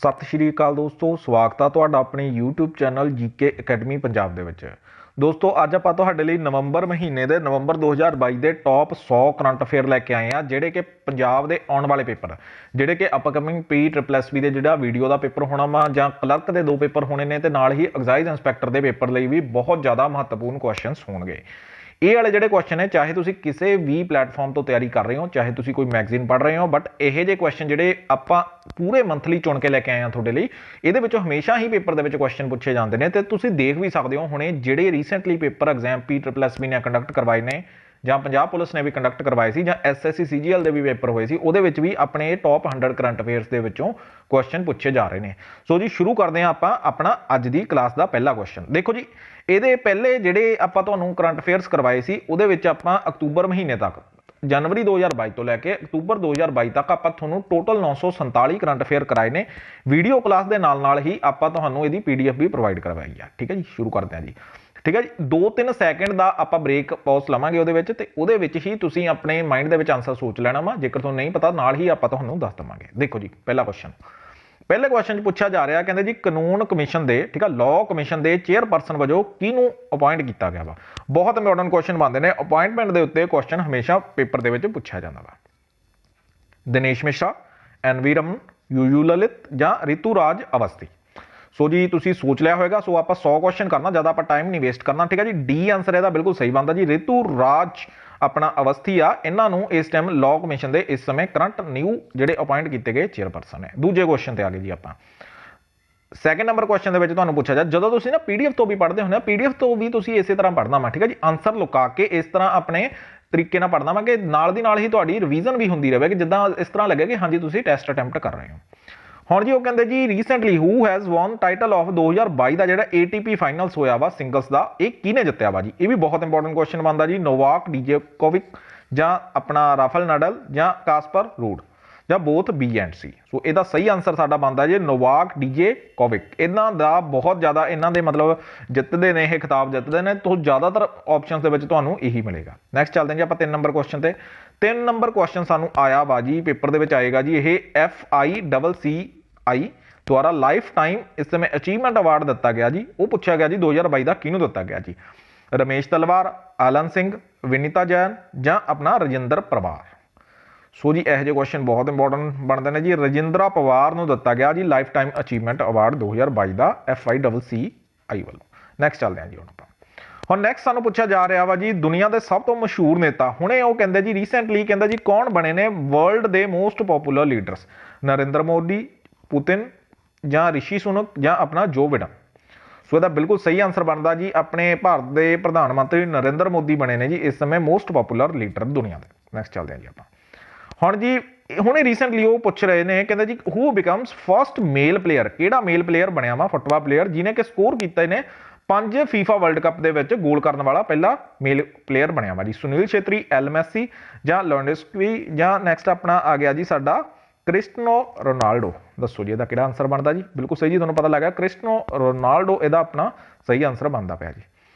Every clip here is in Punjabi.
ਸਤਿ ਸ਼੍ਰੀ ਅਕਾਲ ਦੋਸਤੋ, ਸਵਾਗਤ ਆ ਤੁਹਾਡਾ ਆਪਣੇ YouTube channel GK academy Punjab ਦੇ ਵਿੱਚ। ਦੋਸਤੋ ਅੱਜ ਆਪਾਂ ਤੁਹਾਡੇ ਲਈ ਨਵੰਬਰ ਮਹੀਨੇ ਦੇ ਨਵੰਬਰ 2022 ਦੇ ਟੌਪ 100 ਕਰੰਟ ਅਫੇਅਰ ਲੈ ਕੇ ਆਏ ਆ, ਜਿਹੜੇ ਕਿ ਪੰਜਾਬ ਦੇ ਆਉਣ ਵਾਲੇ ਪੇਪਰ, ਜਿਹੜੇ ਕਿ ਅਪਕਮਿੰਗ PSSB ਦੇ ਜਿਹੜਾ ਵੀਡੀਓ ਦਾ ਪੇਪਰ ਹੋਣਾ ਵਾ ਜਾਂ ਕਲਰਕ ਦੇ 2 ਪੇਪਰ ਹੋਣੇ ਨੇ, ਤੇ ਨਾਲ ਹੀ ਐਗਜ਼ਾਈਜ਼ ਇੰਸਪੈਕਟਰ ਦੇ ਪੇਪਰ ਲਈ ਵੀ ਬਹੁਤ ਜ਼ਿਆਦਾ ਮਹੱਤਵਪੂਰਨ ਕੁਐਸਚਨਸ ਹੋਣਗੇ। ਇਹ ਵਾਲੇ ਜਿਹੜੇ ਕੁਐਸਚਨ ਨੇ, ਚਾਹੇ ਤੁਸੀਂ ਕਿਸੇ ਵੀ ਪਲੇਟਫਾਰਮ ਤੋਂ ਤਿਆਰੀ ਕਰ ਰਹੇ ਹੋ, ਚਾਹੇ ਤੁਸੀਂ ਕੋਈ ਮੈਗਜ਼ੀਨ ਪੜ੍ਹ ਰਹੇ ਹੋ, ਬਟ ਇਹ ਜਿਹੇ ਕੁਐਸਚਨ ਜਿਹੜੇ ਆਪਾਂ ਪੂਰੇ ਮੰਥਲੀ ਚੁਣ ਕੇ ਲੈ ਕੇ ਆਏ ਹਾਂ ਤੁਹਾਡੇ ਲਈ, ਇਹਦੇ ਵਿੱਚੋਂ ਹਮੇਸ਼ਾ ਹੀ ਪੇਪਰ ਦੇ ਵਿੱਚ ਕੁਐਸਚਨ ਪੁੱਛੇ ਜਾਂਦੇ ਨੇ। ਤੇ ਤੁਸੀਂ ਦੇਖ ਵੀ ਸਕਦੇ ਹੋ ਹੁਣੇ ਜਿਹੜੇ ਰੀਸੈਂਟਲੀ ਪੇਪਰ ਐਗਜ਼ਾਮ PSSB ਨੇ ਕੰਡਕਟ ਕਰਵਾਏ ਨੇ, ਜਾਂ ਪੰਜਾਬ ਪੁਲਿਸ ਨੇ ਵੀ ਕੰਡਕਟ ਕਰਵਾਏ ਸੀ, ਜਾਂ SSC CGL ਦੇ ਵੀ ਪੇਪਰ ਹੋਏ ਸੀ, ਉਹਦੇ ਵਿੱਚ ਵੀ ਆਪਣੇ ਟੌਪ 100 ਕਰੰਟ ਅਫੇਅਰਸ ਦੇ ਵਿੱਚੋਂ ਕੁਐਸਚਨ ਪੁੱਛੇ ਜਾ ਰਹੇ ਨੇ। ਸੋ ਜੀ ਸ਼ੁਰੂ ਕਰਦੇ ਹਾਂ ਆਪਾਂ ਆਪਣਾ ਅੱਜ ਦੀ ਕਲਾਸ ਦਾ ਪਹਿਲਾ ਕੁਐਸਚਨ। ਦੇਖੋ ਜੀ, ਇਹਦੇ ਪਹਿਲੇ ਜਿਹੜੇ ਆਪਾਂ ਤੁਹਾਨੂੰ ਕਰੰਟ ਅਫੇਅਰਸ ਕਰਵਾਏ ਸੀ, ਉਹਦੇ ਵਿੱਚ ਆਪਾਂ ਅਕਤੂਬਰ ਮਹੀਨੇ ਤੱਕ, ਜਨਵਰੀ 2022 ਤੋਂ ਲੈ ਕੇ ਅਕਤੂਬਰ 2022 ਤੱਕ ਆਪਾਂ ਤੁਹਾਨੂੰ ਟੋਟਲ 947 ਕਰੰਟ ਅਫੇਅਰ ਕਰਾਏ ਨੇ। ਵੀਡੀਓ ਕਲਾਸ ਦੇ ਨਾਲ ਹੀ ਆਪਾਂ ਤੁਹਾਨੂੰ ਇਹਦੀ PDF ਵੀ ਪ੍ਰੋਵਾਈਡ ਕਰਵਾਈ ਆ। ਠੀਕ ਹੈ ਜੀ, ਸ਼ੁਰੂ ਕਰਦੇ ਹਾਂ ਜੀ। ਠੀਕ ਹੈ ਜੀ, 2-3 ਸੈਕਿੰਡ ਦਾ ਆਪਾਂ ਬ੍ਰੇਕ ਪੌਜ਼ ਲਵਾਂਗੇ ਉਹਦੇ ਵਿੱਚ, ਤੇ ਉਹਦੇ ਵਿੱਚ ਹੀ ਤੁਸੀਂ ਆਪਣੇ ਮਾਈਂਡ ਦੇ ਵਿੱਚ ਆਨਸਰ ਸੋਚ ਲੈਣਾ ਵਾ। ਜੇਕਰ ਤੁਹਾਨੂੰ ਨਹੀਂ ਪਤਾ, ਨਾਲ ਹੀ ਆਪਾਂ ਤੁਹਾਨੂੰ ਦੱਸ ਦਵਾਂਗੇ। ਦੇਖੋ ਜੀ, ਪਹਿਲਾ ਕੁਐਸਚਨ, ਪਹਿਲੇ ਕੁਐਸਚਨ 'ਚ ਪੁੱਛਿਆ ਜਾ ਰਿਹਾ, ਕਹਿੰਦੇ ਜੀ ਕਾਨੂੰਨ ਕਮਿਸ਼ਨ ਦੇ, ਠੀਕ ਆ, ਲਾਅ ਕਮਿਸ਼ਨ ਦੇ ਚੇਅਰਪਰਸਨ ਵਜੋਂ ਕਿਹਨੂੰ ਅਪਾਇੰਟ ਕੀਤਾ ਗਿਆ ਵਾ। ਬਹੁਤ ਇੰਪੋਰਟੈਂਟ ਕੁਐਸਚਨ ਬਣਦੇ ਨੇ ਅਪਾਇੰਟਮੈਂਟ ਦੇ ਉੱਤੇ। ਕੁਐਸਚਨ ਹਮੇਸ਼ਾ ਪੇਪਰ ਦੇ ਵਿੱਚ ਪੁੱਛਿਆ ਜਾਂਦਾ ਵਾ। ਦਿਨੇਸ਼ ਮਿਸ਼ਰਾ, NV ਰਮਨ, ਯੂ ਲਲਿਤ ਜਾਂ ਰਿਤੂ ਰਾਜ ਅਵਸਥੀ। ਸੋ ਜੀ ਤੁਸੀਂ ਸੋਚ ਲਿਆ ਹੋਏਗਾ। ਸੋ ਆਪਾਂ 100 ਕੁਐਸਚਨ ਕਰਨਾ, ਜ਼ਿਆਦਾ ਆਪਾਂ ਟਾਈਮ ਨਹੀਂ ਵੇਸਟ ਕਰਨਾ। ਠੀਕ ਹੈ ਜੀ, ਡੀ ਆਂਸਰ ਇਹਦਾ ਬਿਲਕੁਲ ਸਹੀ ਬਣਦਾ ਜੀ। ਰਿਤੂ ਰਾਜ ਆਪਣਾ ਅਵਸਥੀ ਆ, ਇਹਨਾਂ ਨੂੰ ਇਸ ਟਾਈਮ ਲਾਅ ਕਮਿਸ਼ਨ ਦੇ ਇਸ ਸਮੇਂ ਕਰੰਟ ਨਿਊ ਜਿਹੜੇ ਅਪਾਇੰਟ ਕੀਤੇ ਗਏ ਚੇਅਰਪਰਸਨ ਹੈ। ਦੂਜੇ ਕੁਐਸਚਨ ਤੇ ਆ ਗਏ ਜੀ ਆਪਾਂ। ਸੈਕਿੰਡ ਨੰਬਰ ਕੁਐਸਚਨ ਦੇ ਵਿੱਚ ਤੁਹਾਨੂੰ ਪੁੱਛਿਆ ਜਾ, ਜਦੋਂ ਤੁਸੀਂ ਨਾ PDF ਤੋਂ ਵੀ ਪੜ੍ਹਦੇ ਹੁੰਦੇ ਆ, PDF ਤੋਂ ਵੀ ਤੁਸੀਂ ਇਸੇ ਤਰ੍ਹਾਂ ਪੜ੍ਹਨਾ ਵਾ। ਠੀਕ ਹੈ ਜੀ, ਆਂਸਰ ਲੁਕਾ ਕੇ ਇਸ ਤਰ੍ਹਾਂ ਆਪਣੇ ਤਰੀਕੇ ਨਾਲ ਪੜ੍ਹਨਾ ਵਾ ਕਿ ਨਾਲ ਦੀ ਨਾਲ ਹੀ ਤੁਹਾਡੀ ਰਿਵੀਜ਼ਨ ਵੀ ਹੁੰਦੀ ਰਹੇ, ਕਿ ਜਿੱਦਾਂ ਇਸ ਤਰ੍ਹਾਂ ਲੱਗੇ ਕਿ ਹਾਂਜੀ ਤੁਸੀਂ ਟੈਸਟ ਅਟੈਂਪਟ ਕਰ ਰਹੇ ਹੋ। ਹੁਣ ਜੀ ਉਹ ਕਹਿੰਦੇ ਜੀ recently who has one title of 2022 ਦਾ ਜਿਹੜਾ ATP ਫਾਈਨਲਸ ਹੋਇਆ ਵਾ ਸਿੰਗਲਸ ਦਾ, ਇਹ ਕਿਹਨੇ ਜਿੱਤਿਆ ਵਾ ਜੀ। ਇਹ ਵੀ ਬਹੁਤ ਇੰਪੋਰਟੈਂਟ ਕੁਐਸਚਨ ਬਣਦਾ ਜੀ। ਨੋਵਾਕ ਡਿਜੋਕੋਵਿਕ ਜਾਂ ਆਪਣਾ ਰਾਫੇਲ ਨਡਾਲ ਜਾਂ ਕਾਸਪਰ ਰੂਡ ਜਾਂ ਬੋਥ B ਐਂਡ C। ਸੋ ਇਹਦਾ ਸਹੀ ਆਂਸਰ ਸਾਡਾ ਬਣਦਾ ਜੀ ਨੋਵਾਕ ਡਿਜੋਕੋਵਿਕ। ਇਹਨਾਂ ਦਾ ਬਹੁਤ ਜ਼ਿਆਦਾ, ਇਹਨਾਂ ਦੇ ਮਤਲਬ ਜਿੱਤਦੇ ਨੇ, ਇਹ ਖਿਤਾਬ ਜਿੱਤਦੇ ਨੇ, ਤੋਂ ਜ਼ਿਆਦਾਤਰ ਆਪਸ਼ਨਸ ਦੇ ਵਿੱਚ ਤੁਹਾਨੂੰ ਇਹੀ ਮਿਲੇਗਾ। ਨੈਕਸਟ ਚੱਲਦੇ ਹਾਂ ਜੀ ਆਪਾਂ 3 ਨੰਬਰ ਕੁਐਸਚਨ ਤੇ। 3 ਨੰਬਰ ਕੁਐਸਚਨ ਸਾਨੂੰ ਆਇਆ ਵਾ ਜੀ, ਪੇਪਰ ਦੇ ਵਿੱਚ ਆਏਗਾ ਜੀ। ਇਹ FICCI ਦੁਆਰਾ ਲਾਈਫ ਟਾਈਮ ਇਸ ਸਮੇਂ ਅਚੀਵਮੈਂਟ ਅਵਾਰਡ ਦਿੱਤਾ ਗਿਆ ਜੀ। ਉਹ ਪੁੱਛਿਆ ਗਿਆ ਜੀ 2022 ਦਾ ਕਿਹਨੂੰ ਦਿੱਤਾ ਗਿਆ ਜੀ। ਰਮੇਸ਼ ਤਲਵਾਰ, ਆਲਨ ਸਿੰਘ, ਵਿਨੀਤਾ ਜੈਨ ਜਾਂ ਆਪਣਾ ਰਜਿੰਦਰ ਪਵਾਰ। ਸੋ ਜੀ ਇਹੋ ਜਿਹੇ ਕੁਐਸਚਨ ਬਹੁਤ ਇੰਪੋਰਟੈਂਟ ਬਣਦੇ ਨੇ ਜੀ। ਰਜਿੰਦਰਾ ਪਵਾਰ ਨੂੰ ਦਿੱਤਾ ਗਿਆ ਜੀ ਲਾਈਫ ਟਾਈਮ ਅਚੀਵਮੈਂਟ ਅਵਾਰਡ 2022 ਦਾ FICCI ਵੱਲੋਂ। ਨੈਕਸਟ ਚੱਲਦੇ ਹਾਂ ਜੀ ਹੁਣ ਆਪਾਂ। ਹੁਣ ਨੈਕਸਟ ਸਾਨੂੰ ਪੁੱਛਿਆ ਜਾ ਰਿਹਾ ਵਾ ਜੀ, ਦੁਨੀਆ ਦੇ ਸਭ ਤੋਂ ਮਸ਼ਹੂਰ ਨੇਤਾ ਹੁਣੇ ਉਹ ਕਹਿੰਦੇ ਜੀ ਰੀਸੈਂਟਲੀ ਕਹਿੰਦਾ ਜੀ ਕੌਣ ਬਣੇ ਨੇ ਵਰਲਡ ਦੇ most popular leaders. Narendra Modi, Putin ਜਾਂ ਰਿਸ਼ੀ ਸੁਨਕ ਜਾਂ ਆਪਣਾ ਜੋ ਬਿਡਨ। ਸੋ ਇਹਦਾ ਬਿਲਕੁਲ ਸਹੀ ਆਂਸਰ ਬਣਦਾ ਜੀ ਆਪਣੇ ਭਾਰਤ ਦੇ ਪ੍ਰਧਾਨ ਮੰਤਰੀ ਨਰਿੰਦਰ ਮੋਦੀ ਬਣੇ ਨੇ ਜੀ ਇਸ ਸਮੇਂ ਮੋਸਟ ਪੋਪੂਲਰ ਲੀਡਰ ਦੁਨੀਆ ਦੇ। ਨੈਕਸਟ ਚੱਲਦੇ ਹਾਂ ਜੀ ਆਪਾਂ। ਹੁਣ ਜੀ ਹੁਣੇ ਰੀਸੈਂਟਲੀ ਉਹ ਪੁੱਛ ਰਹੇ ਨੇ, ਕਹਿੰਦੇ ਜੀ ਹੂ ਬਿਕਮਸ ਫਸਟ ਮੇਲ ਪਲੇਅਰ, ਕਿਹੜਾ ਮੇਲ ਪਲੇਅਰ ਬਣਿਆ ਵਾ ਫੁੱਟਬਾਲ ਪਲੇਅਰ ਜਿਹਨੇ ਕਿ ਸਕੋਰ ਕੀਤੇ ਨੇ 5 FIFA ਵਰਲਡ ਕੱਪ ਦੇ ਵਿੱਚ ਗੋਲ ਕਰਨ ਵਾਲਾ ਪਹਿਲਾ ਮੇਲ ਪਲੇਅਰ ਬਣਿਆ ਵਾ ਜੀ। ਸੁਨੀਲ ਛੇਤਰੀ, ਐਲ ਮੈਸੀ ਜਾਂ ਲੋਂਡੇਸਕੀ ਜਾਂ ਨੈਕਸਟ ਆਪਣਾ ਆ ਗਿਆ ਜੀ ਸਾਡਾ ਕ੍ਰਿਸਟੀਆਨੋ ਰੋਨਾਲਡੋ। ਦੱਸੋ ਜੀ ਇਹਦਾ ਕਿਹੜਾ ਆਂਸਰ ਬਣਦਾ ਜੀ। ਬਿਲਕੁਲ ਸਹੀ ਜੀ, ਤੁਹਾਨੂੰ ਪਤਾ ਲੱਗਾ ਕ੍ਰਿਸਟੀਆਨੋ ਰੋਨਾਲਡੋ ਇਹਦਾ ਆਪਣਾ ਸਹੀ ਆਂਸਰ ਬਣਦਾ ਪਿਆ ਜੀ।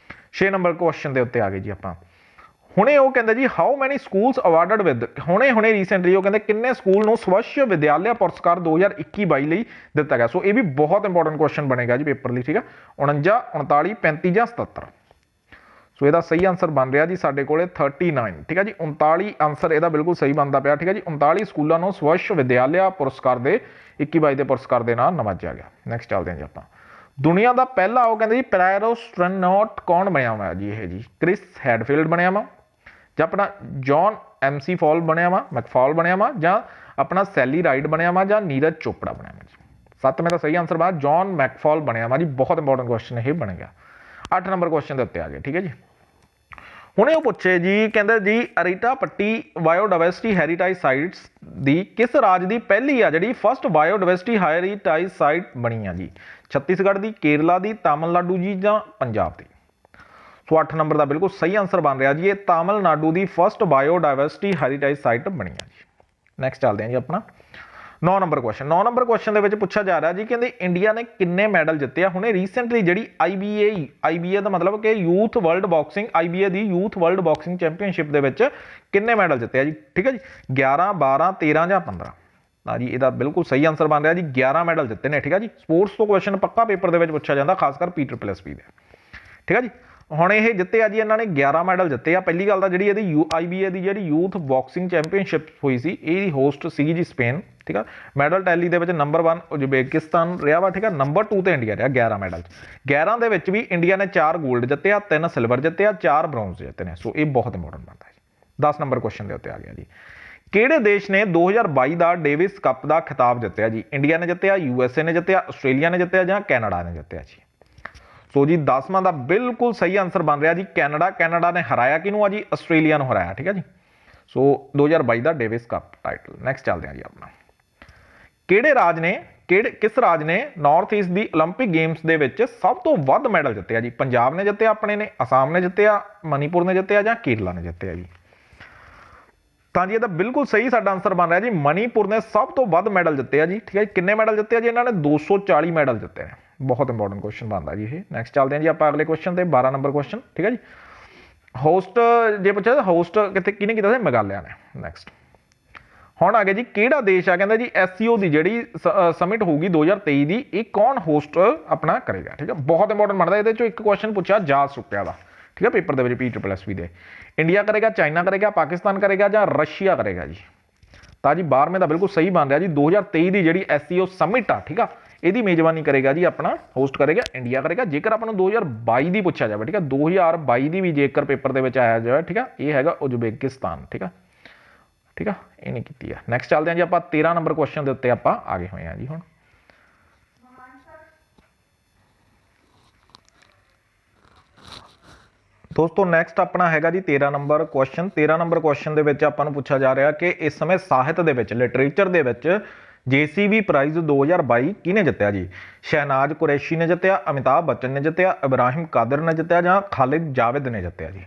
6 ਨੰਬਰ ਕੁਐਸਚਨ ਦੇ ਉੱਤੇ ਆ ਗਏ ਜੀ ਆਪਾਂ। ਹੁਣੇ ਉਹ ਕਹਿੰਦੇ ਜੀ ਹਾਊ ਮੈਨੀ ਸਕੂਲਸ ਅਵਾਰਡਡ ਵਿਦ, ਹੁਣੇ ਰੀਸੈਂਟਲੀ ਉਹ ਕਹਿੰਦੇ ਕਿੰਨੇ ਸਕੂਲ ਨੂੰ ਸਵੱਛ ਵਿਦਿਆਲਿਆ ਪੁਰਸਕਾਰ 2021-22 ਲਈ ਦਿੱਤਾ ਗਿਆ। ਸੋ ਇਹ ਵੀ ਬਹੁਤ ਇੰਪੋਰਟੈਂਟ ਕੁਐਸਚਨ ਬਣੇਗਾ ਜੀ ਪੇਪਰ ਲਈ। ਠੀਕ ਹੈ, 49, 39, 35 ਜਾਂ 77। ਸੋ ਇਹਦਾ ਸਹੀ ਆਂਸਰ ਬਣ ਰਿਹਾ ਜੀ ਸਾਡੇ ਕੋਲੇ 39। ਠੀਕ ਹੈ ਜੀ, 39 ਆਂਸਰ ਇਹਦਾ ਬਿਲਕੁਲ ਸਹੀ ਬਣਦਾ ਪਿਆ। ਠੀਕ ਹੈ ਜੀ, 39 ਸਕੂਲਾਂ ਨੂੰ ਸਵੱਛ ਵਿਦਿਆਲਿਆ ਪੁਰਸਕਾਰ ਦੇ 21-22 ਦੇ ਪੁਰਸਕਾਰ ਦੇ ਨਾਲ ਨਵਾਜਿਆ ਗਿਆ। ਨੈਕਸਟ ਚੱਲਦੇ ਹਾਂ ਜੀ ਆਪਾਂ। ਦੁਨੀਆ ਦਾ ਪਹਿਲਾ ਉਹ ਕਹਿੰਦੇ ਜੀ ਪੈਰਾਸਟ੍ਰੋਨੌਟ ਕੌਣ ਬਣਿਆ ਹੋਇਆ ਜੀ। ਇਹ ਜੀ ਕ੍ਰਿਸ ਹੈਡਫੀਲਡ ਬਣਿਆ ਵਾ, ਜਾਂ ਆਪਣਾ ਜੌਨ MC ਫਾਲ ਬਣਿਆ ਵਾ, ਮੈਕਫਾਲ ਬਣਿਆ ਵਾ, ਜਾਂ ਆਪਣਾ ਸੈਲੀ ਰਾਈਡ ਬਣਿਆ ਵਾ, ਜਾਂ ਨੀਰਜ ਚੋਪੜਾ ਬਣਿਆ ਵਾ ਜੀ। 7ਵੇਂ ਦਾ ਸਹੀ ਆਂਸਰ ਬਣਾ ਜੌਨ ਮੈਕਫਾਲ ਬਣਿਆ ਵਾ ਜੀ। ਬਹੁਤ ਇੰਪੋਰਟੈਂਟ ਕੁਐਸਚਨ ਇਹ ਬਣੇਗਾ। 8 ਨੰਬਰ ਕੁਐਸਚਨ ਦੇ ਉੱਤੇ ਆ ਗਏ। ਠੀਕ ਹੈ ਜੀ, ਹੁਣੇ ਉਹ ਪੁੱਛੇ ਜੀ, ਕਹਿੰਦੇ ਜੀ ਅਰੀਟਾਪੱਟੀ ਬਾਇਓਡਾਇਵਰਸਿਟੀ ਹੈਰੀਟੇਜ ਸਾਈਟਸ ਦੀ ਕਿਸ ਰਾਜ ਦੀ ਪਹਿਲੀ ਆ ਜਿਹੜੀ ਫਸਟ ਬਾਇਓਡਾਇਵਰਸਿਟੀ ਹੈਰੀਟੇਜ ਸਾਈਟ ਬਣੀ ਆ ਜੀ। ਛੱਤੀਸਗੜ੍ਹ ਦੀ, ਕੇਰਲਾ ਦੀ, ਤਾਮਿਲਨਾਡੂ ਜੀ ਜਾਂ ਪੰਜਾਬ ਦੀ। ਸੋ 8 ਨੰਬਰ ਦਾ ਬਿਲਕੁਲ ਸਹੀ ਆਂਸਰ ਬਣ ਰਿਹਾ ਜੀ ਇਹ ਤਾਮਿਲਨਾਡੂ ਦੀ ਫਸਟ ਬਾਇਓਡਾਇਵਰਸਿਟੀ ਹੈਰੀਟੇਜ ਸਾਈਟ ਬਣੀ ਆ ਜੀ। ਨੈਕਸਟ ਚੱਲਦੇ ਹਾਂ ਜੀ ਆਪਣਾ 9 ਨੰਬਰ ਕੁਐਸਚਨ। 9 ਨੰਬਰ ਕੁਐਸਚਨ ਦੇ ਵਿੱਚ ਪੁੱਛਿਆ ਜਾ ਰਿਹਾ ਜੀ, ਕਹਿੰਦੇ ਇੰਡੀਆ ਨੇ ਕਿੰਨੇ ਮੈਡਲ ਜਿੱਤੇ ਆ। ਹੁਣੇ ਰੀਸੈਂਟਲੀ ਜਿਹੜੀ IBA ਦਾ ਮਤਲਬ ਕਿ ਯੂਥ ਵਰਲਡ ਬਾਕਸਿੰਗ, IBA ਦੀ ਯੂਥ ਵਰਲਡ ਬਾਕਸਿੰਗ ਚੈਂਪੀਅਨਸ਼ਿਪ ਦੇ ਵਿੱਚ ਕਿੰਨੇ ਮੈਡਲ ਜਿੱਤੇ ਆ ਜੀ। ਠੀਕ ਹੈ ਜੀ, 11, 12, 13 ਜਾਂ 15। ਤਾਂ ਜੀ ਇਹਦਾ ਬਿਲਕੁਲ ਸਹੀ ਆਨਸਰ ਬਣ ਰਿਹਾ ਜੀ 11 ਮੈਡਲ ਜਿੱਤੇ ਨੇ। ਠੀਕ ਹੈ ਜੀ, ਸਪੋਰਟਸ ਤੋਂ ਕੁਐਸਚਨ ਪੱਕਾ ਪੇਪਰ ਦੇ ਵਿੱਚ ਪੁੱਛਿਆ ਜਾਂਦਾ, ਖਾਸ ਕਰ P+P ਦੇ। ਠੀਕ ਹੈ ਜੀ, ਹੁਣ ਇਹ ਜਿੱਤੇ ਆ ਜੀ, ਇਹਨਾਂ ਨੇ 11 ਮੈਡਲ ਜਿੱਤੇ ਆ। ਪਹਿਲੀ ਗੱਲ ਤਾਂ ਜਿਹੜੀ ਇਹਦੀ IBA ਦੀ ਜਿਹੜੀ ਯੂਥ ਬਾਕਸਿੰਗ ਚੈਂਪੀਅਨਸ਼ਿਪ ਹੋਈ ਸੀ, ਇਹਦੀ ਹੋਸਟ ਸੀਗੀ ਜੀ ਸਪੇਨ। ਠੀਕ ਆ, ਮੈਡਲ ਟੈਲੀ ਦੇ ਵਿੱਚ ਨੰਬਰ 1 ਉਜ਼ਬੇਕਿਸਤਾਨ ਰਿਹਾ ਵਾ। ਠੀਕ ਆ, ਨੰਬਰ 2 ਤੇ ਇੰਡੀਆ ਰਿਹਾ 11 ਮੈਡਲ। 11 ਦੇ ਵਿੱਚ ਵੀ ਇੰਡੀਆ ਨੇ 4 골ਡ ਜਿੱਤੇ ਆ, 3 ਸਿਲਵਰ ਜਿੱਤੇ ਆ, 4 ਬ੍ਰੌਂਜ਼ ਜਿੱਤੇ ਨੇ। ਸੋ ਇਹ ਬਹੁਤ ਇੰਪੋਰਟੈਂਟ ਬਣਦਾ ਜੀ। 10 ਨੰਬਰ ਕੁਐਸਚਨ ਦੇ ਉੱਤੇ ਆ ਗਿਆ ਜੀ, ਕਿਹੜੇ ਦੇਸ਼ ਨੇ 2022 ਦਾ ਡੇਵਿਸ ਕੱਪ ਦਾ ਖਿਤਾਬ ਜਿੱਤਿਆ ਜੀ? ਇੰਡੀਆ ਨੇ ਜਿੱਤਿਆ, USA ਨੇ ਜਿੱਤਿਆ, ਆਸਟ੍ਰੇਲੀਆ ਨੇ ਜਿੱਤਿਆ ਜਾਂ ਕੈਨੇਡਾ ਨੇ ਜਿੱਤਿਆ ਜੀ? ਸੋ ਜੀ 10ਵਾਂ ਦਾ ਬਿਲਕੁਲ ਸਹੀ ਆਨਸਰ ਬਣ ਰਿਹਾ ਜੀ ਕੈਨੇਡਾ। ਕੈਨੇਡਾ ਨੇ ਹਰਾਇਆ ਕਿਹਨੂੰ ਆ ਜੀ? ਆਸਟ੍ਰੇਲੀਆ ਨੂੰ ਹਰਾਇਆ। ਠੀਕ ਹੈ ਜੀ, ਸੋ 2022 ਦਾ ਡੇਵਿਸ ਕੱਪ ਟਾਈਟਲ। ਨੈਕਸਟ ਚੱਲਦੇ ਹਾਂ ਜੀ ਆਪਣਾ, ਕਿਸ ਰਾਜ ਨੇ ਨਾਰਥ ਈਸਟ ਦੀ 올림픽 ਗੇਮਸ ਦੇ ਵਿੱਚ ਸਭ ਤੋਂ ਵੱਧ ਮੈਡਲ ਜਿੱਤਿਆ ਜੀ? ਪੰਜਾਬ ਨੇ ਜਿੱਤਿਆ ਆਪਣੇ ਨੇ, ਅਸਾਮ ਨੇ ਜਿੱਤਿਆ, ਮਨੀਪੁਰ ਨੇ ਜਿੱਤਿਆ ਜਾਂ ਕੇਰਲਾ ਨੇ ਜਿੱਤਿਆ ਜੀ? ਤਾਂ ਜੀ ਇਹਦਾ ਬਿਲਕੁਲ ਸਹੀ ਸਾਡਾ ਆਨਸਰ ਬਣ ਰਿਹਾ ਜੀ ਮਨੀਪੁਰ ਨੇ ਸਭ ਤੋਂ ਵੱਧ ਮੈਡਲ ਜਿੱਤੇ ਆ ਜੀ। ਠੀਕ ਹੈ ਜੀ, ਕਿੰਨੇ ਮੈਡਲ ਜਿੱਤੇ ਆ ਜੀ? ਇਹਨਾਂ ਨੇ 240 ਮੈਡਲ ਜਿੱਤੇ ਨੇ। ਬਹੁਤ ਇੰਪੋਰਟੈਂਟ ਕੁਐਸਚਨ ਬਣਦਾ ਜੀ ਇਹ। ਨੈਕਸਟ ਚੱਲਦੇ ਹਾਂ ਜੀ ਆਪਾਂ ਅਗਲੇ ਕੁਐਸਚਨ ਤੇ, 12 ਨੰਬਰ ਕੁਐਸਚਨ। ਠੀਕ ਹੈ ਜੀ, ਹੋਸਟ ਜੇ ਪੁੱਛਿਆ ਹੋਸਟ ਕਿਹਨੇ ਕੀਤਾ ਸੀ? ਮੇਘਾਲਿਆ ਨੇ। ਨੈਕਸਟ ਹੁਣ ਆ ਗਿਆ ਜੀ, ਕਿਹੜਾ ਦੇਸ਼ ਆ? ਕਹਿੰਦਾ ਜੀ SCO ਦੀ ਜਿਹੜੀ ਸਮਿਟ ਹੋਊਗੀ 2023 ਦੀ, ਇਹ ਕੌਣ ਹੋਸਟ ਆਪਣਾ ਕਰੇਗਾ? ਠੀਕ ਹੈ, ਬਹੁਤ ਇੰਪੋਰਟੈਂਟ ਬਣਦਾ। ਇਹਦੇ ਚੋਂ ਇੱਕ ਕੁਐਸਚਨ ਪੁੱਛਿਆ ਜਾਸ ਰੁਪਿਆ ਦਾ। ਠੀਕ ਹੈ, ਪੇਪਰ ਦੇ ਵਿੱਚ P+P ਦੇ। ਇੰਡੀਆ ਕਰੇਗਾ, ਚਾਈਨਾ ਕਰੇਗਾ, ਪਾਕਿਸਤਾਨ ਕਰੇਗਾ ਜਾਂ ਰਸ਼ੀਆ ਕਰੇਗਾ ਜੀ? ਤਾਂ ਜੀ 12ਵੇਂ ਦਾ ਬਿਲਕੁਲ ਸਹੀ ਬਣ ਰਿਹਾ ਜੀ 2023 ਦੀ ਜਿਹੜੀ SCO ਸਮਿਟ ਆ, ਠੀਕ ਆ, ਇਹਦੀ ਮੇਜ਼ਬਾਨੀ ਕਰੇਗਾ ਜੀ ਆਪਣਾ, ਹੋਸਟ ਕਰੇਗਾ ਇੰਡੀਆ ਕਰੇਗਾ। ਜੇਕਰ ਆਪਾਂ ਨੂੰ 2022 ਦੀ ਪੁੱਛਿਆ ਜਾਵੇ, ਠੀਕ ਆ, 2022 ਦੀ ਵੀ ਜੇਕਰ ਪੇਪਰ ਦੇ ਵਿੱਚ ਆਇਆ ਜਾਵੇ, ਠੀਕ ਆ, ਇਹ ਹੈਗਾ ਉਜ਼ਬੇਕਿਸਤਾਨ। ਠੀਕ ਆ, ਠੀਕ ਆ, ਇਹ ਨਹੀਂ ਕੀਤੀ ਆ। ਨੈਕਸਟ ਚੱਲਦੇ ਹਾਂ ਜੀ ਆਪਾਂ 13 ਨੰਬਰ ਕੁਐਸਚਨ ਦੇ ਉੱਤੇ ਆਪਾਂ ਆ ਗਏ ਹੋਏ ਹਾਂ ਜੀ। ਹੁਣ ਦੋਸਤੋ ਨੈਕਸਟ ਆਪਣਾ ਹੈਗਾ ਜੀ 13 ਨੰਬਰ ਕੁਐਸਚਨ। 13 ਨੰਬਰ ਕੁਐਸਚਨ ਦੇ ਵਿੱਚ ਆਪਾਂ ਨੂੰ ਪੁੱਛਿਆ ਜਾ ਰਿਹਾ ਕਿ ਇਸ ਸਮੇਂ ਸਾਹਿਤ ਦੇ ਵਿੱਚ, ਲਿਟਰੇਚਰ ਦੇ ਵਿੱਚ JCB ਪ੍ਰਾਈਜ਼ 2022 ਕਿਹਨੇ ਜਿੱਤਿਆ ਜੀ? ਸ਼ਹਿਨਾਜ਼ ਕੁਰੈਸ਼ੀ ਨੇ ਜਿੱਤਿਆ, ਅਮਿਤਾਭ ਬੱਚਨ ਨੇ ਜਿੱਤਿਆ, ਇਬਰਾਹਿਮ ਕਾਦਰ ਨੇ ਜਿੱਤਿਆ ਜਾਂ ਖਾਲਿਦ ਜਾਵੇਦ ਨੇ ਜਿੱਤਿਆ ਜੀ?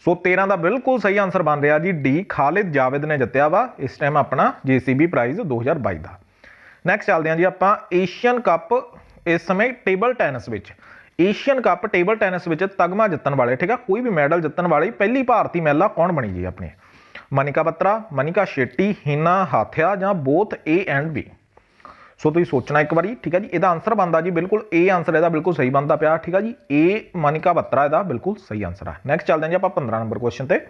ਸੋ 13 ਦਾ ਬਿਲਕੁਲ ਸਹੀ ਆਨਸਰ ਬਣ ਰਿਹਾ ਜੀ D, ਖਾਲਿਦ ਜਾਵੇਦ ਨੇ ਜਿੱਤਿਆ ਵਾ ਇਸ ਟਾਈਮ ਆਪਣਾ JCB ਪ੍ਰਾਈਜ਼ 2022 ਦਾ। ਨੈਕਸਟ ਚੱਲਦੇ ਹਾਂ ਜੀ ਆਪਾਂ ਏਸ਼ੀਅਨ ਕੱਪ। ਇਸ ਸਮੇਂ ਟੇਬਲ ਟੈਨਿਸ ਵਿੱਚ, ਏਸ਼ੀਅਨ ਕੱਪ ਟੇਬਲ ਟੈਨਿਸ ਵਿੱਚ ਤਗਮਾ ਜਿੱਤਣ ਵਾਲੇ, ਠੀਕ ਆ, ਕੋਈ ਵੀ ਮੈਡਲ ਜਿੱਤਣ ਵਾਲੀ ਪਹਿਲੀ ਭਾਰਤੀ ਮਹਿਲਾ ਕੌਣ ਬਣੀ ਜੀ ਆਪਣੀ? ਮਨਿਕਾ ਬੱਤਰਾ, ਮਨਿਕਾ ਸ਼ੇਟੀ, ਹੀਨਾ ਹਾਥਿਆ ਜਾਂ ਬੋਥ A and B? ਸੋ ਤੁਸੀਂ ਸੋਚਣਾ ਇੱਕ ਵਾਰੀ। ਠੀਕ ਹੈ ਜੀ, ਇਹਦਾ ਆਨਸਰ ਬਣਦਾ ਜੀ ਬਿਲਕੁਲ A ਆਨਸਰ ਇਹਦਾ ਬਿਲਕੁਲ ਸਹੀ ਬਣਦਾ ਪਿਆ। ਠੀਕ ਹੈ ਜੀ, A ਮਨਿਕਾ ਬੱਤਰਾ ਇਹਦਾ ਬਿਲਕੁਲ ਸਹੀ ਆਨਸਰ ਆ। ਨੈਕਸਟ ਚੱਲਦੇ ਹਾਂ ਜੀ ਆਪਾਂ 15 ਨੰਬਰ ਕੁਐਸਚਨ ਤੇ।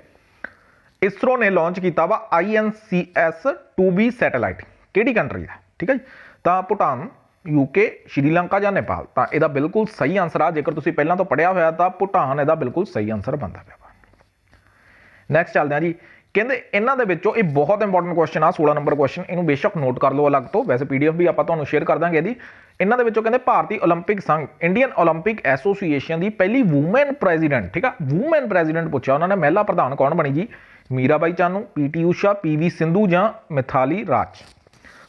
ਇਸਰੋ ਨੇ ਲਾਂਚ ਕੀਤਾ ਵਾ INCS 2B ਸੈਟੇਲਾਈਟ, ਕਿਹੜੀ ਕੰਟਰੀ ਦਾ? ਠੀਕ ਹੈ ਜੀ, ਤਾਂ ਭੂਟਾਨ, UK, ਸ਼੍ਰੀਲੰਕਾ ਜਾਂ ਨੇਪਾਲ? ਤਾਂ ਇਹਦਾ ਬਿਲਕੁਲ ਸਹੀ ਆਨਸਰ ਆ। ਜੇਕਰ ਤੁਸੀਂ ਪਹਿਲਾਂ ਤੋਂ ਪੜ੍ਹਿਆ ਹੋਇਆ ਤਾਂ ਭੂਟਾਨ ਇਹਦਾ ਬਿਲਕੁਲ ਸਹੀ ਆਨਸਰ ਬਣਦਾ ਪਿਆ। ਨੈਕਸਟ ਚੱਲਦੇ ਹਾਂ ਜੀ, ਕਹਿੰਦੇ ਇਹਨਾਂ ਦੇ ਵਿੱਚੋਂ ਇਹ ਬਹੁਤ ਇੰਪੋਰਟੈਂਟ ਕੁਐਸਚਨ ਆ 16 ਨੰਬਰ ਕੁਐਸਚਨ, ਇਹਨੂੰ ਬੇਸ਼ੱਕ ਨੋਟ ਕਰ ਲਓ ਅਲੱਗ ਤੋਂ, ਵੈਸੇ PDF ਵੀ ਆਪਾਂ ਤੁਹਾਨੂੰ ਸ਼ੇਅਰ ਕਰ ਦਾਂਗੇ ਇਹਦੀ। ਇਹਨਾਂ ਦੇ ਵਿੱਚੋਂ ਕਹਿੰਦੇ ਭਾਰਤੀ 올림픽 ਸੰਘ, ਇੰਡੀਅਨ 올림픽 ਐਸੋਸੀਏਸ਼ਨ ਦੀ ਪਹਿਲੀ ਵੂਮਨ ਪ੍ਰੈਜ਼ੀਡੈਂਟ, ਠੀਕ ਆ, ਵੂਮਨ ਪ੍ਰੈਜ਼ੀਡੈਂਟ ਪੁੱਛਿਆ ਉਹਨਾਂ ਨੇ, ਮਹਿਲਾ ਪ੍ਰਧਾਨ ਕੌਣ ਬਣੀ ਜੀ? ਮੀਰਾਬਾਈ ਚਾਨੂ, PT ਊਸ਼ਾ, PV ਸਿੰਧੂ ਜਾਂ ਮਿਥਾਲੀ ਰਾਜ?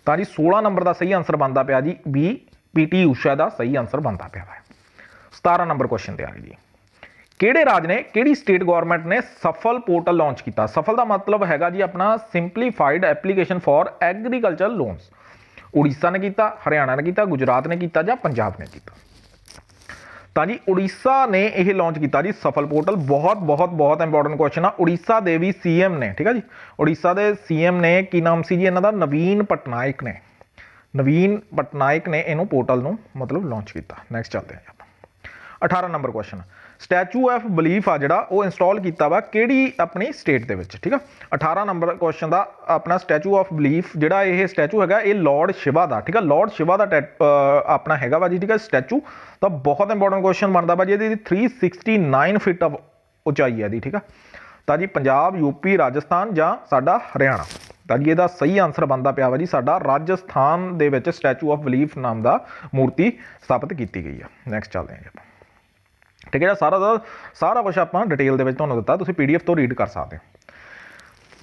ਤਾਂ ਜੀ 16 ਨੰਬਰ ਦਾ ਸਹੀ ਆਨਸਰ ਬਣਦਾ ਪਿਆ ਜੀ B, PT ਊਸ਼ਾ ਦਾ ਸਹੀ ਆਨਸਰ ਬਣਦਾ ਪਿਆ ਵਾ। 17 ਨੰਬਰ ਕੁਐਸਚਨ ਤੇ ਆ ਗਏ ਜੀ, ਕਿਹੜੇ ਰਾਜ ਨੇ, ਕਿਹੜੀ ਸਟੇਟ ਗਵਰਨਮੈਂਟ ਨੇ ਸਫਲ ਪੋਰਟਲ ਲਾਂਚ ਕੀਤਾ? ਸਫਲ ਦਾ ਮਤਲਬ ਹੈਗਾ ਜੀ ਆਪਣਾ simplified application for agriculture loans. Odisha ਨੇ ਕੀਤਾ, ਹਰਿਆਣਾ ਨੇ ਕੀਤਾ, ਗੁਜਰਾਤ ਨੇ ਕੀਤਾ ਜਾਂ ਪੰਜਾਬ ਨੇ ਕੀਤਾ? ਤਾਂ ਜੀ ਉੜੀਸਾ ਨੇ ਇਹ ਲਾਂਚ ਕੀਤਾ ਜੀ ਸਫਲ ਪੋਰਟਲ। ਬਹੁਤ ਬਹੁਤ ਬਹੁਤ ਇੰਪੋਰਟੈਂਟ ਕੁਐਸਚਨ ਆ। ਉੜੀਸਾ ਦੇ ਵੀ CM ਨੇ, ਠੀਕ ਆ ਜੀ, ਉੜੀਸਾ ਦੇ CM ਨੇ, ਕੀ ਨਾਮ ਸੀ ਜੀ ਇਹਨਾਂ ਦਾ? ਨਵੀਨ ਪਟਨਾਇਕ ਨੇ। ਨਵੀਨ ਪਟਨਾਇਕ ਨੇ ਇਹਨੂੰ ਪੋਰਟਲ ਨੂੰ ਮਤਲਬ ਲਾਂਚ ਕੀਤਾ। ਨੈਕਸਟ ਚੱਲਦੇ ਹਾਂ ਆਪਾਂ 18 number question. Statue of belief ਆ ਜਿਹੜਾ ਉਹ ਇੰਸਟਾਲ ਕੀਤਾ ਵਾ ਕਿਹੜੀ ਆਪਣੀ ਸਟੇਟ ਦੇ ਵਿੱਚ? ਠੀਕ ਆ, 18 ਨੰਬਰ ਕੁਐਸਚਨ ਦਾ ਆਪਣਾ ਸਟੈਚੂ ਆਫ ਬਿਲੀਫ ਜਿਹੜਾ ਇਹ ਸਟੈਚੂ ਹੈਗਾ ਇਹ ਲਾਰਡ ਸ਼ਿਵਾ ਦਾ, ਠੀਕ ਆ, ਲਾਰਡ ਸ਼ਿਵਾ ਦਾ ਆਪਣਾ ਹੈਗਾ ਵਾ ਜੀ, ਠੀਕ ਆ, ਸਟੈਚੂ। ਤਾਂ ਬਹੁਤ ਇੰਪੋਰਟੈਂਟ ਕੁਐਸਚਨ ਬਣਦਾ ਵਾ ਜੀ, ਇਹਦੀ 369 ਫੀਟ ਉਚਾਈ ਹੈ ਦੀ, ਠੀਕ ਆ। ਤਾਂ ਜੀ ਪੰਜਾਬ, UP, ਰਾਜਸਥਾਨ ਜਾਂ ਸਾਡਾ ਹਰਿਆਣਾ? ਤਾਂ ਜੀ ਇਹਦਾ ਸਹੀ ਆਨਸਰ ਬਣਦਾ ਪਿਆ ਵਾ ਜੀ ਸਾਡਾ ਰਾਜਸਥਾਨ ਦੇ ਵਿੱਚ ਸਟੈਚੂ ਆਫ ਬਿਲੀਫ ਨਾਮ ਦਾ ਮੂਰਤੀ ਸਥਾਪਿਤ ਕੀਤੀ ਗਈ ਆ। ਨੈਕਸਟ ਚੱਲਦੇ ਹਾਂ ਜੀ ਆਪਾਂ, ਠੀਕ ਹੈ, ਸਾਰਾ ਕੁਛ ਆਪਾਂ ਡਿਟੇਲ ਦੇ ਵਿੱਚ ਤੁਹਾਨੂੰ ਦਿੱਤਾ, ਤੁਸੀਂ PDF ਤੋਂ ਰੀਡ ਕਰ ਸਕਦੇ ਹੋ।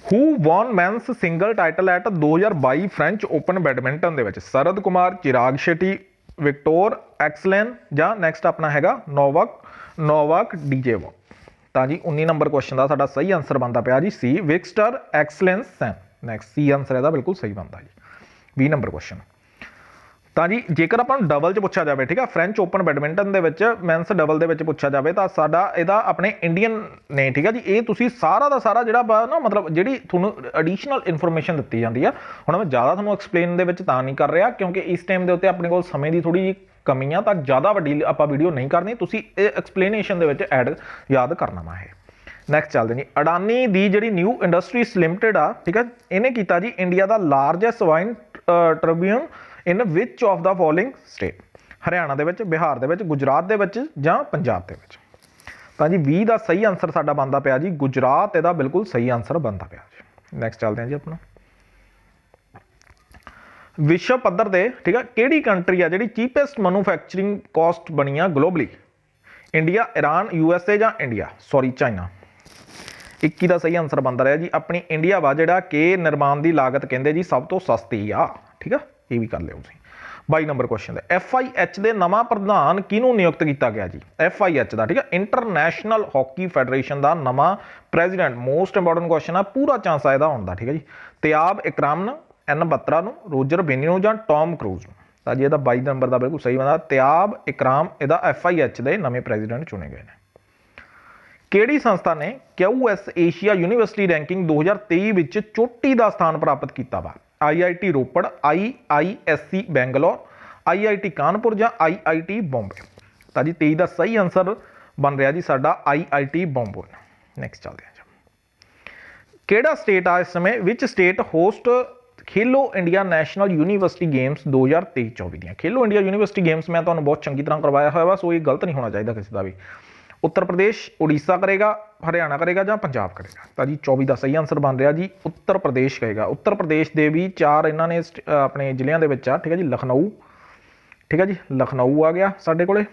Who won men's single title at 2022 French Open badminton ਦੇ ਵਿੱਚ? ਸ਼ਰਦ ਕੁਮਾਰ, ਚਿਰਾਗ ਸ਼ੈਟੀ, ਵਿਕਟੋਰ ਐਕਸਲੈਨ ਜਾਂ ਨੈਕਸਟ ਆਪਣਾ ਹੈਗਾ ਨੋਵਾਕ ਡੀਜੇਵੋ? ਤਾਂ ਜੀ 19 ਨੰਬਰ ਕੁਐਸਚਨ ਦਾ ਸਾਡਾ ਸਹੀ ਆਨਸਰ ਬਣਦਾ ਪਿਆ ਜੀ C, Viktor Axelsen. Next C answer ਇਹਦਾ ਬਿਲਕੁਲ ਸਹੀ ਬਣਦਾ ਜੀ। 20 ਨੰਬਰ ਕੁਐਸਚਨ, ਤਾਂ ਜੀ ਜੇਕਰ ਆਪਾਂ ਨੂੰ ਡਬਲ 'ਚ ਪੁੱਛਿਆ ਜਾਵੇ, ਠੀਕ ਆ, ਫ੍ਰੈਂਚ ਓਪਨ ਬੈਡਮਿੰਟਨ ਦੇ ਵਿੱਚ ਮੈਨਸ ਡਬਲ ਦੇ ਵਿੱਚ ਪੁੱਛਿਆ ਜਾਵੇ ਤਾਂ ਸਾਡਾ ਇਹਦਾ ਆਪਣੇ ਇੰਡੀਅਨ ਨੇ, ਠੀਕ ਆ ਜੀ। ਇਹ ਤੁਸੀਂ ਸਾਰਾ ਦਾ ਸਾਰਾ ਜਿਹੜਾ ਨਾ ਮਤਲਬ ਜਿਹੜੀ ਤੁਹਾਨੂੰ ਐਡੀਸ਼ਨਲ ਇਨਫੋਰਮੇਸ਼ਨ ਦਿੱਤੀ ਜਾਂਦੀ ਆ, ਹੁਣ ਮੈਂ ਜ਼ਿਆਦਾ ਤੁਹਾਨੂੰ ਐਕਸਪਲੇਨ ਦੇ ਵਿੱਚ ਤਾਂ ਨਹੀਂ ਕਰ ਰਿਹਾ ਕਿਉਂਕਿ ਇਸ ਟਾਈਮ ਦੇ ਉੱਤੇ ਆਪਣੇ ਕੋਲ ਸਮੇਂ ਦੀ ਥੋੜੀ ਜਿਹੀ ਕਮੀ ਆ, ਤਾਂ ਜ਼ਿਆਦਾ ਵੱਡੀ ਆਪਾਂ ਵੀਡੀਓ ਨਹੀਂ ਕਰਨੀ, ਤੁਸੀਂ ਇਹ ਐਕਸਪਲੇਨੇਸ਼ਨ ਦੇ ਵਿੱਚ ਐਡ ਯਾਦ ਕਰਨਾ ਵਾ। ਇਹ ਨੈਕਸਟ ਚੱਲਦੇ ਜੀ, ਅਡਾਨੀ ਦੀ ਜਿਹੜੀ ਨਿਊ ਇੰਡਸਟਰੀਜ਼ ਲਿਮਟਿਡ ਆ, ਠੀਕ ਆ, ਇਹਨੇ ਕੀਤਾ ਜੀ India the largest wine Tribune in which of the following state. Haryana ਦੇ ਵਿੱਚ, ਬਿਹਾਰ ਦੇ ਵਿੱਚ, ਗੁਜਰਾਤ ਦੇ ਵਿੱਚ ਜਾਂ ਪੰਜਾਬ ਦੇ ਵਿੱਚ। ਤਾਂ ਜੀ 20 ਦਾ ਸਹੀ ਆਨਸਰ ਸਾਡਾ ਬਣਦਾ ਪਿਆ ਜੀ ਗੁਜਰਾਤ, ਇਹਦਾ ਬਿਲਕੁਲ ਸਹੀ ਆਨਸਰ ਬਣਦਾ ਪਿਆ ਜੀ। ਨੈਕਸਟ ਚੱਲਦੇ ਹਾਂ ਜੀ ਆਪਣਾ ਵਿਸ਼ਵ ਪੱਧਰ ਤੇ, ਠੀਕ ਆ, ਕਿਹੜੀ ਕੰਟਰੀ ਆ ਜਿਹੜੀ ਚੀਪੈਸਟ ਮੈਨੂਫੈਕਚਰਿੰਗ ਕਾਸਟ ਬਣੀ ਆ ਗਲੋਬਲੀ? ਇੰਡੀਆ, ਈਰਾਨ, USA ਜਾਂ ਇੰਡੀਆ, ਸੌਰੀ ਚਾਈਨਾ। 21 ਦਾ ਸਹੀ ਆਨਸਰ ਬਣਦਾ ਰਿਹਾ ਜੀ ਆਪਣੀ ਇੰਡੀਆ ਵਾ ਜਿਹੜਾ ਕਿ ਨਿਰਮਾਣ ਦੀ ਲਾਗਤ ਕਹਿੰਦੇ ਜੀ ਸਭ ਤੋਂ ਸਸਤੀ ਆ, ਠੀਕ ਆ, ਇਹ ਵੀ ਕਰ ਲਿਓ ਤੁਸੀਂ। 22 ਨੰਬਰ ਕੁਐਸਚਨ ਦਾ FIH ਦੇ ਨਵਾਂ ਪ੍ਰਧਾਨ ਕਿਹਨੂੰ ਨਿਯੁਕਤ ਕੀਤਾ ਗਿਆ ਜੀ? FIH ਦਾ, ਠੀਕ ਆ, ਇੰਟਰਨੈਸ਼ਨਲ ਹਾਕੀ ਫੈਡਰੇਸ਼ਨ ਦਾ ਨਵਾਂ ਪ੍ਰੈਜ਼ੀਡੈਂਟ। ਮੋਸਟ ਇੰਪੋਰਟੈਂਟ ਕੁਐਸਚਨ ਆ, ਪੂਰਾ ਚਾਂਸ ਆ ਇਹਦਾ ਆਉਣ ਦਾ, ਠੀਕ ਆ ਜੀ। ਤਿਆਬ ਇਕਰਾਮ ਨੂੰ, N ਬੱਤਰਾ ਨੂੰ, ਰੋਜਰ ਬੇਨੀ ਨੂੰ ਜਾਂ ਟੌਮ ਕਰੂਜ਼ ਨੂੰ? ਤਾਂ ਜੀ ਇਹਦਾ 22 ਨੰਬਰ ਦਾ ਬਿਲਕੁਲ ਸਹੀ ਬਣਦਾ ਤਿਆਬ ਇਕਰਾਮ, ਇਹਦਾ FIH ਦੇ ਨਵੇਂ ਪ੍ਰੈਜ਼ੀਡੈਂਟ ਚੁਣੇ ਗਏ ਨੇ। ਕਿਹੜੀ ਸੰਸਥਾ ਨੇ QS ਏਸ਼ੀਆ ਯੂਨੀਵਰਸਿਟੀ ਰੈਂਕਿੰਗ 2023 ਵਿੱਚ ਚੋਟੀ ਦਾ ਸਥਾਨ ਪ੍ਰਾਪਤ ਕੀਤਾ ਵਾ? IIT Ropar, IISc Bangalore, IIT Kanpur ਜਾਂ IIT ਬੰਬੇ? ਤਾਂ ਜੀ 23 ਦਾ ਸਹੀ ਆਨਸਰ ਬਣ ਰਿਹਾ ਜੀ ਸਾਡਾ IIT ਬੰਬੇ। ਨੈਕਸਟ ਚੱਲਦੇ ਹਾਂ ਜੀ, ਕਿਹੜਾ ਸਟੇਟ ਆ ਇਸ ਸਮੇਂ ਵਿੱਚ ਸਟੇਟ ਹੋਸਟ ਖੇਲੋ ਇੰਡੀਆ ਨੈਸ਼ਨਲ ਯੂਨੀਵਰਸਿਟੀ ਗੇਮਸ 2023-24 ਦੀਆਂ? ਖੇਲੋ ਇੰਡੀਆ ਯੂਨੀਵਰਸਿਟੀ ਗੇਮਸ ਮੈਂ ਤੁਹਾਨੂੰ ਬਹੁਤ ਚੰਗੀ ਤਰ੍ਹਾਂ ਕਰਵਾਇਆ ਹੋਇਆ ਵਾ, ਸੋ ਇਹ ਗਲਤ ਨਹੀਂ ਹੋਣਾ ਚਾਹੀਦਾ ਕਿਸੇ ਦਾ ਵੀ। ਉੱਤਰ ਪ੍ਰਦੇਸ਼, ਉੜੀਸਾ ਕਰੇਗਾ, ਹਰਿਆਣਾ ਕਰੇਗਾ ਜਾਂ ਪੰਜਾਬ ਕਰੇਗਾ? ਤਾਂ ਜੀ 24 ਦਾ ਸਹੀ ਆਨਸਰ ਬਣ ਰਿਹਾ ਜੀ ਉੱਤਰ ਪ੍ਰਦੇਸ਼ ਕਰੇਗਾ। ਉੱਤਰ ਪ੍ਰਦੇਸ਼ ਦੇ ਵੀ 4 ਇਹਨਾਂ ਨੇ ਆਪਣੇ ਜ਼ਿਲ੍ਹਿਆਂ ਦੇ ਵਿੱਚ ਆ, ਠੀਕ ਹੈ ਜੀ। ਲਖਨਊ, ਠੀਕ ਹੈ ਜੀ, ਲਖਨਊ ਆ ਗਿਆ ਸਾਡੇ ਕੋਲੇ।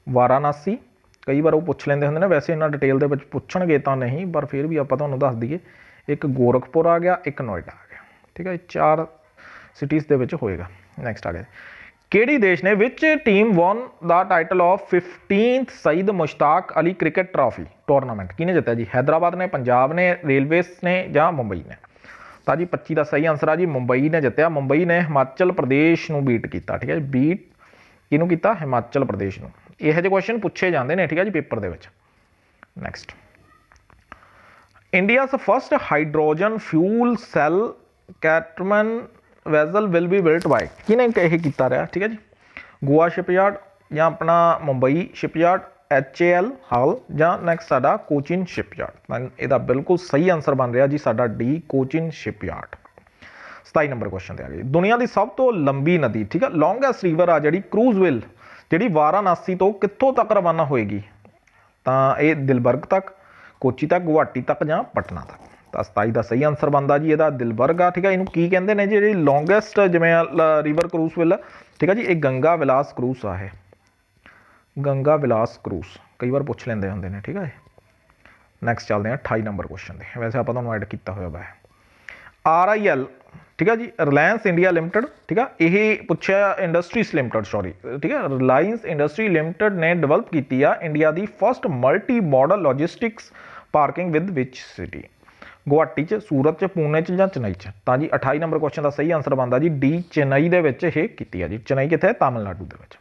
ਵਾਰਾਣਸੀ, ਕਈ ਵਾਰ ਉਹ ਪੁੱਛ ਲੈਂਦੇ ਹੁੰਦੇ ਨੇ, ਵੈਸੇ ਇਹਨਾਂ ਡਿਟੇਲ ਦੇ ਵਿੱਚ ਪੁੱਛਣਗੇ ਤਾਂ ਨਹੀਂ, ਪਰ ਫਿਰ ਵੀ ਆਪਾਂ ਤੁਹਾਨੂੰ ਦੱਸ ਦਈਏ। ਇੱਕ ਗੋਰਖਪੁਰ ਆ ਗਿਆ, ਇੱਕ ਨੋਇਡਾ ਆ ਗਿਆ, ਠੀਕ ਹੈ। 4 ਸਿਟੀਜ਼ ਦੇ ਵਿੱਚ ਹੋਏਗਾ। ਨੈਕਸਟ ਆ ਗਿਆ, ਕਿਹੜੀ ਦੇਸ਼ ਨੇ which team won the title of 15th Syed Mushtaq Ali cricket trophy tournament? ਕਿਹਨੇ ਜਿੱਤਿਆ ਜੀ? ਹੈਦਰਾਬਾਦ ਨੇ, ਪੰਜਾਬ ਨੇ, ਰੇਲਵੇਜ਼ ਨੇ ਜਾਂ ਮੁੰਬਈ ਨੇ? ਤਾਂ ਜੀ 25 ਦਾ ਸਹੀ ਆਨਸਰ ਆ ਜੀ ਮੁੰਬਈ ਨੇ ਜਿੱਤਿਆ। ਮੁੰਬਈ ਨੇ ਹਿਮਾਚਲ ਪ੍ਰਦੇਸ਼ ਨੂੰ ਬੀਟ ਕੀਤਾ, ਠੀਕ ਹੈ ਜੀ। ਬੀਟ ਕਿਹਨੂੰ ਕੀਤਾ? ਹਿਮਾਚਲ ਪ੍ਰਦੇਸ਼ ਨੂੰ। ਇਹੋ ਜਿਹੇ ਕੁਐਸਚਨ ਪੁੱਛੇ ਜਾਂਦੇ ਨੇ, ਠੀਕ ਹੈ ਜੀ, ਪੇਪਰ ਦੇ ਵਿੱਚ। Next, India's first hydrogen fuel cell catamaran vessel will be built by? ਕਿਹਨੇ ਇਹ ਕੀਤਾ ਰਿਹਾ, ਠੀਕ ਹੈ ਜੀ? ਗੋਆ ਸ਼ਿਪਯਾਰਡ ਜਾਂ ਆਪਣਾ ਮੁੰਬਈ ਸ਼ਿਪਯਾਰਡ, HAL ਹਾਲ ਜਾਂ ਨੈਕਸਟ ਸਾਡਾ ਕੋਚਿਨ ਸ਼ਿਪਯਾਰਡ? ਇਹਦਾ ਬਿਲਕੁਲ ਸਹੀ ਆਨਸਰ ਬਣ ਰਿਹਾ ਜੀ ਸਾਡਾ D Cochin shipyard. 27 number question ਤੇ ਆ ਗਏ, ਦੁਨੀਆ ਦੀ ਸਭ ਤੋਂ ਲੰਬੀ ਨਦੀ, ਠੀਕ ਹੈ, ਲੌਂਗੈਸਟ ਰਿਵਰ ਆ ਜਿਹੜੀ ਕਰੂਜ਼ਵਿਲ, ਜਿਹੜੀ ਵਾਰਾਣਸੀ ਤੋਂ ਕਿੱਥੋਂ ਤੱਕ ਰਵਾਨਾ ਹੋਏਗੀ? ਤਾਂ ਇਹ ਦਿਲਬਰਗ ਤੱਕ, ਕੋਚੀ ਤੱਕ, ਗੁਹਾਟੀ ਤੱਕ ਜਾਂ ਪਟਨਾ ਤੱਕ? ਤਾਂ 27 ਦਾ ਸਹੀ ਆਨਸਰ ਬਣਦਾ ਜੀ ਇਹਦਾ ਦਿਲਬਰਗ ਆ, ਠੀਕ ਹੈ। ਇਹਨੂੰ ਕੀ ਕਹਿੰਦੇ ਨੇ ਜਿਹੜੀ ਲੌਂਗੈਸਟ ਜਿਵੇਂ ਰਿਵਰ ਕਰੂਜ਼ਵਿਲ, ਠੀਕ ਹੈ ਜੀ, ਇਹ ਗੰਗਾ ਵਿਲਾਸ ਕਰੂਜ਼ ਆ, ਇਹ ਗੰਗਾ ਵਿਲਾਸ ਕਰੂਜ਼, ਕਈ ਵਾਰ ਪੁੱਛ ਲੈਂਦੇ ਹੁੰਦੇ ਨੇ, ਠੀਕ ਹੈ। ਨੈਕਸਟ ਚੱਲਦੇ ਹਾਂ 28 ਨੰਬਰ ਕੁਐਸਚਨ ਤੇ। ਵੈਸੇ ਆਪਾਂ ਤੁਹਾਨੂੰ ਐਡ ਕੀਤਾ ਹੋਇਆ ਵਾ RIL, ਠੀਕ ਹੈ ਜੀ, ਰਿਲਾਇੰਸ ਇੰਡੀਆ ਲਿਮਟਿਡ, ਠੀਕ ਆ। ਇਹ ਪੁੱਛਿਆ ਇੰਡਸਟਰੀਜ਼ ਲਿਮਟਿਡ, ਸੌਰੀ, ਠੀਕ ਹੈ, ਰਿਲਾਇੰਸ ਇੰਡਸਟਰੀ ਲਿਮਟਿਡ ਨੇ ਡਿਵੈਲਪ ਕੀਤੀ ਆ India the first multi modal logistics parking with which city? Guwahati 'ਚ, ਸੂਰਤ 'ਚ, ਪੂਨੇ 'ਚ ਜਾਂ ਚੇਨਈ 'ਚ? ਤਾਂ ਜੀ 28 ਨੰਬਰ ਕੁਐਸਚਨ ਦਾ ਸਹੀ ਆਨਸਰ ਬਣਦਾ ਜੀ D ਚੇਨਈ ਦੇ ਵਿੱਚ ਇਹ ਕੀਤੀ ਆ ਜੀ। ਚੇਨਈ ਕਿੱਥੇ? ਤਾਮਿਲਨਾਡੂ ਦੇ ਵਿੱਚ।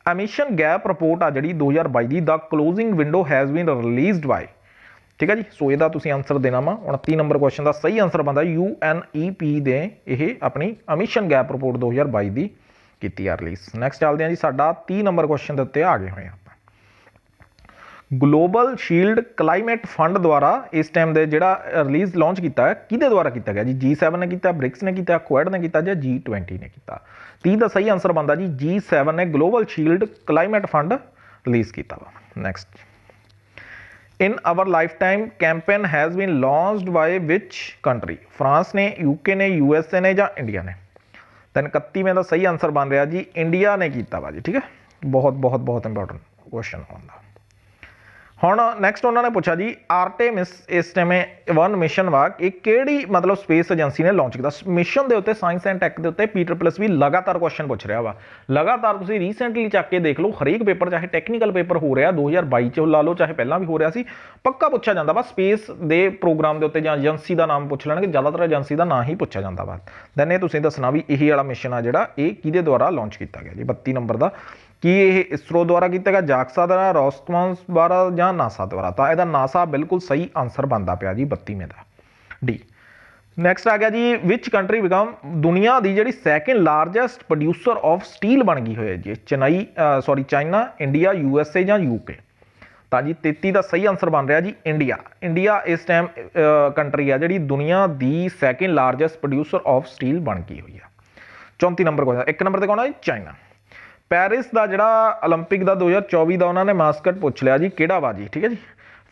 ਐਮਿਸ਼ਨ ਗੈਪ ਰਿਪੋਰਟ ਆ ਜਿਹੜੀ 2022 ਦੀ, the closing window has been released by, ਠੀਕ ਹੈ ਜੀ। ਸੋ ਇਹਦਾ ਤੁਸੀਂ ਆਨਸਰ ਦੇਣਾ ਵਾ। 29 ਨੰਬਰ ਕੁਐਸਚਨ ਦਾ ਸਹੀ ਆਨਸਰ ਬਣਦਾ UNEP ਦੇ ਇਹ ਆਪਣੀ ਐਮਿਸ਼ਨ ਗੈਪ ਰਿਪੋਰਟ 2022 ਦੀ ਕੀਤੀ ਆ ਰਿਲੀਜ਼। ਨੈਕਸਟ ਚੱਲਦੇ ਹਾਂ ਜੀ, ਸਾਡਾ 30 ਨੰਬਰ ਕੁਐਸਚਨ ਦੇ ਉੱਤੇ ਆ ਗਏ ਹੋਏ ਆ। ਗਲੋਬਲ ਸ਼ੀਲਡ ਕਲਾਈਮੇਟ ਫੰਡ ਦੁਆਰਾ ਇਸ ਟਾਈਮ ਦੇ ਜਿਹੜਾ ਰਿਲੀਜ਼ ਲਾਂਚ ਕੀਤਾ ਹੈ, ਕਿਹਦੇ ਦੁਆਰਾ ਕੀਤਾ ਗਿਆ ਜੀ? G7 ਨੇ ਕੀਤਾ, ਬ੍ਰਿਕਸ ਨੇ ਕੀਤਾ, ਕੁਐਡ ਨੇ ਕੀਤਾ ਜਾਂ G20 ਨੇ ਕੀਤਾ? 30 ਦਾ ਸਹੀ ਆਨਸਰ ਬਣਦਾ ਜੀ G7 ਨੇ global shield climate fund release ਕੀਤਾ ਵਾ। Next, in our lifetime campaign has been launched by which country? France ਨੇ, UK ਨੇ, USA ਨੇ ਜਾਂ ਇੰਡੀਆ ਨੇ? ਤਾਂ 31ਵੇਂ ਦਾ ਸਹੀ ਆਨਸਰ ਬਣ ਰਿਹਾ ਜੀ ਇੰਡੀਆ ਨੇ ਕੀਤਾ ਵਾ ਜੀ, ਠੀਕ ਹੈ। ਬਹੁਤ ਬਹੁਤ ਬਹੁਤ ਇੰਪੋਰਟੈਂਟ ਕੁਐਸਚਨ ਆਉਂਦਾ। ਹੁਣ ਨੈਕਸਟ ਉਹਨਾਂ ਨੇ ਪੁੱਛਿਆ ਜੀ ਆਰਟੇਮਿਸ ਇਸ ਟਾਈਮ 1 ਮਿਸ਼ਨ ਵਾ ਇਹ ਕਿਹੜੀ ਮਤਲਬ ਸਪੇਸ ਏਜੰਸੀ ਨੇ ਲਾਂਚ ਕੀਤਾ। ਮਿਸ਼ਨ ਦੇ ਉੱਤੇ ਸਾਇੰਸ ਐਂਡ ਟੈਕ ਦੇ ਉੱਤੇ ਪੀਟਰ ਪਲਸ ਵੀ ਲਗਾਤਾਰ ਕੁਐਸਚਨ ਪੁੱਛ ਰਿਹਾ ਵਾ। ਲਗਾਤਾਰ ਤੁਸੀਂ ਰੀਸੈਂਟਲੀ ਚੱਕ ਕੇ ਦੇਖ ਲਓ, ਹਰੇਕ ਪੇਪਰ ਚਾਹੇ ਟੈਕਨੀਕਲ ਪੇਪਰ ਹੋ ਰਿਹਾ 2022 ਚ ਲਾ ਲਓ ਚਾਹੇ ਪਹਿਲਾਂ ਵੀ ਹੋ ਰਿਹਾ ਸੀ, ਪੱਕਾ ਪੁੱਛਿਆ ਜਾਂਦਾ ਵਾ ਸਪੇਸ ਦੇ ਪ੍ਰੋਗਰਾਮ ਦੇ ਉੱਤੇ ਜਾਂ ਏਜੰਸੀ ਦਾ ਨਾਮ ਪੁੱਛ ਲੈਣਗੇ, ਜ਼ਿਆਦਾਤਰ ਏਜੰਸੀ ਦਾ ਨਾਂ ਹੀ ਪੁੱਛਿਆ ਜਾਂਦਾ ਵਾ। ਦੈਨ ਇਹ ਤੁਸੀਂ ਦੱਸਣਾ ਵੀ ਇਹੀ ਵਾਲਾ ਮਿਸ਼ਨ ਆ ਜਿਹੜਾ ਇਹ ਕਿਹਦੇ ਦੁਆਰਾ ਲਾਂਚ ਕੀਤਾ ਗਿਆ ਜੀ 32 ਨੰਬਰ ਦਾ। ਕੀ ਇਹ ਇਸਰੋ ਦੁਆਰਾ ਕੀਤਾ ਗਿਆ, ਜਾਕਸਾ ਦੁਆਰਾ, ਰੋਸਕੌਸਮੋਸ ਦੁਆਰਾ ਜਾਂ ਨਾਸਾ ਦੁਆਰਾ। ਤਾਂ ਇਹਦਾ ਨਾਸਾ ਬਿਲਕੁਲ ਸਹੀ ਆਨਸਰ ਬਣਦਾ ਪਿਆ ਜੀ 32ਵੇਂ ਦਾ ਡੀ। ਨੈਕਸਟ ਆ ਗਿਆ ਜੀ ਵਿਚ ਕੰਟਰੀ ਬਿਕਮ ਦੁਨੀਆ ਦੀ ਜਿਹੜੀ second largest producer of steel ਬਣ ਗਈ ਹੋਈ ਹੈ ਜੀ ਚਾਈਨਾ, ਇੰਡੀਆ, USA ਜਾਂ UK। ਤਾਂ ਜੀ 33 ਦਾ ਸਹੀ ਆਨਸਰ ਬਣ ਰਿਹਾ ਜੀ ਇੰਡੀਆ। ਇੰਡੀਆ ਇਸ ਟਾਈਮ ਕੰਟਰੀ ਆ ਜਿਹੜੀ ਦੁਨੀਆ ਦੀ second largest producer of steel ਬਣ ਗਈ ਹੋਈ ਆ। 34 ਨੰਬਰ ਕੁਐਸਚਨ, 1 ਨੰਬਰ ਤੇ ਕੌਣ ਆ ਜੀ ਚਾਈਨਾ। ਪੈਰਿਸ ਦਾ ਜਿਹੜਾ 올림픽 ਦਾ 2024 ਦਾ ਉਹਨਾਂ ਨੇ ਮਾਸਕਟ ਪੁੱਛ ਲਿਆ ਜੀ ਕਿਹੜਾ ਵਾ ਜੀ, ਠੀਕ ਹੈ ਜੀ।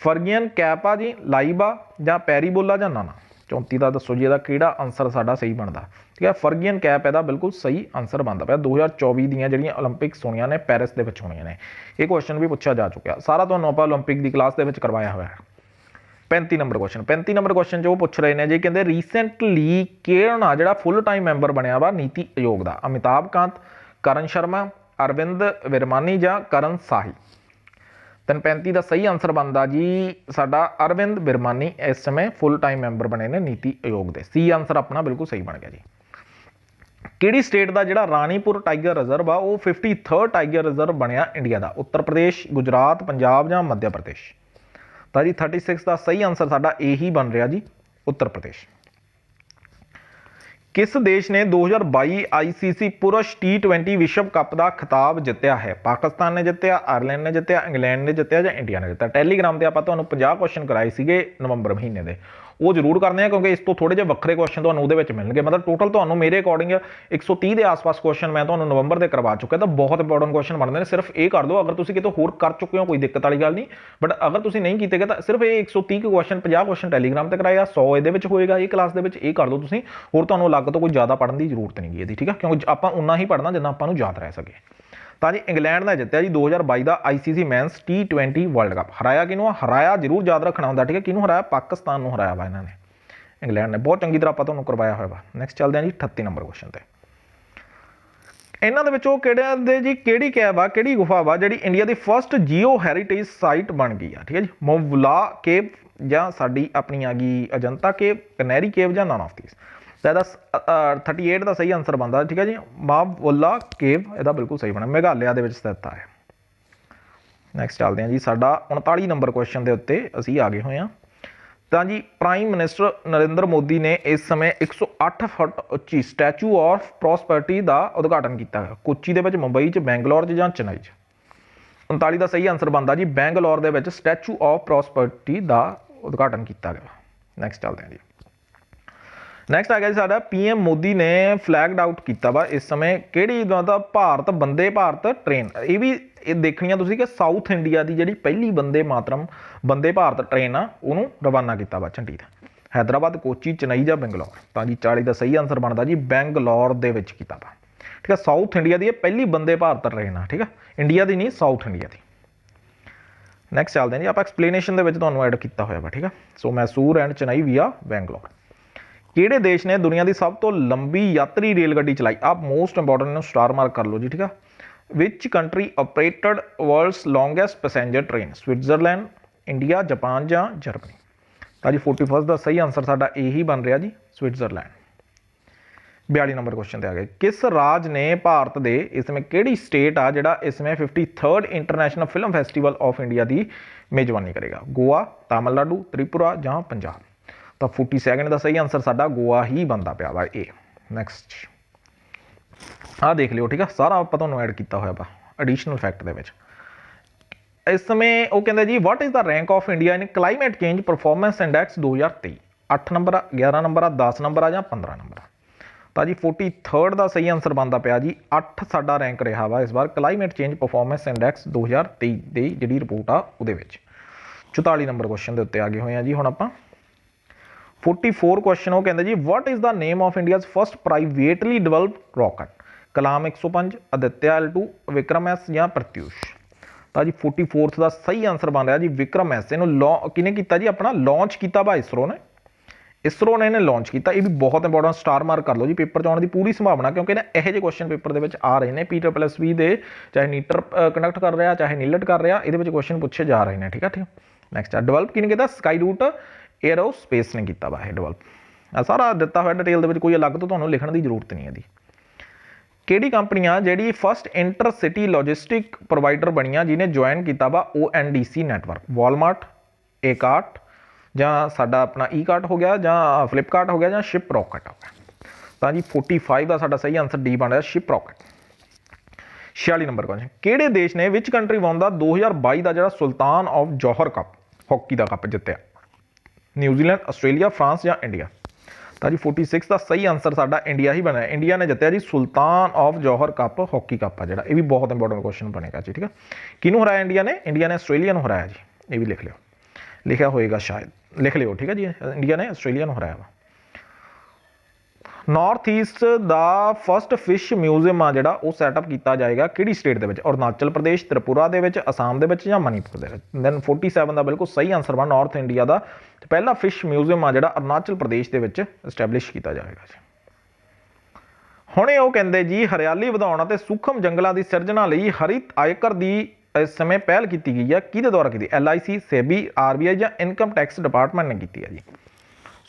ਫਰਗੀਅਨ ਕੈਪ ਆ ਜੀ, ਲਾਈਬਾ ਜਾਂ ਪੈਰੀਬੋਲਾ ਜਾਂ ਨਾਨਾ। 34 ਦਾ ਦੱਸੋ ਜੀ ਇਹਦਾ ਕਿਹੜਾ ਆਨਸਰ ਸਾਡਾ ਸਹੀ ਬਣਦਾ, ਠੀਕ ਹੈ। ਫਰਗੀਅਨ ਕੈਪ ਇਹਦਾ ਬਿਲਕੁਲ ਸਹੀ ਆਨਸਰ ਬਣਦਾ ਪਿਆ। 2024 ਦੀਆਂ ਜਿਹੜੀਆਂ 올림픽ਸ ਹੋਣੀਆਂ ਨੇ ਪੈਰਿਸ ਦੇ ਵਿੱਚ ਹੋਣੀਆਂ ਨੇ, ਇਹ ਕੁਐਸਚਨ ਵੀ ਪੁੱਛਿਆ ਜਾ ਚੁੱਕਿਆ, ਸਾਰਾ ਤੁਹਾਨੂੰ ਆਪਾਂ 올림픽 ਦੀ ਕਲਾਸ ਦੇ ਵਿੱਚ ਕਰਵਾਇਆ ਹੋਇਆ ਹੈ। 35 ਨੰਬਰ ਕੁਐਸਚਨ, 35 ਨੰਬਰ ਕੁਐਸਚਨ 'ਚ ਉਹ ਪੁੱਛ ਰਹੇ ਨੇ ਜੀ, ਕਹਿੰਦੇ ਰੀਸੈਂਟਲੀ ਕੌਣ ਆ ਜਿਹੜਾ ਫੁੱਲ ਟਾਈਮ ਮੈਂਬਰ ਬਣਿਆ ਵਾ ਨੀਤੀ ਆਯੋਗ ਦਾ। ਅਮਿਤਾਭ ਕਾਂਤ, ਕਰਨ ਸ਼ਰਮਾ, ਅਰਵਿੰਦ ਵਿਰਮਾਨੀ ਜਾਂ ਕਰਨ ਸਾਹੀ। 35 ਦਾ ਸਹੀ ਆਨਸਰ ਬਣਦਾ ਜੀ ਸਾਡਾ ਅਰਵਿੰਦ ਵਿਰਮਾਨੀ ਇਸ ਸਮੇਂ ਫੁੱਲ ਟਾਈਮ ਮੈਂਬਰ ਬਣੇ ਨੇ ਨੀਤੀ ਆਯੋਗ ਦੇ। ਸੀ ਆਨਸਰ ਆਪਣਾ ਬਿਲਕੁਲ ਸਹੀ ਬਣ ਗਿਆ ਜੀ। ਕਿਹੜੀ ਸਟੇਟ ਦਾ ਜਿਹੜਾ ਰਾਣੀਪੁਰ ਟਾਈਗਰ ਰਿਜ਼ਰਵ ਆ ਉਹ 53rd ਟਾਈਗਰ ਰਿਜ਼ਰਵ ਬਣਿਆ ਇੰਡੀਆ ਦਾ। ਉੱਤਰ ਪ੍ਰਦੇਸ਼, ਗੁਜਰਾਤ, ਪੰਜਾਬ ਜਾਂ ਮੱਧ ਪ੍ਰਦੇਸ਼। ਤਾਂ ਜੀ 36 ਦਾ ਸਹੀ ਆਨਸਰ ਸਾਡਾ ਇਹੀ ਬਣ ਰਿਹਾ ਜੀ ਉੱਤਰ ਪ੍ਰਦੇਸ਼। ਕਿਸ ਦੇਸ਼ ਨੇ 2022 ICC ਪੁਰਸ਼ T20 ਵਿਸ਼ਵ ਕੱਪ ਦਾ ਖਿਤਾਬ ਜਿੱਤਿਆ ਹੈ। ਪਾਕਿਸਤਾਨ ਨੇ ਜਿੱਤਿਆ, ਆਇਰਲੈਂਡ ਨੇ ਜਿੱਤਿਆ, ਇੰਗਲੈਂਡ ਨੇ ਜਿੱਤਿਆ ਜਾਂ ਇੰਡੀਆ ਨੇ ਜਿੱਤਿਆ। ਟੈਲੀਗ੍ਰਾਮ ਤੇ ਆਪਾਂ ਤੁਹਾਨੂੰ 50 ਕੁਐਸਚਨ ਕਰਾਏ ਸੀਗੇ ਨਵੰਬਰ ਮਹੀਨੇ ਦੇ, ਉਹ ਜ਼ਰੂਰ ਕਰਨੇ ਆ ਕਿਉਂਕਿ ਇਸ ਤੋਂ ਥੋੜੇ ਜਿਹੇ ਵੱਖਰੇ ਕੁਐਸਚਨ ਤੁਹਾਨੂੰ ਉਹਦੇ ਵਿੱਚ ਮਿਲਣਗੇ। ਮਤਲਬ ਟੋਟਲ ਤੁਹਾਨੂੰ ਮੇਰੇ ਅਕੋਰਡਿੰਗ 130 ਦੇ ਆਸ-ਪਾਸ ਕੁਐਸਚਨ ਮੈਂ ਤੁਹਾਨੂੰ ਨਵੰਬਰ ਦੇ ਕਰਵਾ ਚੁੱਕਿਆ, ਤਾਂ ਬਹੁਤ ਇੰਪੋਰਟੈਂਟ ਕੁਐਸਚਨ ਬਣਦੇ ਨੇ। ਸਿਰਫ ਇਹ ਕਰ ਦਿਓ, ਅਗਰ ਤੁਸੀਂ ਕਿਤੋਂ ਹੋਰ ਕਰ ਚੁੱਕੇ ਹੋ ਕੋਈ ਦਿੱਕਤ ਵਾਲੀ ਗੱਲ ਨਹੀਂ, ਬਟ ਅਗਰ ਤੁਸੀਂ ਨਹੀਂ ਕੀਤੇ ਗਏ ਤਾਂ ਸਿਰਫ ਇਹ 130 ਕੁਐਸਚਨ 50 ਕੁਐਸਚਨ ਟੈਲੀਗ੍ਰਾਮ ਤੇ ਕਰਾਏ ਆ, 100 ਇਹਦੇ ਵਿੱਚ ਹੋਏਗਾ ਇਹ ਕਲਾਸ ਦੇ ਵਿੱਚ। ਇਹ ਕਰ ਦਿਓ ਤੁਸੀਂ, ਹੋਰ ਤੁਹਾਨੂੰ ਅਲੱਗ ਤੋਂ ਕੋਈ ਜ਼ਿਆਦਾ ਪੜ੍ਹਨ ਦੀ ਜ਼ਰੂਰਤ ਨਹੀਂ ਇਹਦੀ, ਠੀਕ ਹੈ, ਕਿਉਂਕਿ ਆਪਾਂ ਉਨਾ ਹੀ ਪੜ੍ਹਨਾ ਜਿੰਨਾ ਆਪਾਂ ਨੂੰ ਯਾਦ ਰਹਿ ਸਕੇ। ਤਾਂ ਜੀ ਇੰਗਲੈਂਡ ਨੇ ਜਿੱਤਿਆ ਜੀ 2022 ਦਾ ICC men's T20 world cup. ਹਰਾਇਆ ਕਿਹਨੂੰ ਆ, ਹਰਾਇਆ ਜ਼ਰੂਰ ਯਾਦ ਰੱਖਣਾ ਹੁੰਦਾ, ਠੀਕ ਹੈ, ਕਿਹਨੂੰ ਹਰਾਇਆ, ਪਾਕਿਸਤਾਨ ਨੂੰ ਹਰਾਇਆ ਵਾ ਇਹਨਾਂ ਨੇ, ਇੰਗਲੈਂਡ ਨੇ। ਬਹੁਤ ਚੰਗੀ ਤਰ੍ਹਾਂ ਆਪਾਂ ਤੁਹਾਨੂੰ ਕਰਵਾਇਆ ਹੋਇਆ ਵਾ। ਨੈਕਸਟ ਚੱਲਦੇ ਹਾਂ ਜੀ 38 ਨੰਬਰ ਕੁਐਸਚਨ ਤੇ। ਇਹਨਾਂ ਦੇ ਵਿੱਚੋਂ ਕਿਹੜਿਆਂ ਦੇ ਜੀ ਕਿਹੜੀ ਕੈਬ ਆ, ਕਿਹੜੀ ਗੁਫਾ ਵਾ ਜਿਹੜੀ ਇੰਡੀਆ ਦੀ ਫਸਟ ਜੀਓ ਹੈਰੀਟੇਜ ਸਾਈਟ ਬਣ ਗਈ ਆ, ਠੀਕ ਹੈ ਜੀ। ਮੋਵਲਾ ਕੇਵ ਜਾਂ ਸਾਡੀ ਆਪਣੀ ਆ ਗਈ ਅਜੰਤਾ ਕੇਵ, ਕਨੈਰੀ ਕੇਵ ਜਾਂ ਨਨ ਆਫ ਥੀਸ। ਤਾਂ ਇਹਦਾ 38 ਦਾ ਸਹੀ ਆਨਸਰ ਬਣਦਾ, ਠੀਕ ਹੈ ਜੀ, ਮਾਵੋਲਾ ਕੇਵ ਇਹਦਾ ਬਿਲਕੁਲ ਸਹੀ ਬਣਾ, ਮੇਘਾਲਿਆ ਦੇ ਵਿੱਚ ਸਥਿਤ ਹੈ। ਨੈਕਸਟ ਚੱਲਦੇ ਹਾਂ ਜੀ ਸਾਡਾ 39 ਨੰਬਰ ਕੁਐਸਚਨ ਦੇ ਉੱਤੇ ਅਸੀਂ ਆ ਗਏ ਹੋਏ ਹਾਂ। ਤਾਂ ਜੀ ਪ੍ਰਾਈਮ ਮਿਨਿਸਟਰ ਨਰਿੰਦਰ ਮੋਦੀ ਨੇ ਇਸ ਸਮੇਂ 108 ਫੁੱਟ ਉੱਚੀ ਸਟੈਚੂ ਆਫ ਪ੍ਰੋਸਪੈਰਿਟੀ ਦਾ ਉਦਘਾਟਨ ਕੀਤਾ ਹੈ। ਕੋਚੀ ਦੇ ਵਿੱਚ, ਮੁੰਬਈ 'ਚ, ਬੈਂਗਲੌਰ 'ਚ ਜਾਂ ਚੇਨਈ 'ਚ। 39 ਦਾ ਸਹੀ ਆਨਸਰ ਬਣਦਾ ਜੀ ਬੈਂਗਲੌਰ ਦੇ ਵਿੱਚ ਸਟੈਚੂ ਆਫ ਪ੍ਰੋਸਪੈਰਿਟੀ ਦਾ ਉਦਘਾਟਨ ਕੀਤਾ ਗਿਆ। ਨੈਕਸਟ ਚੱਲਦੇ ਹਾਂ ਜੀ। ਨੈਕਸਟ ਆ ਗਿਆ ਜੀ ਸਾਡਾ PM ਮੋਦੀ ਨੇ ਫਲੈਗਡ ਆਊਟ ਕੀਤਾ ਵਾ ਇਸ ਸਮੇਂ ਕਿਹੜੀ ਮਤਲਬ ਭਾਰਤ ਬੰਦੇ ਭਾਰਤ ਟ੍ਰੇਨ। ਇਹ ਵੀ ਇਹ ਦੇਖਣੀਆਂ ਤੁਸੀਂ ਕਿ ਸਾਊਥ ਇੰਡੀਆ ਦੀ ਜਿਹੜੀ ਪਹਿਲੀ ਬੰਦੇ ਭਾਰਤ ਟ੍ਰੇਨ ਆ ਉਹਨੂੰ ਰਵਾਨਾ ਕੀਤਾ ਵਾ ਝੰਡੀ ਦਾ। ਹੈਦਰਾਬਾਦ, ਕੋਚੀ, ਚੇਨਈ ਜਾਂ ਬੰਗਲੌਰ। ਤਾਂ ਜੀ 40 ਦਾ ਸਹੀ ਆਨਸਰ ਬਣਦਾ ਜੀ ਬੈਂਗਲੌਰ ਦੇ ਵਿੱਚ ਕੀਤਾ ਵਾ, ਠੀਕ ਹੈ। ਸਾਊਥ ਇੰਡੀਆ ਦੀ ਇਹ ਪਹਿਲੀ ਬੰਦੇ ਭਾਰਤ ਟ੍ਰੇਨ ਆ, ਠੀਕ ਹੈ, ਇੰਡੀਆ ਦੀ ਨਹੀਂ, ਸਾਊਥ ਇੰਡੀਆ ਦੀ। ਨੈਕਸਟ ਚੱਲਦੇ ਹਾਂ ਜੀ ਆਪਾਂ ਐਕਸਪਲੇਨੇਸ਼ਨ ਦੇ ਵਿੱਚ ਤੁਹਾਨੂੰ ਐਡ ਕੀਤਾ ਹੋਇਆ ਵਾ, ਠੀਕ ਹੈ। ਸੋ ਮੈਸੂਰ ਐਂਡ ਚੇਨਈ ਵੀਆ ਬੈਂਗਲੌਰ। ਕਿਹੜੇ ਦੇਸ਼ ਨੇ ਦੁਨੀਆ ਦੀ ਸਭ ਤੋਂ ਲੰਬੀ ਯਾਤਰੀ ਰੇਲ ਗੱਡੀ ਚਲਾਈ। ਆਪ ਮੋਸਟ ਇੰਪੋਰਟੈਂਟ ਨੂੰ ਸਟਾਰ ਮਾਰਕ ਕਰ ਲਓ ਜੀ, ਠੀਕ ਆ। Which country operated world's longest passenger train. Switzerland, India, Japan ਜਾਂ ਜਰਮਨੀ। ਤਾਂ ਜੀ 41 ਦਾ ਸਹੀ ਆਨਸਰ ਸਾਡਾ ਇਹੀ ਬਣ ਰਿਹਾ ਜੀ ਸਵਿਟਜ਼ਰਲੈਂਡ। 42 ਨੰਬਰ ਕੁਐਸਚਨ ਤੇ ਆ ਗਏ। ਕਿਸ ਰਾਜ ਨੇ ਭਾਰਤ ਦੇ ਇਸ ਸਮੇਂ ਕਿਹੜੀ ਸਟੇਟ ਆ ਜਿਹੜਾ ਇਸ ਸਮੇਂ 53rd international film festival of India ਦੀ ਮੇਜ਼ਬਾਨੀ ਕਰੇਗਾ। ਗੋਆ, ਤਾਮਿਲਨਾਡੂ, ਤ੍ਰਿਪੁਰਾ ਜਾਂ ਪੰਜਾਬ। ਤਾਂ 42 ਦਾ ਸਹੀ ਆਨਸਰ ਸਾਡਾ ਗੋਆ ਹੀ ਬਣਦਾ ਪਿਆ ਵਾ ਇਹ। ਨੈਕਸਟ ਆਹ ਦੇਖ ਲਿਓ, ਠੀਕ ਆ, ਸਾਰਾ ਆਪਾਂ ਤੁਹਾਨੂੰ ਐਡ ਕੀਤਾ ਹੋਇਆ ਵਾ ਐਡੀਸ਼ਨਲ ਫੈਕਟ ਦੇ ਵਿੱਚ। ਇਸ ਸਮੇਂ ਉਹ ਕਹਿੰਦੇ ਜੀ what is the rank of India in climate change performance index 2023। 8 number ਆ, 11 ਨੰਬਰ ਆ, 10 ਨੰਬਰ ਆ ਜਾਂ 15 ਨੰਬਰ ਆ। ਤਾਂ ਜੀ 43rd ਦਾ ਸਹੀ ਆਨਸਰ ਬਣਦਾ ਪਿਆ ਜੀ 8 ਸਾਡਾ ਰੈਂਕ ਰਿਹਾ ਵਾ ਇਸ ਵਾਰ ਕਲਾਈਮੇਟ ਚੇਂਜ ਪਰਫਾਰਮੈਂਸ ਇੰਡੈਕਸ 2023 ਦੀ ਜਿਹੜੀ ਰਿਪੋਰਟ ਆ ਉਹਦੇ ਵਿੱਚ। 44 ਨੰਬਰ ਕੁਐਸਚਨ ਦੇ ਉੱਤੇ ਆ ਗਏ ਹੋਏ ਆ ਜੀ ਹੁਣ ਆਪਾਂ। 44 ਕੁਐਸਚਨ ਉਹ ਕਹਿੰਦੇ ਜੀ what is the name of India's first privately developed rocket. Kalam 105, Aditya L2, Vikram S ਜਾਂ ਪ੍ਰਤਿਊਸ਼। ਤਾਂ ਜੀ 44th ਦਾ ਸਹੀ ਆਨਸਰ ਬਣ ਰਿਹਾ ਜੀ ਵਿਕਰਮ ਐਸ। ਇਹਨੂੰ ਕਿਹਨੇ ਕੀਤਾ ਜੀ ਆਪਣਾ ਲਾਂਚ ਕੀਤਾ ਵਾ ਇਸਰੋ ਨੇ। ਇਸਰੋ ਨੇ ਇਹਨੇ ਲਾਂਚ ਕੀਤਾ। ਇਹ ਵੀ ਬਹੁਤ ਇੰਪੋਰਟੈਂਟ, ਸਟਾਰ ਮਾਰਕ ਕਰ ਲਓ ਜੀ। ਪੇਪਰ 'ਚ ਆਉਣ ਦੀ ਪੂਰੀ ਸੰਭਾਵਨਾ, ਕਿਉਂਕਿ ਨਾ ਇਹੋ ਜਿਹੇ ਕੁਐਸਚਨ ਪੇਪਰ ਦੇ ਵਿੱਚ ਆ ਰਹੇ ਨੇ। PSSB ਦੇ ਚਾਹੇ ਨੀਟਰ ਕੰਡਕਟ ਕਰ ਰਿਹਾ ਚਾਹੇ ਨੀਲਟ ਕਰ ਰਿਹਾ, ਇਹਦੇ ਵਿੱਚ ਕੁਐਸਚਨ ਪੁੱਛੇ ਜਾ ਰਹੇ ਨੇ। ਠੀਕ ਆ। ਨੈਕਸਟ ਆ ਡਿਵੈਲਪ ਕਿਹਨੇ ਕੀਤਾ? ਸਕਾਈ ਰੂਟ ਏਅਰੋਸਪੇਸ ਨੇ ਕੀਤਾ ਵਾ ਇਹ ਡਿਵੈਲਪ। ਸਾਰਾ ਦਿੱਤਾ ਹੋਇਆ ਡਿਟੇਲ ਦੇ ਵਿੱਚ, ਕੋਈ ਅਲੱਗ ਤੋਂ ਤੁਹਾਨੂੰ ਲਿਖਣ ਦੀ ਜ਼ਰੂਰਤ ਨਹੀਂ ਇਹਦੀ। ਕਿਹੜੀ ਕੰਪਨੀ ਆ ਜਿਹੜੀ ਫਸਟ ਇੰਟਰਸਿਟੀ ਲੌਜਿਸਟਿਕ ਪ੍ਰੋਵਾਈਡਰ ਬਣੀ ਆ ਜਿਹਨੇ ਜੁਆਇਨ ਕੀਤਾ ਵਾ ONDC ਨੈਟਵਰਕ? ਵਾਲਮਾਰਟ, ਏਕਾਰਟ, ਜਾਂ ਸਾਡਾ ਆਪਣਾ ਈਕਾਰਟ ਹੋ ਗਿਆ, ਜਾਂ ਫਲਿੱਪਕਾਰਟ ਹੋ ਗਿਆ, ਜਾਂ ਸ਼ਿਪ ਰੌਕਟ ਹੋ ਗਿਆ। ਤਾਂ ਜੀ 45 ਦਾ ਸਾਡਾ ਸਹੀ ਆਨਸਰ ਡੀ ਬਣ ਰਿਹਾ ਸ਼ਿਪ ਰੌਕਟ। 46 ਨੰਬਰ ਕੁਐਸਚਨ, ਕਿਹੜੇ ਦੇਸ਼ ਨੇ ਵਿਚ ਕੰਟਰੀ ਵਨ ਦਾ 2022 ਦਾ ਜਿਹੜਾ Sultan of Johor Cup hockey ਦਾ ਕੱਪ ਜਿੱਤਿਆ? ਨਿਊਜ਼ੀਲੈਂਡ, ਆਸਟ੍ਰੇਲੀਆ, ਫਰਾਂਸ ਜਾਂ ਇੰਡੀਆ? ਤਾਂ ਜੀ 46 ਦਾ ਸਹੀ ਆਨਸਰ ਸਾਡਾ ਇੰਡੀਆ ਹੀ ਬਣਿਆ। ਇੰਡੀਆ ਨੇ ਜਿੱਤਿਆ ਜੀ Sultan of Johor Cup hockey cup ਆ ਜਿਹੜਾ। ਇਹ ਵੀ ਬਹੁਤ ਇੰਪੋਰਟੈਂਟ ਕੁਐਸਚਨ ਬਣੇਗਾ ਜੀ। ਠੀਕ ਹੈ। ਕਿਹਨੂੰ ਹਰਾਇਆ ਇੰਡੀਆ ਨੇ? ਇੰਡੀਆ ਨੇ ਆਸਟ੍ਰੇਲੀਆ ਨੂੰ ਹਰਾਇਆ ਜੀ। ਇਹ ਵੀ ਲਿਖ ਲਿਓ, ਲਿਖਿਆ ਹੋਏਗਾ ਸ਼ਾਇਦ, ਲਿਖ ਲਿਓ। ਠੀਕ ਹੈ ਜੀ। ਇੰਡੀਆ ਨੇ ਆਸਟ੍ਰੇਲੀਆ ਨੂੰ ਹਰਾਇਆ ਵਾ। ਨਾਰਥ ਈਸਟ ਦਾ ਫਸਟ ਫਿਸ਼ ਮਿਊਜ਼ੀਅਮ ਆ ਜਿਹੜਾ ਉਹ ਸੈਟਅਪ ਕੀਤਾ ਜਾਏਗਾ ਕਿਹੜੀ ਸਟੇਟ ਦੇ ਵਿੱਚ? ਅਰੁਣਾਚਲ ਪ੍ਰਦੇਸ਼, ਤ੍ਰਿਪੁਰਾ ਦੇ ਵਿੱਚ, ਅਸਾਮ ਦੇ ਵਿੱਚ ਜਾਂ ਮਨੀਪੁਰ ਦੇ ਵਿੱਚ? ਦੈਨ 47 ਦਾ ਬਿਲਕੁਲ ਸਹੀ ਆਨਸਰ ਵਾ ਨਾਰਥ ਇੰਡੀਆ ਦਾ ਪਹਿਲਾ ਫਿਸ਼ ਮਿਊਜ਼ੀਅਮ ਆ ਜਿਹੜਾ ਅਰੁਣਾਚਲ ਪ੍ਰਦੇਸ਼ ਦੇ ਵਿੱਚ ਐਸਟੈਬਲਿਸ਼ ਕੀਤਾ ਜਾਏਗਾ ਜੀ। ਹੁਣੇ ਉਹ ਕਹਿੰਦੇ ਜੀ ਹਰਿਆਲੀ ਵਧਾਉਣ ਅਤੇ ਸੂਖਮ ਜੰਗਲਾਂ ਦੀ ਸਿਰਜਣਾ ਲਈ ਹਰਿਤ ਆਇਕਰ ਦੀ ਇਸ ਸਮੇਂ ਪਹਿਲ ਕੀਤੀ ਗਈ ਹੈ। ਕਿਹਦੇ ਦੁਆਰਾ ਕੀਤੀ? LIC, SEBI, RBI ਜਾਂ ਇਨਕਮ ਟੈਕਸ ਡਿਪਾਰਟਮੈਂਟ ਨੇ ਕੀਤੀ ਹੈ ਜੀ।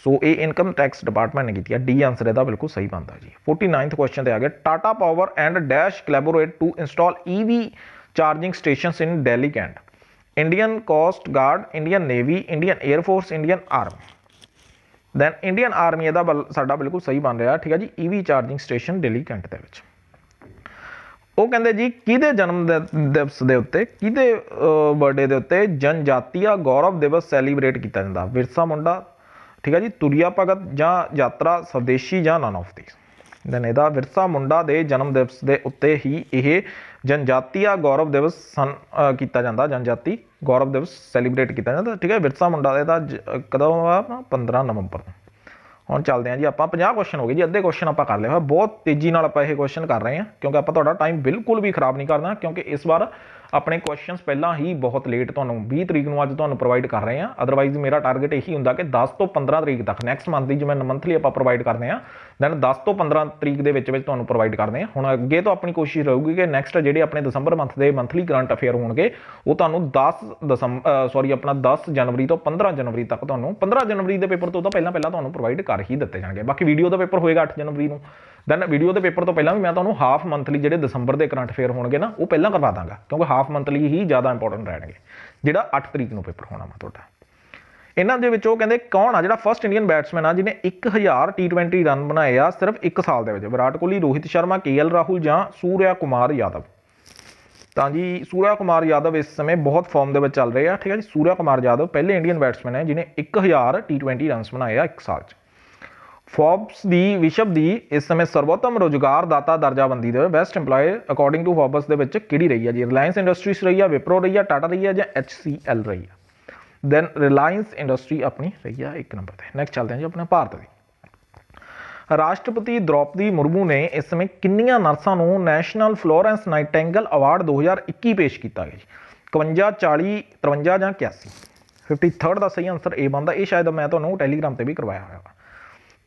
ਸੋ ਇਹ ਇਨਕਮ ਟੈਕਸ ਡਿਪਾਰਟਮੈਂਟ ਨੇ ਕੀਤੀ ਹੈ। ਡੀ ਆਨਸਰ ਇਹਦਾ ਬਿਲਕੁਲ ਸਹੀ ਬਣਦਾ ਜੀ। 49th ਕੁਐਸਚਨ ਤੇ ਆ ਗਿਆ, Tata power and dash collaborate to install EV charging stations in Delhi Cantt? Indian coast guard, Indian navy, Indian air force, Indian army? Then Indian army ਇਹਦਾ ਸਾਡਾ ਬਿਲਕੁਲ ਸਹੀ ਬਣ ਰਿਹਾ। ਠੀਕ ਹੈ ਜੀ। EV charging station Delhi cantt ਦੇ ਵਿੱਚ। ਉਹ ਕਹਿੰਦੇ ਜੀ ਕਿਹਦੇ ਜਨਮ ਦਿਵਸ ਦੇ ਉੱਤੇ, ਕਿਹਦੇ ਬਰਥਡੇ ਦੇ ਉੱਤੇ ਜਨਜਾਤੀय ਗੌਰਵ ਦਿਵਸ ਸੈਲੀਬ੍ਰੇਟ ਕੀਤਾ ਜਾਂਦਾ? ਵਿਰਸਾ ਮੁੰਡਾ, ਠੀਕ ਹੈ ਜੀ, ਤੁਰਿਆ ਭਗਤ ਜਾਂ ਯਾਤਰਾ ਸਵਦੇਸ਼ੀ ਜਾਂ ਨਨ ਆਫ ਦੀਸ? ਦੈਨ ਇਹਦਾ ਵਿਰਸਾ ਮੁੰਡਾ ਦੇ ਜਨਮ ਦਿਵਸ ਦੇ ਉੱਤੇ ਹੀ ਇਹ ਜਨਜਾਤੀय ਗੌਰਵ ਦਿਵਸ ਕੀਤਾ ਜਾਂਦਾ, ਜਨਜਾਤੀ ਗੌਰਵ ਦਿਵਸ ਸੈਲੀਬ੍ਰੇਟ ਕੀਤਾ ਜਾਂਦਾ। ਠੀਕ ਹੈ। ਵਿਰਸਾ ਮੁੰਡਾ ਇਹਦਾ ਕਦੋਂ ਆ? 15 ਨਵੰਬਰ ਨੂੰ। ਹੁਣ ਚੱਲਦੇ ਹਾਂ ਜੀ ਆਪਾਂ 50 ਕੁਐਸਚਨ ਹੋ ਗਏ ਜੀ। ਅੱਧੇ ਕੁਐਸਚਨ ਆਪਾਂ ਕਰ ਲਏ ਹੋਏ। ਬਹੁਤ ਤੇਜ਼ੀ ਨਾਲ ਆਪਾਂ ਇਹ ਕੁਐਸਚਨ ਕਰ ਰਹੇ ਹਾਂ ਕਿਉਂਕਿ ਆਪਾਂ ਤੁਹਾਡਾ ਟਾਈਮ ਬਿਲਕੁਲ ਵੀ ਖਰਾਬ ਨਹੀਂ ਕਰਨਾ, ਕਿਉਂਕਿ ਇਸ ਵਾਰ ਆਪਣੇ ਕੁਐਸਚਨਸ ਪਹਿਲਾਂ ਹੀ ਬਹੁਤ ਲੇਟ ਤੁਹਾਨੂੰ 20 ਤਰੀਕ ਨੂੰ ਅੱਜ ਤੁਹਾਨੂੰ ਪ੍ਰੋਵਾਈਡ ਕਰ ਰਹੇ ਹਾਂ। ਅਦਰਵਾਈਜ਼ ਮੇਰਾ ਟਾਰਗੇਟ ਇਹੀ ਹੁੰਦਾ ਕਿ 10 ਤੋਂ 15 ਤਰੀਕ ਤੱਕ ਨੈਕਸਟ ਮੰਥ ਦੀ ਜਿਵੇਂ ਮੰਥਲੀ ਆਪਾਂ ਪ੍ਰੋਵਾਈਡ ਕਰਦੇ ਹਾਂ, ਦੈਨ 10 ਤੋਂ 15 ਤਰੀਕ ਦੇ ਵਿੱਚ ਤੁਹਾਨੂੰ ਪ੍ਰੋਵਾਈਡ ਕਰਦੇ ਹਾਂ। ਹੁਣ ਅੱਗੇ ਤੋਂ ਆਪਣੀ ਕੋਸ਼ਿਸ਼ ਰਹੂਗੀ ਕਿ ਨੈਕਸਟ ਜਿਹੜੇ ਆਪਣੇ ਦਸੰਬਰ ਮੰਥ ਦੇ ਮੰਥਲੀ ਕਰੰਟ ਅਫੇਅਰ ਹੋਣਗੇ ਉਹ ਤੁਹਾਨੂੰ 10 ਜਨਵਰੀ ਤੋਂ 15 ਜਨਵਰੀ ਤੱਕ ਤੁਹਾਨੂੰ 15 ਜਨਵਰੀ ਦੇ ਪੇਪਰ ਤੋਂ ਤਾਂ ਪਹਿਲਾਂ ਤੁਹਾਨੂੰ ਪ੍ਰੋਵਾਈਡ ਕਰ ਹੀ ਦਿੱਤੇ ਜਾਣਗੇ। ਬਾਕੀ ਵੀਡੀਓ ਦਾ ਪੇਪਰ ਹੋਏਗਾ 8 ਜਨਵਰੀ ਨੂੰ। ਦੈਨ ਵੀਡੀਓ ਦੇ ਪੇਪਰ ਤੋਂ ਪਹਿਲਾਂ ਵੀ ਮੈਂ ਤੁਹਾਨੂੰ ਹਾਫ ਮੰਥਲੀ ਜਿਹੜੇ ਦਸੰਬਰ ਦੇ ਕਰੰਟ ਅਫੇਅਰ ਹੋਣਗੇ ਨਾ ਉਹ ਪਹਿਲਾਂ ਕਰਵਾ ਦਾਂਗਾ, ਕਿਉਂਕਿ ਹਾਫ ਮੰਥਲੀ ਹੀ ਜ਼ਿਆਦਾ ਇੰਪੋਰਟੈਂਟ ਰਹਿਣਗੇ, ਜਿਹੜਾ 8 ਤਰੀਕ ਨੂੰ ਪੇਪਰ ਹੋਣਾ ਵਾ ਤੁਹਾਡਾ। ਇਹਨਾਂ ਦੇ ਵਿੱਚ ਉਹ ਕਹਿੰਦੇ ਕੌਣ ਆ ਜਿਹੜਾ ਫਸਟ ਇੰਡੀਅਨ ਬੈਟਸਮੈਨ ਆ ਜਿਹਨੇ 1000 T20 ਰਨ ਬਣਾਏ ਆ ਸਿਰਫ 1 ਸਾਲ ਦੇ ਵਿੱਚ? ਵਿਰਾਟ ਕੋਹਲੀ, ਰੋਹਿਤ ਸ਼ਰਮਾ, KL ਰਾਹੁਲ ਜਾਂ ਸੂਰਿਆ ਕੁਮਾਰ ਯਾਦਵ? ਤਾਂ ਜੀ ਸੂਰਿਆ ਕੁਮਾਰ ਯਾਦਵ ਇਸ ਸਮੇਂ ਬਹੁਤ ਫਾਰਮ ਦੇ ਵਿੱਚ ਚੱਲ ਰਹੇ ਆ। ਠੀਕ ਹੈ ਜੀ। ਸੂਰਿਆ ਕੁਮਾਰ ਯਾਦਵ ਪਹਿਲੇ ਇੰਡੀਅਨ ਬੈਟਸਮੈਨ ਹੈ ਜਿਹਨੇ 1000 T20 ਰਨਸ ਬਣਾਏ ਆ 1 ਸਾਲ 'ਚ। ਫੋਰਬਸ ਦੀ ਵਿਸ਼ਵ ਦੀ ਇਸ ਸਮੇਂ ਸਰਵੋਤਮ ਰੁਜ਼ਗਾਰ ਦਾਤਾ ਦਰਜਾਬੰਦੀ ਦੇ best EMPLOYE according to Forbes ਦੇ ਵਿੱਚ ਕਿਹੜੀ ਰਹੀ ਹੈ ਜੀ? ਰਿਲਾਇੰਸ ਇੰਡਸਟਰੀਜ਼ ਰਹੀ ਆ, ਵਿਪਰੋ ਰਹੀ ਆ, ਟਾਟਾ ਰਹੀ ਆ ਜਾਂ HCL ਰਹੀ ਆ? ਦੈਨ ਰਿਲਾਇੰਸ ਇੰਡਸਟਰੀ ਆਪਣੀ ਰਹੀ ਆ 1 ਨੰਬਰ ਤੇ। ਨੈਕਸਟ ਚੱਲਦੇ ਹਾਂ ਜੀ ਆਪਣੇ ਭਾਰਤ ਦੀ। ਰਾਸ਼ਟਰਪਤੀ ਦ੍ਰੌਪਦੀ ਮੁਰਮੂ ਨੇ ਇਸ ਸਮੇਂ ਕਿੰਨੀਆਂ ਨਰਸਾਂ ਨੂੰ ਨੈਸ਼ਨਲ ਫਲੋਰੈਂਸ ਨਾਈਟਿੰਗੇਲ ਅਵਾਰਡ 2021 ਪੇਸ਼ ਕੀਤਾ ਗਿਆ ਜੀ? 51, 40, 53 ਜਾਂ 81? 53 ਦਾ ਸਹੀ ਆਨਸਰ ਇਹ ਬਣਦਾ। ਇਹ ਸ਼ਾਇਦ ਮੈਂ ਤੁਹਾਨੂੰ ਟੈਲੀਗ੍ਰਾਮ ਤੇ ਵੀ ਕਰਵਾਇਆ ਹੋਇਆ ਵਾ।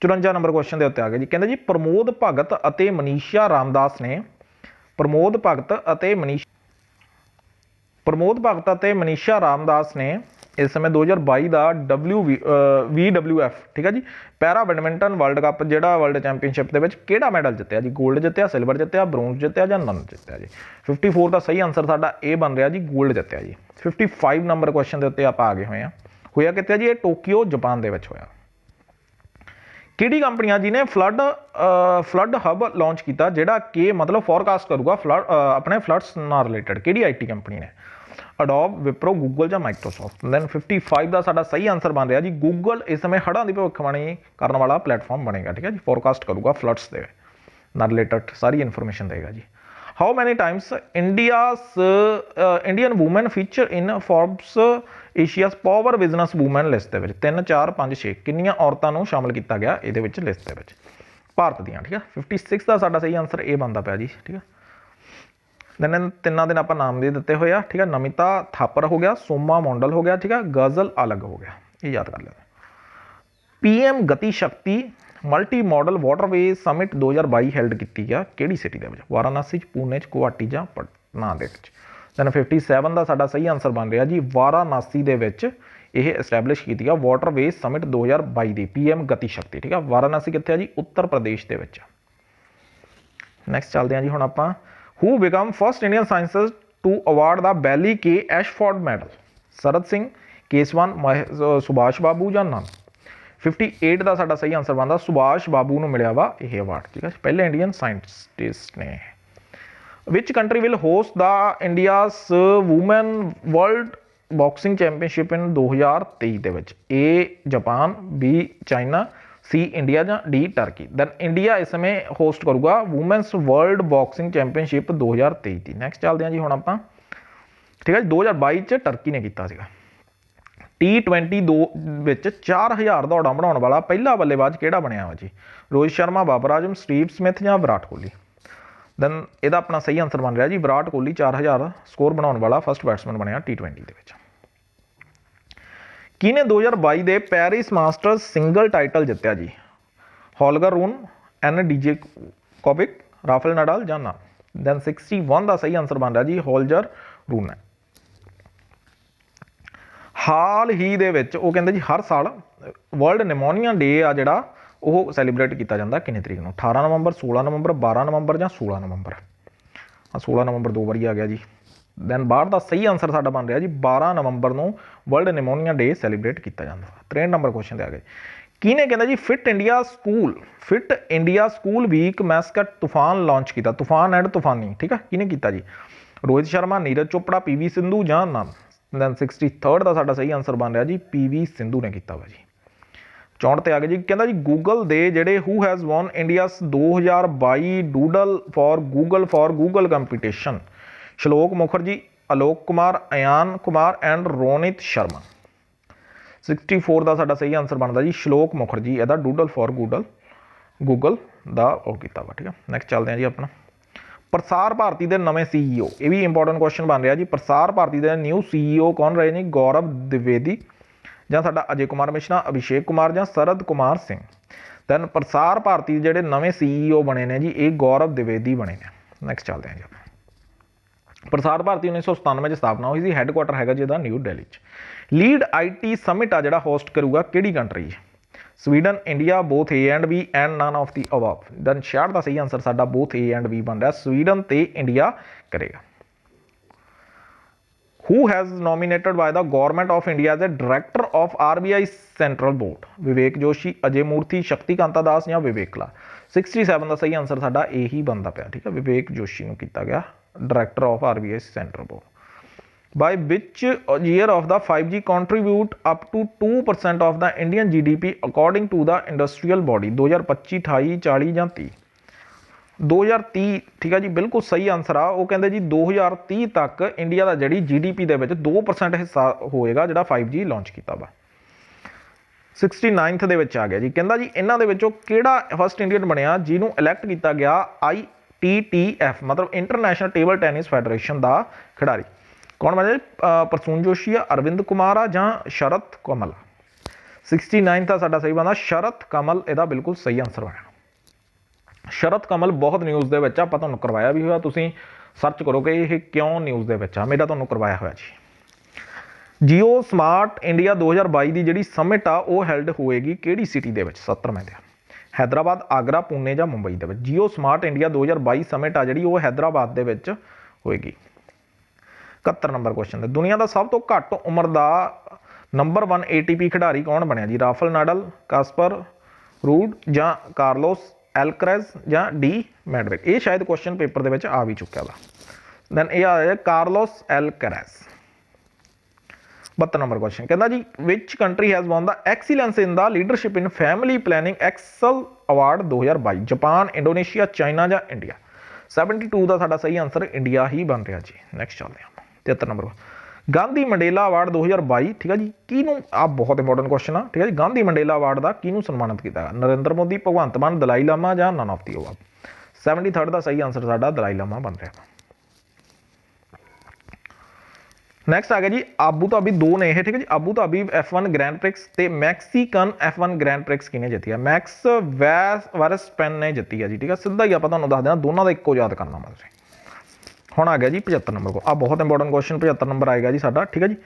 54 ਨੰਬਰ ਕੁਐਸਚਨ ਦੇ ਉੱਤੇ ਆ ਗਿਆ ਜੀ। ਕਹਿੰਦੇ ਜੀ ਪ੍ਰਮੋਦ ਭਗਤ ਅਤੇ ਮਨੀਸ਼ਾ ਰਾਮਦਾਸ ਨੇ ਇਸ ਸਮੇਂ 2022 ਦਾ WWF ਠੀਕ ਹੈ ਜੀ ਪੈਰਾ ਬੈਡਮਿੰਟਨ ਵਰਲਡ ਕੱਪ ਜਿਹੜਾ ਵਰਲਡ ਚੈਂਪੀਅਨਸ਼ਿਪ ਦੇ ਵਿੱਚ ਕਿਹੜਾ ਮੈਡਲ ਜਿੱਤਿਆ ਜੀ? ਗੋਲਡ ਜਿੱਤਿਆ, ਸਿਲਵਰ ਜਿੱਤਿਆ, ਬ੍ਰੌਂਜ਼ ਜਿੱਤਿਆ ਜਾਂ ਨਨ ਜਿੱਤਿਆ ਜੀ? 54 ਦਾ ਸਹੀ ਆਨਸਰ ਸਾਡਾ ਇਹ ਬਣ ਰਿਹਾ ਜੀ ਗੋਲਡ ਜਿੱਤਿਆ ਜੀ। 55 ਨੰਬਰ ਕੁਐਸਚਨ ਦੇ ਉੱਤੇ ਆਪਾਂ ਆ ਗਏ ਹੋਏ ਹਾਂ। ਹੋਇਆ ਕਿੱਥੇ ਜੀ? ਇਹ ਟੋਕੀਓ ਜਾਪਾਨ ਦੇ ਵਿੱਚ ਹੋਇਆ। ਕਿਹੜੀ ਕੰਪਨੀ ਆ ਜਿਹਨੇ ਫਲੱਡ ਹਬ ਲਾਂਚ ਕੀਤਾ ਜਿਹੜਾ ਕਿ ਮਤਲਬ ਫੋਰਕਾਸਟ ਕਰੂਗਾ ਆਪਣੇ ਫਲੱਡਸ ਨਾਲ ਰਿਲੇਟਡ? ਕਿਹੜੀ IT ਕੰਪਨੀ ਨੇ? ਅਡੋਬ, ਵਿਪਰੋ, ਗੂਗਲ ਜਾਂ ਮਾਈਕਰੋਸੌਫਟ? ਦੈਨ 55 ਦਾ ਸਾਡਾ ਸਹੀ ਆਨਸਰ ਬਣ ਰਿਹਾ ਜੀ ਗੂਗਲ ਇਸ ਸਮੇਂ ਹੜ੍ਹਾਂ ਦੀ ਭਵਿੱਖਬਾਣੀ ਕਰਨ ਵਾਲਾ ਪਲੇਟਫਾਰਮ ਬਣੇਗਾ। ਠੀਕ ਹੈ ਜੀ। ਫੋਰਕਾਸਟ ਕਰੂਗਾ ਫਲੱਡਸ ਦੇ ਨਾਲ ਰਿਲੇਟਡ ਸਾਰੀ ਇਨਫੋਰਮੇਸ਼ਨ ਦੇਗਾ ਜੀ। How many times Indian woman feature in Forbes Asia's power business woman list ਦੇ ਵਿੱਚ? 3, 4, 5, 6 ਕਿੰਨੀਆਂ ਔਰਤਾਂ ਨੂੰ ਸ਼ਾਮਲ ਕੀਤਾ ਗਿਆ ਇਹਦੇ ਵਿੱਚ ਲਿਸਟ ਦੇ ਵਿੱਚ ਭਾਰਤ ਦੀਆਂ? ਠੀਕ ਹੈ। 56 ਦਾ ਸਾਡਾ ਸਹੀ ਆਨਸਰ ਇਹ ਬਣਦਾ ਪਿਆ ਜੀ। ਠੀਕ ਹੈ। ਦੈਨ ਇਹਨਾਂ ਤਿੰਨਾਂ ਦੇ ਆਪਾਂ ਨਾਮ ਦੇ ਦਿੱਤੇ ਹੋਏ ਆ, ਠੀਕ ਹੈ। ਨਮਿਤਾ ਥਾਪਰ ਹੋ ਗਿਆ, ਸੋਮਾ ਮੋਂਡਲ ਹੋ ਗਿਆ, ਠੀਕ ਹੈ, ਗਜ਼ਲ ਅਲੱਗ ਹੋ ਗਿਆ, ਇਹ ਯਾਦ ਕਰ ਲਿਆ। PM ਗਤੀ ਸ਼ਕਤੀ ਮਲਟੀ ਮਾਡਲ ਵਾਟਰਵੇ ਸਮਿਟ 2022 ਹੈਲਡ ਕੀਤੀ ਆ ਕਿਹੜੀ ਸਿਟੀ ਦੇ ਵਿੱਚ? ਵਾਰਾਣਸੀ 'ਚ, ਪੂਨੇ 'ਚ, ਗੁਹਾਟੀ ਜਾਂ ਪਟਨਾ ਦੇ ਵਿੱਚ? ਦੈਨ 57 ਦਾ ਸਾਡਾ ਸਹੀ ਆਨਸਰ ਬਣ ਰਿਹਾ ਜੀ ਵਾਰਾਣਸੀ ਦੇ ਵਿੱਚ ਇਹ ਐਸਟੈਬਲਿਸ਼ ਕੀਤੀ ਆ ਵਾਟਰਵੇ ਸਮਿਟ 2022 ਦੀ PM ਗਤੀ ਸ਼ਕਤੀ, ਠੀਕ ਆ। ਵਾਰਾਣਸੀ ਕਿੱਥੇ ਆ ਜੀ? ਉੱਤਰ ਪ੍ਰਦੇਸ਼ ਦੇ ਵਿੱਚ। ਨੈਕਸਟ ਚੱਲਦੇ ਹਾਂ ਜੀ ਹੁਣ ਆਪਾਂ। Who become first Indian scientist to award the Bailey K Ashford medal? ਸਰਦ ਸਿੰਘ, ਕੇਸਵਾਨ, ਸੁਭਾਸ਼ ਬਾਬੂ ਜਾਂ ਨਨ? 58 ਦਾ ਸਾਡਾ ਸਹੀ ਆਨਸਰ ਬਣਦਾ ਸੁਭਾਸ਼ ਬਾਬੂ ਨੂੰ ਮਿਲਿਆ ਵਾ ਇਹ ਅਵਾਰਡ, ਠੀਕ ਹੈ, ਪਹਿਲੇ ਇੰਡੀਅਨ ਸਾਇੰਟਿਸਟ ਨੇ। Which country will host the India's woman world boxing championship in 2023 ਦੇ ਵਿੱਚ? A Japan, B China, C India ਜਾਂ D ਟਰਕੀ? ਦੈਨ ਇੰਡੀਆ ਇਸ ਸਮੇਂ ਹੋਸਟ ਕਰੂਗਾ ਵੂਮੈਨਸ ਵਰਲਡ ਬਾਕਸਿੰਗ ਚੈਂਪੀਅਨਸ਼ਿਪ 2023 ਦੀ। ਨੈਕਸਟ ਚੱਲਦੇ ਹਾਂ ਜੀ ਹੁਣ ਆਪਾਂ, ਠੀਕ ਹੈ। 2022 ਚ ਟਰਕੀ ਨੇ ਕੀਤਾ ਸੀਗਾ। T22 ਵਿੱਚ 4000 ਦੌੜਾਂ ਬਣਾਉਣ ਵਾਲਾ ਪਹਿਲਾ ਬੱਲੇਬਾਜ਼ ਕਿਹੜਾ ਬਣਿਆ ਵਾ ਜੀ? ਰੋਹਿਤ ਸ਼ਰਮਾ, ਬਾਬਰ ਆਜ਼ਮ, ਸਟੀਵ ਸਮਿਥ ਜਾਂ ਵਿਰਾਟ ਕੋਹਲੀ? ਦੈਨ ਇਹਦਾ ਆਪਣਾ ਸਹੀ ਆਨਸਰ ਬਣ ਰਿਹਾ ਜੀ ਵਿਰਾਟ ਕੋਹਲੀ 4000 ਸਕੋਰ ਬਣਾਉਣ ਵਾਲਾ ਫਸਟ ਬੈਟਸਮੈਨ ਬਣਿਆ T20 ਦੇ ਵਿੱਚ। ਕਿਹਨੇ 2022 ਦੇ ਪੈਰਿਸ ਮਾਸਟਰਸ ਸਿੰਗਲ ਟਾਈਟਲ ਜਿੱਤਿਆ ਜੀ? ਹੋਲਗਰ ਰੂਨ, DJ ਕੋਪਿਕ, ਰਾਫੇਲ ਨਡਾਲ ਜਾਂ ਨਾ? ਦੈਨ 61 ਦਾ ਸਹੀ ਆਨਸਰ ਬਣ ਰਿਹਾ ਜੀ ਹੋਲਜਰ ਰੂਨ ਹੈ। ਹਾਲ ਹੀ ਦੇ ਵਿੱਚ ਉਹ ਕਹਿੰਦੇ ਜੀ ਹਰ ਸਾਲ ਵਰਲਡ ਨਿਮੋਨੀਆ ਡੇ ਆ ਜਿਹੜਾ ਉਹ ਸੈਲੀਬ੍ਰੇਟ ਕੀਤਾ ਜਾਂਦਾ ਕਿੰਨੀ ਤਰੀਕ ਨੂੰ? 18 ਨਵੰਬਰ, 16 ਨਵੰਬਰ, 12 ਨਵੰਬਰ ਜਾਂ 16 ਨਵੰਬਰ? 16 ਨਵੰਬਰ ਦੋ ਵਾਰੀ ਆ ਗਿਆ ਜੀ। ਦੈਨ ਬਾਹਰ ਦਾ ਸਹੀ ਆਨਸਰ ਸਾਡਾ ਬਣ ਰਿਹਾ ਜੀ 12 ਨਵੰਬਰ ਨੂੰ ਵਰਲਡ ਨਿਮੋਨੀਆ ਡੇ ਸੈਲੀਬ੍ਰੇਟ ਕੀਤਾ ਜਾਂਦਾ। 63 ਨੰਬਰ ਕੁਐਸਚਨ ਤੇ ਆ ਗਏ। ਕਿਹਨੇ ਕਹਿੰਦਾ ਜੀ fit India school week mascot ਤੂਫਾਨ ਲਾਂਚ ਕੀਤਾ? ਤੂਫਾਨ ਐਂਡ ਤੂਫਾਨੀ, ਠੀਕ ਆ, ਕਿਹਨੇ ਕੀਤਾ ਜੀ? ਰੋਹਿਤ ਸ਼ਰਮਾ, ਨੀਰਜ ਚੋਪੜਾ, PV ਸਿੰਧੂ ਜਾਂ ਨਨ? ਦੈਨ 63 ਦਾ ਸਾਡਾ ਸਹੀ ਆਨਸਰ ਬਣ ਰਿਹਾ ਜੀ PV ਸਿੰਧੂ ਨੇ ਕੀਤਾ ਵਾ ਜੀ। 64 ਤੇ ਆ ਗਏ ਜੀ। ਕਹਿੰਦਾ ਜੀ ਗੂਗਲ ਦੇ ਜਿਹੜੇ who has won India's 2022 doodle for Google competition? Shlok Mukherjee, Alok Kumar, Ayaan Kumar and Ronit Sharma? 64 ਦਾ ਸਾਡਾ ਸਹੀ ਆਨਸਰ ਬਣਦਾ ਜੀ ਸ਼ਲੋਕ ਮੁਖਰਜੀ, ਇਹਦਾ ਡੂਡਲ ਫॉर ਗੂਗਲ ਦਾ ਉਹ ਕੀਤਾ ਵਾ, ਠੀਕ ਆ। ਨੈਕਸਟ ਚੱਲਦੇ ਹਾਂ ਜੀ ਆਪਣਾ। ਪ੍ਰਸਾਰ ਭਾਰਤੀ ਦੇ ਨਵੇਂ CEO, ਇਹ ਵੀ ਇੰਪੋਰਟੈਂਟ ਕੁਐਸਚਨ ਬਣ ਰਿਹਾ ਜੀ। ਪ੍ਰਸਾਰ ਭਾਰਤੀ ਦੇ ਨਿਊ CEO ਕੌਣ ਰਹੇ ਨੇ? ਗੌਰਵ ਦਿਵੇਦੀ ਜਾਂ ਸਾਡਾ ਅਜੇ ਕੁਮਾਰ ਮਿਸ਼ਰਾ, ਅਭਿਸ਼ੇਕ ਕੁਮਾਰ ਜਾਂ ਸਰਦ ਕੁਮਾਰ ਸਿੰਘ? ਦੈਨ ਪ੍ਰਸਾਰ ਭਾਰਤੀ ਦੇ ਜਿਹੜੇ ਨਵੇਂ CEO ਬਣੇ ਨੇ ਜੀ ਇਹ ਗੌਰਵ ਦਿਵੇਦੀ ਬਣੇ ਨੇ। ਨੈਕਸਟ ਚੱਲਦੇ ਹਾਂ ਜੀ ਆਪਾਂ। ਪ੍ਰਸਾਰ ਭਾਰਤੀ 1997 ਚ ਸਥਾਪਨਾ ਹੋਈ ਸੀ। ਹੈੱਡਕੁਆਟਰ ਹੈਗਾ ਜੀ ਇਹਦਾ ਨਿਊ ਦਿੱਲੀ ਚ। ਲੀਡ IT ਸਮਿਟ ਆ ਜਿਹੜਾ ਹੋਸਟ ਕਰੂਗਾ ਕਿਹੜੀ country? Sweden, India, both A and B and none of the above? Then 66 ਦਾ ਸਹੀ ਆਨਸਰ ਸਾਡਾ ਬੋਥ A and B ਬਣ ਰਿਹਾ, ਸਵੀਡਨ ਤੇ ਇੰਡੀਆ ਕਰੇਗਾ। Who has nominated by the government of India as a director of RBI Central Board? ਵਿਵੇਕ ਜੋਸ਼ੀ, ਅਜੇ ਮੂਰਤੀ, ਸ਼ਕਤੀਕਾਂਤਾ ਦਾਸ ਜਾਂ ਵਿਵੇਕਲਾ? 67 ਦਾ ਸਹੀ ਆਨਸਰ ਸਾਡਾ ਇਹੀ ਬਣਦਾ ਪਿਆ, ਠੀਕ ਹੈ, ਵਿਵੇਕ ਜੋਸ਼ੀ ਨੂੰ ਕੀਤਾ ਗਿਆ director of RBI Central Board। By which year of the 5G contribute up to 2% of the Indian GDP according to the industrial body? 2025, 28, 40 ਜਾਂ 30? 2030, ਠੀਕ ਹੈ ਜੀ, ਬਿਲਕੁਲ ਸਹੀ ਆਨਸਰ ਆ। ਉਹ ਕਹਿੰਦੇ ਜੀ 2030 ਤੱਕ ਇੰਡੀਆ ਦਾ ਜਿਹੜੀ GDP ਦੇ ਵਿੱਚ 2% ਹਿੱਸਾ ਹੋਏਗਾ ਜਿਹੜਾ 5G ਲਾਂਚ ਕੀਤਾ ਵਾ। 69th ਦੇ ਵਿੱਚ ਆ ਗਿਆ ਜੀ। ਕਹਿੰਦਾ ਜੀ ਇਹਨਾਂ ਦੇ ਵਿੱਚੋਂ ਕਿਹੜਾ ਫਸਟ ਇੰਡੀਅਨ ਬਣਿਆ ਜਿਹਨੂੰ ਇਲੈਕਟ ਕੀਤਾ ਗਿਆ ITTF ਮਤਲਬ ਇੰਟਰਨੈਸ਼ਨਲ ਟੇਬਲ ਟੈਨਿਸ ਫੈਡਰੇਸ਼ਨ ਦਾ ਖਿਡਾਰੀ? ਕੌਣ ਬਣਿਆ ਜੀ? ਪ੍ਰਸੂਨ ਜੋਸ਼ੀ ਆ, ਅਰਵਿੰਦ ਕੁਮਾਰ ਆ ਜਾਂ ਸ਼ਰਤ ਕਮਲ? 69 ਦਾ ਸਾਡਾ ਸਹੀ ਬਣਦਾ ਸ਼ਰਤ ਕਮਲ, ਇਹਦਾ ਬਿਲਕੁਲ ਸਹੀ ਆਨਸਰ ਬਣਿਆ। ਸ਼ਰਤ ਕਮਲ ਬਹੁਤ ਨਿਊਜ਼ ਦੇ ਵਿੱਚ ਆਪਾਂ ਤੁਹਾਨੂੰ ਕਰਵਾਇਆ ਵੀ ਹੋਇਆ, ਤੁਸੀਂ ਸਰਚ ਕਰੋ ਕਿ ਇਹ ਕਿਉਂ ਨਿਊਜ਼ ਦੇ ਵਿੱਚ ਆ, ਮੇਰਾ ਤੁਹਾਨੂੰ ਕਰਵਾਇਆ ਹੋਇਆ ਜੀ। ਜੀਓ ਸਮਾਰਟ ਇੰਡੀਆ 2022 ਦੀ ਜਿਹੜੀ ਸਮਿਟ ਆ ਉਹ ਹੈਲਡ ਹੋਏਗੀ ਕਿਹੜੀ ਸਿਟੀ ਦੇ ਵਿੱਚ? 17ਵੇਂ ਦੇ ਹੈਦਰਾਬਾਦ, ਆਗਰਾ, ਪੂਨੇ ਜਾਂ ਮੁੰਬਈ ਦੇ ਵਿੱਚ? ਜੀਓ ਸਮਾਰਟ ਇੰਡੀਆ 2022 ਸਮਿਟ ਆ ਜਿਹੜੀ ਉਹ ਹੈਦਰਾਬਾਦ ਦੇ ਵਿੱਚ ਹੋਏਗੀ। 71 ਨੰਬਰ ਕੁਐਸਚਨ ਤੇ ਦੁਨੀਆ ਦਾ ਸਭ ਤੋਂ ਘੱਟ ਉਮਰ ਦਾ ਨੰਬਰ 1 ATP ਖਿਡਾਰੀ ਕੌਣ ਬਣਿਆ ਜੀ? ਰਾਫੇਲ ਨਡਾਲ, ਕਾਸਪਰ ਰੂਡ ਜਾਂ ਕਾਰਲੋਸ ਐਲਕਰੈਜ਼ ਜਾਂ D ਮੈਡਰਿਕ? ਇਹ ਸ਼ਾਇਦ ਕੁਐਸਚਨ ਪੇਪਰ ਦੇ ਵਿੱਚ ਆ ਵੀ ਚੁੱਕਿਆ ਵਾ। ਦੈਨ ਇਹ ਆ ਜਾਏ ਕਾਰਲੋਸ ਐਲਕਰੈਜ਼। 72 ਨੰਬਰ ਕੁਐਸਚਨ ਕਹਿੰਦਾ ਜੀ which country has won the excellence in the leadership in family planning excel award 2022? Japan, Indonesia, China ਜਾਂ ਇੰਡੀਆ? 72 ਦਾ ਸਾਡਾ ਸਹੀ ਆਨਸਰ ਇੰਡੀਆ ਹੀ ਬਣ ਰਿਹਾ ਜੀ। ਨੈਕਸਟ ਚੱਲਦੇ ਹਾਂ 73 ਨੰਬਰ ਗਾਂਧੀ ਮੰਡੇਲਾ ਅਵਾਰਡ 2022, ਠੀਕ ਹੈ ਜੀ, ਕਿਹਨੂੰ? ਆ ਬਹੁਤ ਇੰਪੋਰਟੈਂਟ ਕੁਐਸਚਨ ਆ, ਠੀਕ ਹੈ ਜੀ। ਗਾਂਧੀ ਮੰਡੇਲਾ ਅਵਾਰਡ ਦਾ ਕਿਹਨੂੰ ਸਨਮਾਨਿਤ ਕੀਤਾ? ਨਰਿੰਦਰ ਮੋਦੀ, ਭਗਵੰਤ ਮਾਨ, ਦਲਾਈ ਲਾਮਾ ਜਾਂ ਨਨ ਆਫ ਦੀ ਅਬਵ? 73 ਦਾ ਸਹੀ ਆਨਸਰ ਸਾਡਾ ਦਲਾਈ ਲਾਮਾ ਬਣ ਰਿਹਾ। ਨੈਕਸਟ ਆ ਗਿਆ ਜੀ ਆਬੂ ਧਾਬੀ, ਦੋ ਨੇ ਇਹ, ਠੀਕ ਹੈ ਜੀ। Abu Dhabi F1 grand prix ਤੇ ਮੈਕਸੀਕਨ F1 ਗ੍ਰੈਂਡ ਪ੍ਰਿਕਸ ਕਿਹਨੇ ਜਿੱਤੀ ਆ? ਮੈਕਸ ਵਰਸਟੈਪਨ ਨੇ ਜਿੱਤੀ ਆ ਜੀ, ਠੀਕ ਹੈ। ਸਿੱਧਾ ਹੀ ਆਪਾਂ ਤੁਹਾਨੂੰ ਦੱਸ ਦੇਣਾ, ਦੋਨਾਂ ਦਾ ਇੱਕੋ ਯਾਦ ਕਰਨਾ ਮੈਂ ਤੁਸੀਂ। ਹੁਣ ਆ ਗਿਆ ਜੀ 75 ਨੰਬਰ ਕੋ, ਆ ਬਹੁਤ ਇੰਪੋਰਟੈਂਟ ਕੁਐਸਚਨ 75 ਨੰਬਰ ਆਏਗਾ ਜੀ ਸਾਡਾ, ਠੀਕ ਹੈ ਜੀ।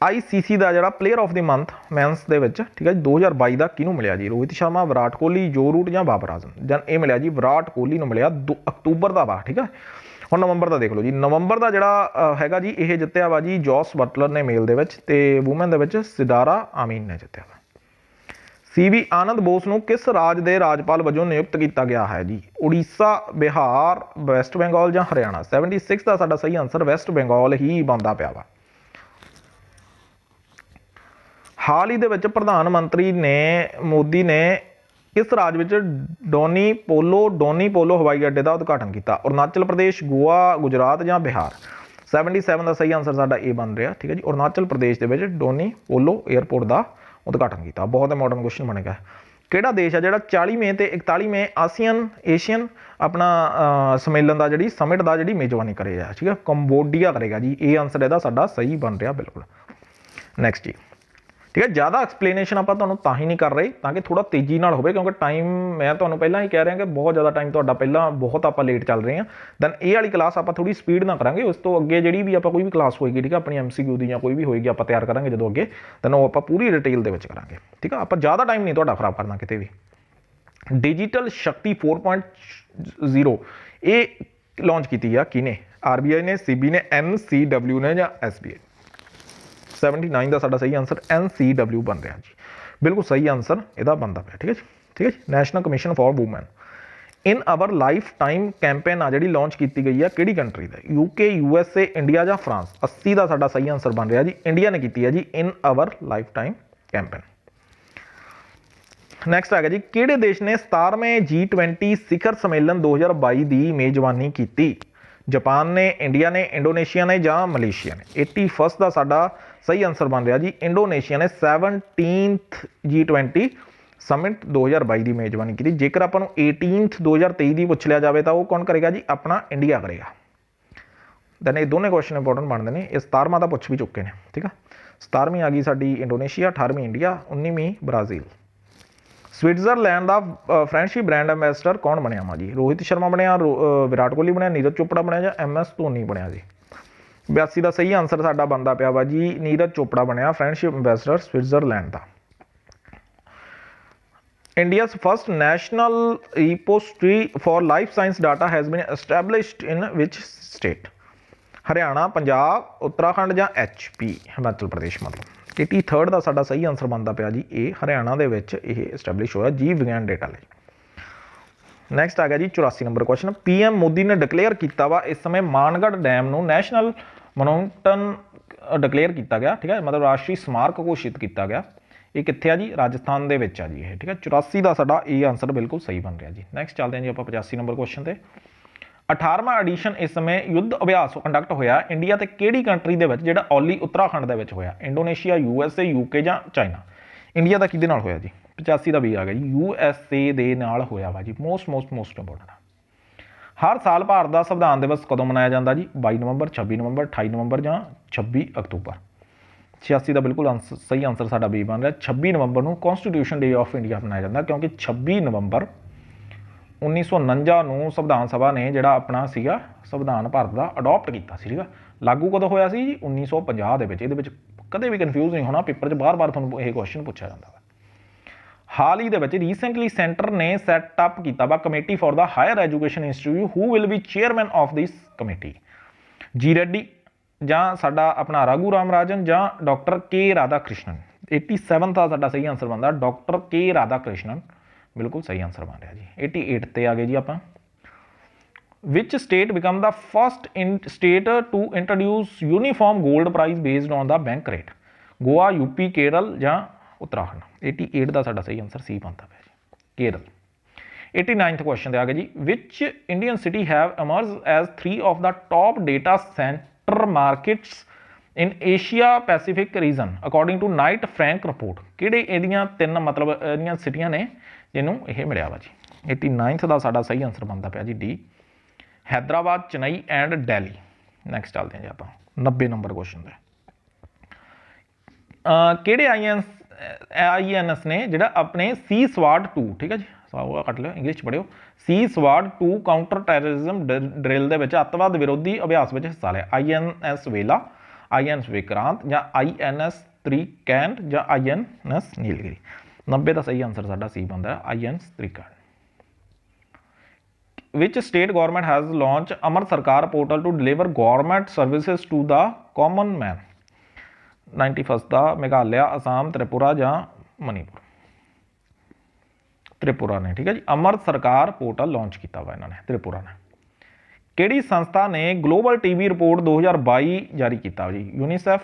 ICC ਦਾ ਜਿਹੜਾ player of the month men's ਦੇ ਵਿੱਚ, ਠੀਕ ਹੈ ਜੀ, 2022 ਦਾ ਕਿਹਨੂੰ ਮਿਲਿਆ ਜੀ? ਰੋਹਿਤ ਸ਼ਰਮਾ, ਵਿਰਾਟ ਕੋਹਲੀ, ਜੋ ਰੂਟ ਜਾਂ ਬਾਬਰ ਆਜ਼ਮ? ਜਾਂ ਇਹ ਮਿਲਿਆ ਜੀ ਵਿਰਾਟ ਕੋਹਲੀ ਨੂੰ ਮਿਲਿਆ, ਅਕਤੂਬਰ ਦਾ ਵਾ, ਠੀਕ ਹੈ। ਹੁਣ ਨਵੰਬਰ ਦਾ ਦੇਖ ਲਓ ਜੀ, ਨਵੰਬਰ ਦਾ ਜਿਹੜਾ ਹੈਗਾ ਜੀ ਇਹ ਜਿੱਤਿਆ ਵਾ ਜੀ ਜੋਸ ਬਟਲਰ ਨੇ ਮੇਲ ਦੇ ਵਿੱਚ, ਤੇ ਵੂਮਨ ਦੇ ਵਿੱਚ ਸਿਦਾਰਾ ਆਮੀਨ ਨੇ ਜਿੱਤਿਆ ਵਾ। CV ਆਨੰਦ ਬੋਸ ਨੂੰ ਕਿਸ ਰਾਜ ਦੇ ਰਾਜਪਾਲ ਵਜੋਂ ਨਿਯੁਕਤ ਕੀਤਾ ਗਿਆ ਹੈ ਜੀ? ਉੜੀਸਾ, ਬਿਹਾਰ, ਵੈਸਟ ਬੰਗਾਲ ਜਾਂ ਹਰਿਆਣਾ? 76 ਦਾ ਸਾਡਾ ਸਹੀ ਆਨਸਰ ਵੈਸਟ ਬੰਗਾਲ ਹੀ ਬਣਦਾ ਪਿਆ ਵਾ। ਹਾਲ ਹੀ ਦੇ ਵਿੱਚ ਪ੍ਰਧਾਨ ਮੰਤਰੀ ਮੋਦੀ ਨੇ ਕਿਸ ਰਾਜ ਵਿੱਚ ਡੋਨੀ ਪੋਲੋ ਹਵਾਈ ਅੱਡੇ ਦਾ ਉਦਘਾਟਨ ਕੀਤਾ? ਅਰੁਣਾਚਲ ਪ੍ਰਦੇਸ਼, ਗੋਆ, ਗੁਜਰਾਤ ਜਾਂ ਬਿਹਾਰ? 77 ਦਾ ਸਹੀ ਆਨਸਰ ਸਾਡਾ ਇਹ ਬਣ ਰਿਹਾ, ਠੀਕ ਹੈ ਜੀ। ਅਰੁਣਾਚਲ ਪ੍ਰਦੇਸ਼ ਦੇ ਵਿੱਚ ਡੋਨੀ ਪੋਲੋ 에ਅਰਪੋਰਟ ਦਾ ਉਦਘਾਟਨ ਕੀਤਾ। ਬਹੁਤ ਇੰਪੋਰਟੈਂਟ ਕੁਐਸਚਨ ਬਣੇਗਾ। ਕਿਹੜਾ ਦੇਸ਼ ਆ ਜਿਹੜਾ 40ਵੇਂ ਤੇ 41ਵੇਂ ਏਸ਼ੀਅਨ ਆਪਣਾ ਸੰਮੇਲਨ ਦਾ ਜਿਹੜੀ ਸਮਿਟ ਦਾ ਜਿਹੜੀ ਮੇਜ਼ਬਾਨੀ ਕਰੇਗਾ? ਠੀਕ ਹੈ, ਕੰਬੋਡੀਆ ਕਰੇਗਾ ਜੀ। ਇਹ ਆਨਸਰ ਇਹਦਾ ਸਾਡਾ ਸਹੀ ਬਣ ਰਿਹਾ ਬਿਲਕੁਲ। ਨੈਕਸਟ ਜੀ, ਠੀਕ ਹੈ। ਜ਼ਿਆਦਾ ਐਕਸਪਲੇਨੇਸ਼ਨ ਆਪਾਂ ਤੁਹਾਨੂੰ ਤਾਂ ਹੀ ਨਹੀਂ ਕਰ ਰਹੇ ਤਾਂ ਕਿ ਥੋੜਾ ਤੇਜ਼ੀ ਨਾਲ ਹੋਵੇ, ਕਿਉਂਕਿ ਟਾਈਮ ਮੈਂ ਤੁਹਾਨੂੰ ਪਹਿਲਾਂ ਹੀ ਕਹਿ ਰਿਹਾ ਕਿ ਬਹੁਤ ਜ਼ਿਆਦਾ ਟਾਈਮ ਤੁਹਾਡਾ ਪਹਿਲਾਂ ਬਹੁਤ ਆਪਾਂ ਲੇਟ ਚੱਲ ਰਹੇ ਹਾਂ। ਦੈਨ ਇਹ ਵਾਲੀ ਕਲਾਸ ਆਪਾਂ ਥੋੜੀ ਸਪੀਡ ਨਾਲ ਕਰਾਂਗੇ। ਉਸ ਤੋਂ ਅੱਗੇ ਜਿਹੜੀ ਵੀ ਆਪਾਂ ਕੋਈ ਵੀ ਕਲਾਸ ਹੋਏਗੀ, ਠੀਕ ਹੈ, ਆਪਣੀ MCQ ਦੀ ਜਾਂ ਕੋਈ ਵੀ ਹੋਏਗੀ ਆਪਾਂ ਤਿਆਰ ਕਰਾਂਗੇ ਜਦੋਂ ਅੱਗੇ, ਦੈਨ ਉਹ ਆਪਾਂ ਪੂਰੀ ਡਿਟੇਲ ਦੇ ਵਿੱਚ ਕਰਾਂਗੇ, ਠੀਕ ਹੈ। ਆਪਾਂ ਜ਼ਿਆਦਾ ਟਾਈਮ ਨਹੀਂ ਤੁਹਾਡਾ ਖਰਾਬ ਕਰਨਾ ਕਿਤੇ ਵੀ। ਡਿਜੀਟਲ ਸ਼ਕਤੀ 4.0 ਇਹ ਲਾਂਚ ਕੀਤੀ ਆ ਕਿਹਨੇ? RBI ਨੇ, CB ਨੇ, NCW ਨੇ ਜਾਂ SBI? 79 ਦਾ ਸਾਡਾ ਸਹੀ ਆਨਸਰ NCW ਬਣ ਰਿਹਾ ਜੀ, ਬਿਲਕੁਲ ਸਹੀ ਆਨਸਰ ਇਹਦਾ ਬਣਦਾ ਪਿਆ, ਠੀਕ ਹੈ ਜੀ। ਠੀਕ ਹੈ ਜੀ। National commission for woman in our lifetime campaign ਆ ਜਿਹੜੀ ਲਾਂਚ ਕੀਤੀ ਗਈ ਆ ਕਿਹੜੀ ਕੰਟਰੀ ਦਾ? UK, USA, ਇੰਡੀਆ ਜਾਂ ਫਰਾਂਸ? 80 ਦਾ ਸਾਡਾ ਸਹੀ ਆਨਸਰ ਬਣ ਰਿਹਾ ਜੀ, ਇੰਡੀਆ ਨੇ ਕੀਤੀ ਹੈ ਜੀ ਇਨ our lifetime campaign. Next ਆ ਗਿਆ ਜੀ ਕਿਹੜੇ ਦੇਸ਼ ਨੇ 17ਵੇਂ G20 ਸਿਖਰ ਸੰਮੇਲਨ 2022 ਦੀ ਮੇਜ਼ਬਾਨੀ ਕੀਤੀ? ਜਾਪਾਨ ਨੇ, ਇੰਡੀਆ ਨੇ, ਇੰਡੋਨੇਸ਼ੀਆ ਨੇ ਜਾਂ ਮਲੇਸ਼ੀਆ ਨੇ? 81 ਦਾ ਸਾਡਾ ਸਹੀ ਆਨਸਰ ਬਣ ਰਿਹਾ ਜੀ ਇੰਡੋਨੇਸ਼ੀਆ ਨੇ 17th G20 ਸਮਿਟ 2022 ਦੀ ਮੇਜ਼ਬਾਨੀ ਕੀਤੀ। ਜੇਕਰ ਆਪਾਂ ਨੂੰ 18th 2023 ਦੀ ਪੁੱਛ ਲਿਆ ਜਾਵੇ ਤਾਂ ਉਹ ਕੌਣ ਕਰੇਗਾ ਜੀ? ਆਪਣਾ ਇੰਡੀਆ ਕਰੇਗਾ। ਦੈਨ ਇਹ ਦੋਨੇ ਕੁਐਸਚਨ ਇੰਪੋਰਟੈਂਟ ਬਣਦੇ ਨੇ। ਇਹ 17ਵਾਂ ਦਾ ਪੁੱਛ ਵੀ ਚੁੱਕੇ ਨੇ, ਠੀਕ ਆ। 17ਵੀਂ ਆ ਗਈ ਸਾਡੀ ਇੰਡੋਨੇਸ਼ੀਆ, 18ਵੀਂ ਇੰਡੀਆ, 19ਵੀਂ ਬ੍ਰਾਜ਼ੀਲ। ਸਵਿਟਜ਼ਰਲੈਂਡ ਦਾ ਫਰੈਂਡਸ਼ਿਪ ਬ੍ਰਾਂਡ ਐਂਬੈਸਡਰ ਕੌਣ ਬਣਿਆ ਵਾ ਜੀ? ਰੋਹਿਤ ਸ਼ਰਮਾ ਬਣਿਆ, ਵਿਰਾਟ ਕੋਹਲੀ ਬਣਿਆ, ਨੀਰਜ ਚੋਪੜਾ ਬਣਿਆ ਜਾਂ MS ਧੋਨੀ ਬਣਿਆ ਜੀ? 82 ਦਾ ਸਹੀ ਆਨਸਰ ਸਾਡਾ ਬਣਦਾ ਪਿਆ ਵਾ ਜੀ ਨੀਰਜ ਚੋਪੜਾ ਬਣਿਆ friendship ambassador Switzerland the. India's first national repository for life science data has been established in which state? Haryana, Punjab, Uttarakhand ਜਾਂ HP? ਹਿਮਾਚਲ ਪ੍ਰਦੇਸ਼ ਮਤਲਬ। 83rd ਦਾ ਸਾਡਾ ਸਹੀ ਆਨਸਰ ਬਣਦਾ ਪਿਆ ਜੀ ਇਹ ਹਰਿਆਣਾ ਦੇ ਵਿੱਚ ਇਹ ਐਸਟੈਬਲਿਸ਼ ਹੋਇਆ ਜੀਵ ਵਿਗਿਆਨ ਡੇਟਾ ਲਈ। ਨੈਕਸਟ ਆ ਗਿਆ ਜੀ 84 ਨੰਬਰ ਕੁਐਸਚਨ। PM ਮੋਦੀ ਨੇ ਡਿਕਲੇਅਰ ਕੀਤਾ ਵਾ ਇਸ ਸਮੇਂ ਮਾਨਗੜ੍ਹ ਡੈਮ ਨੂੰ ਨੈਸ਼ਨਲ ਮੋਨੂਮੈਂਟ ਡਿਕਲੇਅਰ ਕੀਤਾ ਗਿਆ, ਠੀਕ ਹੈ, ਮਤਲਬ ਰਾਸ਼ਟਰੀ ਸਮਾਰਕ ਘੋਸ਼ਿਤ ਕੀਤਾ ਗਿਆ। ਇਹ ਕਿੱਥੇ ਆ ਜੀ? ਰਾਜਸਥਾਨ ਦੇ ਵਿੱਚ ਆ ਜੀ ਇਹ, ਠੀਕ ਹੈ। 84 ਦਾ ਸਾਡਾ ਇਹ ਆਨਸਰ ਬਿਲਕੁਲ ਸਹੀ ਬਣ ਰਿਹਾ ਜੀ। ਨੈਕਸਟ ਚੱਲਦੇ ਹਾਂ ਜੀ ਆਪਾਂ 85 ਨੰਬਰ ਕੁਐਸਚਨ ਤੇ। 18ਵਾਂ ਐਡੀਸ਼ਨ ਇਸ ਸਮੇਂ ਯੁੱਧ ਅਭਿਆਸ ਕੰਡਕਟ ਹੋਇਆ ਇੰਡੀਆ ਤੇ ਕਿਹੜੀ ਕੰਟਰੀ ਦੇ ਵਿੱਚ ਜਿਹੜਾ ਓਲੀ ਉੱਤਰਾਖੰਡ ਦੇ ਵਿੱਚ ਹੋਇਆ? ਇੰਡੋਨੇਸ਼ੀਆ, USA, UK ਜਾਂ ਚਾਈਨਾ? ਇੰਡੀਆ ਦਾ ਕਿਹਦੇ ਨਾਲ ਹੋਇਆ ਜੀ? 85 ਦਾ ਵੀ ਆ ਗਿਆ ਜੀ USA ਦੇ ਨਾਲ ਹੋਇਆ ਵਾ ਜੀ। Most important. ਹਰ ਸਾਲ ਭਾਰਤ ਦਾ ਸੰਵਿਧਾਨ ਦਿਵਸ ਕਦੋਂ ਮਨਾਇਆ ਜਾਂਦਾ ਜੀ? 22 ਨਵੰਬਰ, 26 ਨਵੰਬਰ, 28 ਨਵੰਬਰ ਜਾਂ 26 ਅਕਤੂਬਰ? 86 ਦਾ ਬਿਲਕੁਲ ਸਹੀ ਆਨਸਰ ਸਾਡਾ B ਬਣ ਰਿਹਾ। 26 ਨਵੰਬਰ ਨੂੰ ਕੌਂਸਟੀਟਿਊਸ਼ਨ ਡੇ ਆਫ ਇੰਡੀਆ ਮਨਾਇਆ ਜਾਂਦਾ ਕਿਉਂਕਿ 26 ਨਵੰਬਰ 1949 ਨੂੰ ਸੰਵਿਧਾਨ ਸਭਾ ਨੇ ਜਿਹੜਾ ਆਪਣਾ ਸੀਗਾ ਸੰਵਿਧਾਨ ਭਾਰਤ ਦਾ ਅਡਾਪਟ ਕੀਤਾ ਸੀ, ਠੀਕ ਆ। ਲਾਗੂ ਕਦੋਂ ਹੋਇਆ ਸੀ ਜੀ? 1950 ਦੇ ਵਿੱਚ। ਇਹਦੇ ਵਿੱਚ ਕਦੇ ਵੀ ਕਨਫਿਊਜ਼ ਨਹੀਂ ਹੋਣਾ, ਪੇਪਰ 'ਚ ਬਾਰ-ਬਾਰ ਤੁਹਾਨੂੰ ਇਹ ਕੁਐਸਚਨ ਪੁੱਛਿਆ ਜਾਂਦਾ ਵਾ। ਹਾਲ ਹੀ ਦੇ ਵਿੱਚ ਰੀਸੈਂਟਲੀ ਸੈਂਟਰ ਨੇ ਸੈਟ ਅਪ ਕੀਤਾ ਵਾ committee for the higher education institute who will be chairman of this committee? G ready ਜਾਂ ਸਾਡਾ ਆਪਣਾ ਰਾਘੂ ਰਾਮ ਰਾਜਨ ਜਾਂ ਡਾਕਟਰ K ਰਾਧਾ ਕ੍ਰਿਸ਼ਨਨ? 87 ਦਾ ਸਾਡਾ ਸਹੀ ਆਨਸਰ ਬਣਦਾ ਡਾਕਟਰ K ਰਾਧਾ ਕ੍ਰਿਸ਼ਨਨ, ਬਿਲਕੁਲ ਸਹੀ ਆਨਸਰ ਬਣ ਰਿਹਾ ਜੀ। 88 ਤੇ ਆ ਗਏ ਜੀ ਆਪਾਂ। Which state become the first state to introduce uniform gold price based on the bank rate? Goa, UP, Kerala ਜਾਂ ਉੱਤਰਾਖੰਡ? 88 ਦਾ ਸਾਡਾ ਸਹੀ ਆਨਸਰ C ਬਣਦਾ ਪਿਆ ਜੀ, ਕੇਰਲ। 89th ਕੁਐਸਚਨ ਤੇ ਆ ਗਿਆ ਜੀ। Which Indian city have emerge as 3 of the top data centre markets in Asia Pacific region according to Knight Frank report? ਕਿਹੜੇ ਇਹਦੀਆਂ ਤਿੰਨ ਮਤਲਬ ਇਹਦੀਆਂ ਸਿਟੀਆਂ ਨੇ ਜਿਹਨੂੰ ਇਹ ਮਿਲਿਆ ਵਾ ਜੀ? 89th ਦਾ ਸਾਡਾ ਸਹੀ ਆਨਸਰ ਬਣਦਾ ਪਿਆ ਜੀ D, Hyderabad, Chennai and Delhi. Next ਚੱਲਦੇ ਹਾਂ ਜੀ ਆਪਾਂ 90 ਨੰਬਰ ਕੁਐਸਚਨ ਤੇ। ਕਿਹੜੇ INS ਨੇ ਜਿਹੜਾ ਆਪਣੇ ਸੀ ਸਵਾਡ 2, ਠੀਕ ਹੈ ਜੀ, ਸਾਵਾ ਕੱਟ ਲਿਓ, ਇੰਗਲਿਸ਼ 'ਚ ਪੜ੍ਹਿਓ, ਸੀ ਸਵਾਡ 2 ਕਾਊਂਟਰ ਟੈਰਰਿਜ਼ਮ ਡਰਿਲ ਦੇ ਵਿੱਚ ਅੱਤਵਾਦ ਵਿਰੋਧੀ ਅਭਿਆਸ ਵਿੱਚ ਹਿੱਸਾ ਲਿਆ? INS ਵੇਲਾ, INS ਵਿਕਰਾਂਤ ਜਾਂ INS ਤ੍ਰਿਕੈਂਟ ਜਾਂ INS ਨੀਲਗਿਰੀ? 90 ਦਾ ਸਹੀ ਆਨਸਰ ਸਾਡਾ ਸੀ ਬਣਦਾ INS ਤ੍ਰਿਕੈਂਟ। Which state government has launched Amar Sarkar portal to deliver government services to the common man? 91st ਦਾ ਮੇਘਾਲਿਆ, ਅਸਾਮ, ਤ੍ਰਿਪੁਰਾ ਜਾਂ ਮਨੀਪੁਰ? ਤ੍ਰਿਪੁਰਾ ਨੇ, ਠੀਕ ਹੈ ਜੀ। ਅਮਰ ਸਰਕਾਰ ਪੋਰਟਲ ਲਾਂਚ ਕੀਤਾ ਵਾ ਇਹਨਾਂ ਨੇ, ਤ੍ਰਿਪੁਰਾ ਨੇ। ਕਿਹੜੀ ਸੰਸਥਾ ਨੇ ਗਲੋਬਲ ਟੀਬੀ ਰਿਪੋਰਟ 2022 ਜਾਰੀ ਕੀਤਾ ਜੀ? ਯੂਨੀਸੈਫ,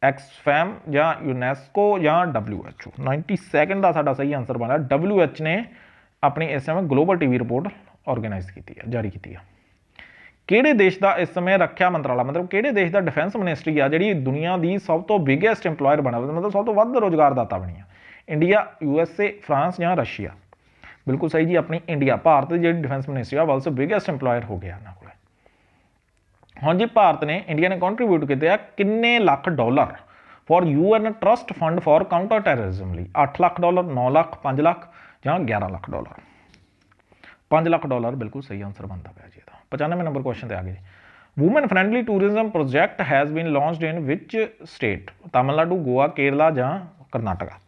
ਐਕਸਫੈਮ ਜਾਂ ਯੂਨੈਸਕੋ ਜਾਂ WHO? 92nd ਦਾ ਸਾਡਾ ਸਹੀ ਆਨਸਰ ਬਣਿਆ WHO ਨੇ ਆਪਣੀ ਇਸ ਸਮੇਂ ਗਲੋਬਲ ਟੀਬੀ ਰਿਪੋਰਟ ਆਰਗੇਨਾਈਜ਼ ਕੀਤੀ ਹੈ, ਜਾਰੀ ਕੀਤੀ ਹੈ। ਕਿਹੜੇ ਦੇਸ਼ ਦਾ ਇਸ ਸਮੇਂ ਰੱਖਿਆ ਮੰਤਰਾਲਾ, ਮਤਲਬ ਕਿਹੜੇ ਦੇਸ਼ ਦਾ ਡਿਫੈਂਸ ਮਿਨਿਸਟਰੀ ਆ ਜਿਹੜੀ ਦੁਨੀਆ ਦੀ ਸਭ ਤੋਂ ਬਿਗੇਸਟ ਇੰਪਲੋਇਰ ਬਣਾ, ਮਤਲਬ ਸਭ ਤੋਂ ਵੱਧ ਰੁਜ਼ਗਾਰਦਾਤਾ ਬਣੀ ਆ? ਇੰਡੀਆ, USA, ਫਰਾਂਸ ਜਾਂ ਰਸ਼ੀਆ? ਬਿਲਕੁਲ ਸਹੀ ਜੀ, ਆਪਣੀ ਇੰਡੀਆ। ਭਾਰਤ ਦੀ ਜਿਹੜੀ ਡਿਫੈਂਸ ਮਿਨਿਸਟਰੀ ਆ ਵਰਲਡ ਬਿਗੇਸਟ ਇੰਪਲੋਇਰ ਹੋ ਗਿਆ ਇਹਨਾਂ ਕੋਲ। ਹੁਣ ਜੀ ਭਾਰਤ ਨੇ, ਇੰਡੀਆ ਨੇ ਕੰਟਰੀਬਿਊਟ ਕੀਤੇ ਆ ਕਿੰਨੇ lakh dollar for UN trust fund for counter terrorism ਲਈ? 8 ਲੱਖ ਡਾਲਰ, 9 ਲੱਖ, 5 ਲੱਖ ਜਾਂ 11 ਲੱਖ ਡਾਲਰ? 5 ਲੱਖ ਡਾਲਰ ਬਿਲਕੁਲ ਸਹੀ ਆਨਸਰ ਬਣਦਾ ਪਿਆ ਜੀ ਇਹਦਾ। 95 ਨੰਬਰ ਕੁਐਸਚਨ ਤੇ ਆ ਗਏ ਜੀ। Woman friendly tourism project has been launched in which state? Tamil Nadu, Goa, Kerala ਜਾਂ ਕਰਨਾਟਕਾ?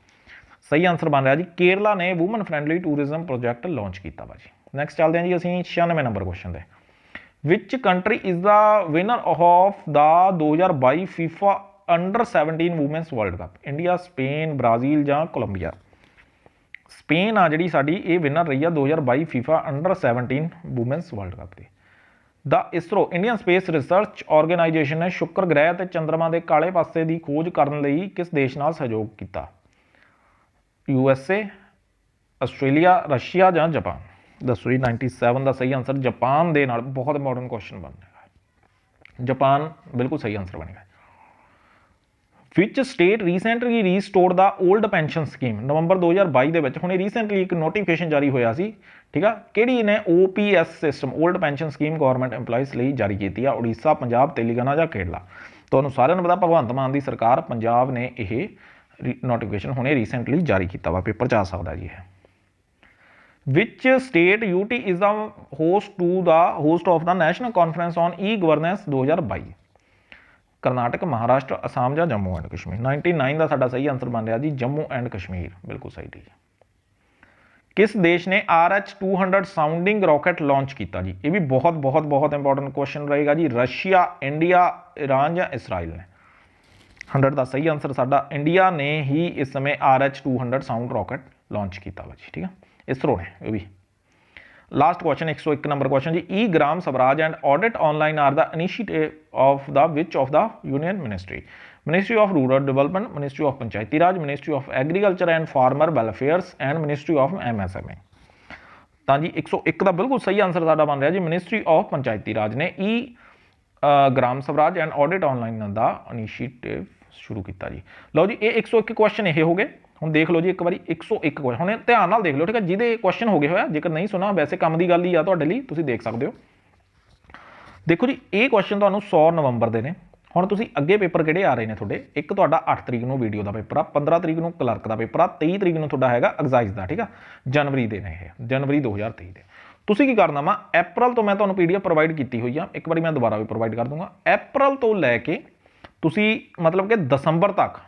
ਸਹੀ ਆਨਸਰ ਬਣ ਰਿਹਾ ਜੀ ਕੇਰਲਾ ਨੇ woman friendly tourism project launch ਕੀਤਾ ਵਾ ਜੀ। ਨੈਕਸਟ ਚੱਲਦੇ ਹਾਂ ਜੀ ਅਸੀਂ 96 ਨੰਬਰ ਕੁਐਸਚਨ ਤੇ। Which country is the winner of the 2022 FIFA under 17 women's world cup? India, Spain, Brazil ਜਾਂ ਕੋਲੰਬੀਆ? ਸਪੇਨ ਆ ਜਿਹੜੀ ਸਾਡੀ ਇਹ ਵਿਨਰ ਰਹੀ ਆ 2022 FIFA under 17 women's world cup ਦੀ। The ISRO Indian space research organisation ਨੇ ਸ਼ੁੱਕਰ ਗ੍ਰਹਿ ਅਤੇ ਚੰਦਰਮਾ ਦੇ ਕਾਲੇ ਪਾਸੇ ਦੀ ਖੋਜ ਕਰਨ ਲਈ ਕਿਸ ਦੇਸ਼ ਨਾਲ ਸਹਿਯੋਗ ਕੀਤਾ? USA, ਆਸਟ੍ਰੇਲੀਆ, ਰਸ਼ੀਆ ਜਾਂ ਜਾਪਾਨ? ਦੱਸੋ ਜੀ। 97 ਦਾ ਸਹੀ ਆਨਸਰ ਜਾਪਾਨ ਦੇ ਨਾਲ। ਬਹੁਤ ਇੰਪੋਰਟੈਂਟ ਕੁਐਸਚਨ ਬਣੇਗਾ, ਜਾਪਾਨ ਬਿਲਕੁਲ ਸਹੀ ਆਨਸਰ ਬਣੇਗਾ। ਵਿਚ ਸਟੇਟ ਰੀਸੈਂਟਲੀ ਰੀਸਟੋਰਡ ਦਾ ਓਲਡ ਪੈਨਸ਼ਨ ਸਕੀਮ? ਨਵੰਬਰ 2022 ਦੇ ਵਿੱਚ ਹੁਣੇ ਰੀਸੈਂਟਲੀ ਇੱਕ ਨੋਟੀਫਿਕੇਸ਼ਨ ਜਾਰੀ ਹੋਇਆ ਸੀ, ਠੀਕ ਆ, ਕਿਹੜੀ ਨੇ OPS system old pension scheme government EMPLOYEES ਲਈ ਜਾਰੀ ਕੀਤੀ ਆ? ਉੜੀਸਾ, ਪੰਜਾਬ, ਤੇਲੰਗਾਨਾ ਜਾਂ ਕੇਰਲਾ? ਤੁਹਾਨੂੰ ਸਾਰਿਆਂ ਨੂੰ ਪਤਾ ਭਗਵੰਤ ਮਾਨ ਦੀ ਸਰਕਾਰ ਪੰਜਾਬ ਨੇ ਇਹ ਨੋਟੀਫਿਕੇਸ਼ਨ ਹੁਣੇ ਰੀਸੈਂਟਲੀ ਜਾਰੀ ਕੀਤਾ ਵਾ, ਪੇਪਰ 'ਚ ਆ ਸਕਦਾ ਜੀ ਇਹ। Which state UT is the host of the national conference on e governance 2022? Karnataka, Maharashtra, Assam ਜਾਂ ਜੰਮੂ ਐਂਡ ਕਸ਼ਮੀਰ? 99 ਦਾ ਸਾਡਾ ਸਹੀ ਆਨਸਰ ਬਣ ਰਿਹਾ ਜੀ ਜੰਮੂ ਐਂਡ ਕਸ਼ਮੀਰ, ਬਿਲਕੁਲ ਸਹੀ ਜੀ। ਕਿਸ ਦੇਸ਼ ਨੇ RH-200 ਸਾਊਂਡਿੰਗ ਰਾਕਟ ਲਾਂਚ ਕੀਤਾ ਜੀ? ਇਹ ਵੀ ਬਹੁਤ ਬਹੁਤ ਬਹੁਤ ਇੰਪੋਰਟੈਂਟ ਕੁਐਸਚਨ ਰਹੇਗਾ ਜੀ। ਰਸ਼ੀਆ, ਇੰਡੀਆ, ਈਰਾਨ ਜਾਂ ਇਸਰਾਈਲ ਨੇ? 100 ਦਾ ਸਹੀ ਆਨਸਰ ਸਾਡਾ ਇੰਡੀਆ ਨੇ ਹੀ ਇਸ ਸਮੇਂ RH-200 ਸਾਊਂਡ ਰਾਕਟ ਲਾਂਚ ਕੀਤਾ ਵਾ ਜੀ, ਠੀਕ ਆ, ਇਸਰੋ ਨੇ ਇਹ ਵੀ। ਲਾਸਟ ਕੁਐਸਚਨ 101 ਨੰਬਰ ਕੁਐਸਚਨ ਜੀ। E Gram Swaraj and audit online are the initiative of the which of the union ministry? Ministry of rural development, ministry of Panchayati Raj, ministry of agriculture and farmer welfares and ministry of MSME? ਤਾਂ ਜੀ 101 ਦਾ ਬਿਲਕੁਲ ਸਹੀ ਆਨਸਰ ਸਾਡਾ ਬਣ ਰਿਹਾ ਜੀ ਮਿਨਿਸਟਰੀ ਆਫ ਪੰਚਾਇਤੀ ਰਾਜ ਨੇ e Gram Swaraj and audit online ਦਾ ਇਨੀਸ਼ੀਏਟਿਵ ਸ਼ੁਰੂ ਕੀਤਾ ਜੀ। ਲਓ ਜੀ ਇਹ 101 ਕੁਐਸਚਨ ਇਹ ਹੋ ਗਏ। ਹੁਣ ਦੇਖ ਲਓ ਜੀ ਇੱਕ ਵਾਰੀ 101 ਕੁਐਸਚਨ, ਹੁਣ ਧਿਆਨ ਨਾਲ ਦੇਖ ਲਓ, ਠੀਕ ਹੈ, ਜਿਹਦੇ ਕੁਐਸਚਨ ਹੋ ਗਏ ਹੋਇਆ, ਜੇਕਰ ਨਹੀਂ ਸੁਣਾ ਵੈਸੇ ਕੰਮ ਦੀ ਗੱਲ ਹੀ ਆ ਤੁਹਾਡੇ ਲਈ, ਤੁਸੀਂ ਦੇਖ ਸਕਦੇ ਹੋ। ਦੇਖੋ ਜੀ ਇਹ ਕੁਐਸਚਨ ਤੁਹਾਨੂੰ 100 ਨਵੰਬਰ ਦੇ ਨੇ। ਹੁਣ ਤੁਸੀਂ ਅੱਗੇ ਪੇਪਰ ਕਿਹੜੇ ਆ ਰਹੇ ਨੇ ਤੁਹਾਡੇ? ਇੱਕ ਤੁਹਾਡਾ 8 ਤਰੀਕ ਨੂੰ ਵੀਡੀਓ ਦਾ ਪੇਪਰ ਆ, 15 ਤਰੀਕ ਨੂੰ ਕਲਰਕ ਦਾ ਪੇਪਰ ਆ, 23 ਤਰੀਕ ਨੂੰ ਤੁਹਾਡਾ ਹੈਗਾ ਐਗਜ਼ਾਈਜ਼ ਦਾ, ਠੀਕ ਆ, ਜਨਵਰੀ ਦੇ ਨੇ ਇਹ, ਜਨਵਰੀ 2023 ਦੇ। ਤੁਸੀਂ ਕੀ ਕਰਨਾ ਵਾ, ਅਪ੍ਰੈਲ ਤੋਂ ਮੈਂ ਤੁਹਾਨੂੰ PDF ਪ੍ਰੋਵਾਈਡ ਕੀਤੀ ਹੋਈ ਆ, ਇੱਕ ਵਾਰੀ ਮੈਂ ਦੁਬਾਰਾ ਵੀ ਪ੍ਰੋਵਾਈਡ ਕਰ ਦੂੰਗਾ। ਅਪ੍ਰੈਲ ਤੋਂ ਲੈ ਕੇ ਤੁਸੀਂ ਮਤਲਬ ਕਿ ਦਸੰਬਰ ਤੱਕ,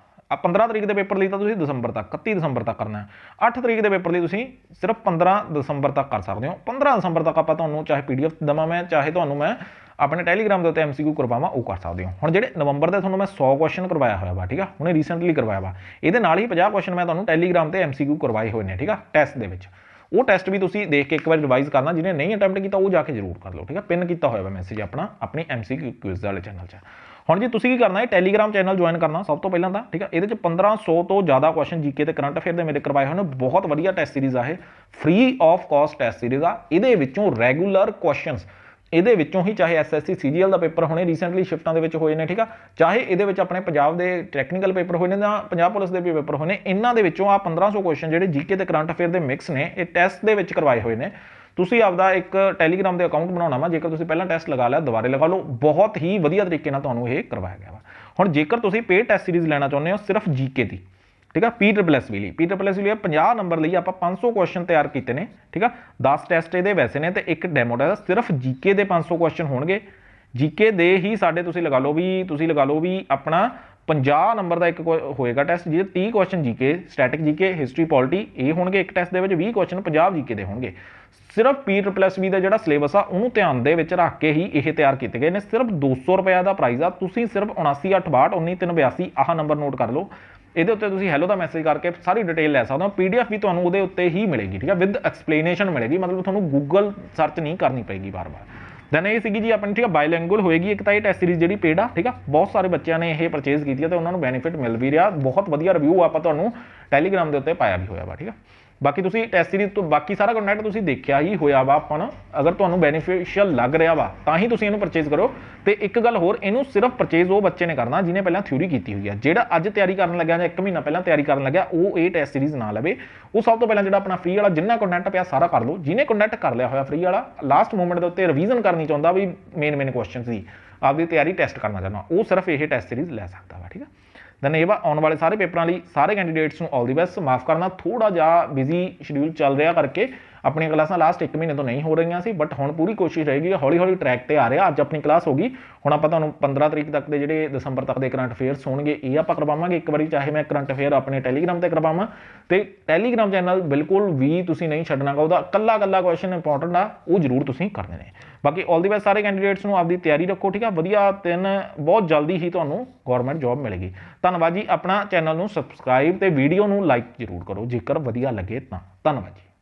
15 ਤਰੀਕ ਦੇ ਪੇਪਰ ਲਈ ਤਾਂ ਤੁਸੀਂ ਦਸੰਬਰ ਤੱਕ, 31 ਦਸੰਬਰ ਤੱਕ ਕਰਨਾ ਹੈ। 8 ਤਰੀਕ ਦੇ ਪੇਪਰ ਲਈ ਤੁਸੀਂ ਸਿਰਫ 15 ਦਸੰਬਰ ਤੱਕ ਕਰ ਸਕਦੇ ਹੋ। 15 ਦਸੰਬਰ ਤੱਕ ਆਪਾਂ ਤੁਹਾਨੂੰ ਚਾਹੇ PDF ਦੇਵਾਂ ਮੈਂ, ਚਾਹੇ ਤੁਹਾਨੂੰ ਮੈਂ ਆਪਣੇ ਟੈਲੀਗ੍ਰਾਮ ਦੇ ਉੱਤੇ MCQ ਕਰਵਾਵਾਂ, ਉਹ ਕਰ ਸਕਦੇ ਹੋ। ਹੁਣ ਜਿਹੜੇ ਨਵੰਬਰ ਦੇ ਤੁਹਾਨੂੰ ਮੈਂ 100 ਕੁਐਸਚਨ ਕਰਵਾਇਆ ਹੋਇਆ ਵਾ, ਠੀਕ ਆ, ਹੁਣੇ ਰੀਸੈਂਟਲੀ ਕਰਵਾਇਆ ਵਾ, ਇਹਦੇ ਨਾਲ ਹੀ 50 ਕੁਐਸਚਨ ਮੈਂ ਤੁਹਾਨੂੰ ਟੈਲੀਗ੍ਰਾਮ ਤੇ MCQ ਕਰਵਾਏ ਹੋਏ ਨੇ, ਠੀਕ ਆ, ਟੈਸਟ ਦੇ ਵਿੱਚ। ਉਹ ਟੈਸਟ ਵੀ ਤੁਸੀਂ ਦੇਖ ਕੇ ਇੱਕ ਵਾਰੀ ਰਿਵਾਈਜ਼ ਕਰਨਾ, ਜਿਹਨੇ ਨਹੀਂ ਅਟੈਂਪਟ ਕੀਤਾ ਉਹ ਜਾ ਕੇ ਜ਼ਰੂਰ ਕਰ ਲਓ, ਠੀਕ ਆ, ਪਿਨ ਕੀਤਾ ਹੋਇਆ ਵਾ ਮੈਸੇਜ ਆਪਣੀ MCQ ਕੁਇਜ਼ ਵਾਲੇ ਚੈਨਲ 'ਚ। ਹੁਣ ਜੀ ਤੁਸੀਂ ਕੀ ਕਰਨਾ ਹੈ, ਟੈਲੀਗ੍ਰਾਮ ਚੈਨਲ ਜੁਆਇਨ ਕਰਨਾ ਸਭ ਤੋਂ ਪਹਿਲਾਂ ਤਾਂ, ਠੀਕ ਆ। ਇਹਦੇ 'ਚ 1500 ਤੋਂ ਜ਼ਿਆਦਾ ਕੁਐਸਚਨ GK ਤੇ ਕਰੰਟ ਅਫੇਅਰ ਦੇ ਮੇਰੇ ਕਰਵਾਏ ਹੋਏ ਨੇ। ਬਹੁਤ ਵਧੀਆ ਟੈਸਟ ਸੀਰੀਜ਼ ਆ ਇਹ, free of cost test series ਆ। ਇਹਦੇ ਵਿੱਚੋਂ ਰੈਗੂਲਰ ਕੁਐਸਚਨਸ, ਇਹਦੇ ਵਿੱਚੋਂ ਹੀ ਚਾਹੇ SSC CGL ਦਾ ਪੇਪਰ ਹੁਣੇ ਰੀਸੈਂਟਲੀ ਸ਼ਿਫਟਾਂ ਦੇ ਵਿੱਚ ਹੋਏ ਨੇ, ਠੀਕ ਆ, ਚਾਹੇ ਇਹਦੇ ਵਿੱਚ ਆਪਣੇ ਪੰਜਾਬ ਦੇ ਟੈਕਨੀਕਲ ਪੇਪਰ ਹੋਏ ਨੇ ਜਾਂ ਪੰਜਾਬ ਪੁਲਿਸ ਦੇ ਵੀ ਪੇਪਰ ਹੋਏ ਨੇ, ਇਹਨਾਂ ਦੇ ਵਿੱਚੋਂ ਆ 1500 ਕੁਐਸਚਨ ਜਿਹੜੇ GK ਤੇ ਕਰੰਟ ਅਫੇਅਰ ਦੇ ਮਿਕਸ ਨੇ, ਇਹ ਟੈਸਟ ਦੇ ਵਿੱਚ ਕਰਵਾਏ ਹੋਏ ਨੇ। ਤੁਸੀਂ ਆਪਦਾ ਇੱਕ ਟੈਲੀਗ੍ਰਾਮ ਦੇ ਅਕਾਊਂਟ ਬਣਾਉਣਾ ਵਾ। ਜੇਕਰ ਤੁਸੀਂ ਪਹਿਲਾਂ ਟੈਸਟ ਲਗਾ ਲਿਆ ਦੁਬਾਰੇ ਲਗਾ ਲਓ, ਬਹੁਤ ਹੀ ਵਧੀਆ ਤਰੀਕੇ ਨਾਲ ਤੁਹਾਨੂੰ ਇਹ ਕਰਵਾਇਆ ਗਿਆ ਵਾ। ਹੁਣ ਜੇਕਰ ਤੁਸੀਂ ਪੇਡ ਟੈਸਟ ਸੀਰੀਜ਼ ਲੈਣਾ ਚਾਹੁੰਦੇ ਹੋ ਸਿਰਫ ਜੀਕੇ ਦੀ, ਠੀਕ ਆ, PSSB ਲਈ 50 ਨੰਬਰ ਲਈ ਆਪਾਂ 500 ਕੁਐਸਚਨ ਤਿਆਰ ਕੀਤੇ ਨੇ, ਠੀਕ ਆ। 10 ਟੈਸਟ ਇਹਦੇ ਵੈਸੇ ਨੇ ਤੇ ਇੱਕ ਡੈਮੋ ਟੈਸਟ। ਸਿਰਫ ਜੀਕੇ ਦੇ 500 ਕੁਐਸਚਨ ਹੋਣਗੇ। ਜੀਕੇ ਦੇ ਹੀ ਸਾਡੇ ਤੁਸੀਂ ਲਗਾ ਲਓ ਵੀ ਆਪਣਾ 50 ਨੰਬਰ ਦਾ ਇੱਕ ਹੋਏਗਾ ਟੈਸਟ, ਜਿਹਦੇ 30 question GK, static GK, history, polity ਇਹ ਹੋਣਗੇ ਇੱਕ ਟੈਸਟ ਦੇ ਵਿੱਚ। 20 ਕੁਐਸਚਨ 50 ਜੀਕੇ ਦੇ ਹੋਣਗੇ। ਸਿਰਫ PSSB ਦਾ ਜਿਹੜਾ ਸਿਲੇਬਸ ਆ ਉਹਨੂੰ ਧਿਆਨ ਦੇ ਵਿੱਚ ਰੱਖ ਕੇ ਹੀ ਇਹ ਤਿਆਰ ਕੀਤੇ ਗਏ ਨੇ। ਸਿਰਫ 200 ਰੁਪਏ ਦਾ ਪ੍ਰਾਈਸ ਆ। ਤੁਸੀਂ ਸਿਰਫ 7986619382 ਆਹ ਨੰਬਰ ਨੋਟ ਕਰ ਲਓ। ਇਹਦੇ ਉੱਤੇ ਤੁਸੀਂ ਹੈਲੋ ਦਾ ਮੈਸੇਜ ਕਰਕੇ ਸਾਰੀ ਡਿਟੇਲ ਲੈ ਸਕਦੇ ਹੋ। PDF ਵੀ ਤੁਹਾਨੂੰ ਉਹਦੇ ਉੱਤੇ ਹੀ ਮਿਲੇਗੀ, ਠੀਕ ਆ, ਵਿਦ ਐਕਸਪਲੇਨੇਸ਼ਨ ਮਿਲੇਗੀ। ਮਤਲਬ ਤੁਹਾਨੂੰ ਗੂਗਲ ਸਰਚ ਨਹੀਂ ਕਰਨੀ ਪਏਗੀ ਬਾਰ-ਬਾਰ। ਦੈਨ ਇਹ ਸੀਗੀ ਜੀ ਆਪਣੀ, ਠੀਕ ਆ, ਬਾਇਲੈਂਗੁਅਲ ਹੋਏਗੀ ਇੱਕ ਤਾਂ ਇਹ ਟੈਸਟ ਸੀਰੀਜ਼ ਜਿਹੜੀ ਪੇਡ ਆ, ਠੀਕ ਆ। ਬਹੁਤ ਸਾਰੇ ਬੱਚਿਆਂ ਨੇ ਇਹ ਪਰਚੇਜ਼ ਕੀਤੀ ਹੈ ਤੇ ਉਹਨਾਂ ਨੂੰ ਬੈਨੀਫਿਟ ਮਿਲ ਵੀ ਰਿਹਾ। ਬਹੁਤ ਵਧੀਆ ਰਿਵਿਊ ਆਪਾਂ ਤੁਹਾਨੂੰ ਟੈਲੀਗ੍ਰਾਮ ਦੇ ਉੱਤੇ ਪਾਇਆ ਵੀ ਹੋਇਆ ਵਾ, ਠੀਕ ਆ। ਬਾਕੀ ਤੁਸੀਂ ਟੈਸਟ ਸੀਰੀਜ਼ ਤੋਂ ਬਾਕੀ ਸਾਰਾ ਕੰਟੈਂਟ ਤੁਸੀਂ ਦੇਖਿਆ ਹੀ ਹੋਇਆ ਵਾ ਆਪਾਂ ਨੂੰ। ਅਗਰ ਤੁਹਾਨੂੰ ਬੈਨੀਫੀਸ਼ੀਅਲ ਲੱਗ ਰਿਹਾ ਵਾ ਤਾਂ ਹੀ ਤੁਸੀਂ ਇਹਨੂੰ ਪਰਚੇਜ਼ ਕਰੋ। ਤੇ ਇੱਕ ਗੱਲ ਹੋਰ, ਇਹਨੂੰ ਸਿਰਫ ਪਰਚੇਜ਼ ਉਹ ਬੱਚੇ ਨੇ ਕਰਨਾ ਜਿਹਨੇ ਪਹਿਲਾਂ ਥਿਊਰੀ ਕੀਤੀ ਹੋਈ ਆ। ਜਿਹੜਾ ਅੱਜ ਤਿਆਰੀ ਕਰਨ ਲੱਗਿਆ ਜਾਂ 1 ਮਹੀਨਾ ਪਹਿਲਾਂ ਤਿਆਰੀ ਕਰਨ ਲੱਗਿਆ, ਉਹ ਇਹ ਟੈਸਟ ਸੀਰੀਜ਼ ਨਾ ਲਵੇ। ਉਹ ਸਭ ਤੋਂ ਪਹਿਲਾਂ ਜਿਹੜਾ ਆਪਣਾ ਫ੍ਰੀ ਵਾਲਾ ਜਿੰਨਾ ਕੰਟੈਂਟ ਪਿਆ ਸਾਰਾ ਕਰ ਲਓ। ਜਿਹਨੇ ਕੰਟੈਂਟ ਕਰ ਲਿਆ ਹੋਇਆ ਫ੍ਰੀ ਵਾਲਾ, ਲਾਸਟ ਮੂਮੈਂਟ ਦੇ ਉੱਤੇ ਰਿਵੀਜ਼ਨ ਕਰਨੀ ਚਾਹੁੰਦਾ ਵੀ ਮੇਨ ਕੁਐਸਚਨਸ ਦੀ ਆਪਦੀ ਤਿਆਰੀ ਟੈਸਟ ਕਰਨਾ ਚਾਹੁੰਦਾ, ਉਹ ਸਿਰਫ ਇਹ ਟੈਸਟ ਸੀਰੀਜ਼ ਲੈ ਸਕਦਾ ਵਾ, ਠੀਕ ਆ। ਦੈਨ ਇਹ ਵਾ ਆਉਣ ਵਾਲੇ ਸਾਰੇ ਪੇਪਰਾਂ ਲਈ ਸਾਰੇ ਕੈਂਡੀਡੇਟਸ ਨੂੰ ਆਲ ਦੀ ਬੈਸਟ। ਮਾਫ ਕਰਨਾ ਥੋੜਾ ਜਿਹਾ ਬਿਜ਼ੀ ਸ਼ਡਿਊਲ ਚੱਲ ਰਿਹਾ ਕਰਕੇ ਆਪਣੀਆਂ ਕਲਾਸਾਂ ਲਾਸਟ 1 ਮਹੀਨੇ ਤੋਂ ਨਹੀਂ ਹੋ ਰਹੀਆਂ ਸੀ, ਬਟ ਹੁਣ ਪੂਰੀ ਕੋਸ਼ਿਸ਼ ਰਹੇਗੀ। ਹੌਲੀ ਹੌਲੀ ਟਰੈਕ ਤੇ ਆ ਰਿਹਾ। ਅੱਜ ਆਪਣੀ ਕਲਾਸ ਹੋ ਗਈ। ਹੁਣ ਆਪਾਂ ਤੁਹਾਨੂੰ 15 ਤਰੀਕ ਤੱਕ ਦੇ ਜਿਹੜੇ ਦਸੰਬਰ ਤੱਕ ਦੇ ਕਰੰਟ ਅਫੇਅਰਸ ਹੋਣਗੇ ਇਹ ਆਪਾਂ ਕਰਵਾਵਾਂਗੇ ਇੱਕ ਵਾਰੀ, ਚਾਹੇ ਮੈਂ ਕਰੰਟ ਅਫੇਅਰ ਆਪਣੇ ਟੈਲੀਗ੍ਰਾਮ ਤੇ ਕਰਵਾਵਾਂ। ਤੇ ਟੈਲੀਗ੍ਰਾਮ ਚੈਨਲ ਬਿਲਕੁਲ ਵੀ ਤੁਸੀਂ ਨਹੀਂ ਛੱਡਣਾ ਗਾ। ਉਹਦਾ ਕੱਲਾ ਕੁਐਸਚਨ ਇੰਪੋਰਟੈਂਟ ਆ, ਉਹ ਜ਼ਰੂਰ ਤੁਸੀਂ ਕਰਨੇ ਨੇ। ਬਾਕੀ ਆਲ ਦੀ ਬੈਸਟ ਸਾਰੇ ਕੈਂਡੀਡੇਟਸ ਨੂੰ। ਆਪਦੀ ਤਿਆਰੀ ਰੱਖੋ, ਠੀਕ ਆ। ਵਧੀਆ ਬਹੁਤ ਜਲਦੀ ਹੀ ਤੁਹਾਨੂੰ ਗਵਰਨਮੈਂਟ ਜੌਬ ਮਿਲੇਗੀ। ਧੰਨਵਾਦ ਜੀ। ਆਪਣਾ ਚੈਨਲ ਨੂੰ ਸਬਸਕ੍ਰਾਈਬ ਤੇ ਵੀਡੀਓ ਨੂੰ ਲਾਈਕ ਜ਼ਰੂਰ ਕਰੋ ਜੇਕਰ ਵਧੀਆ ਲੱਗੇ ਤਾਂ। ਧੰਨਵਾਦ ਜੀ।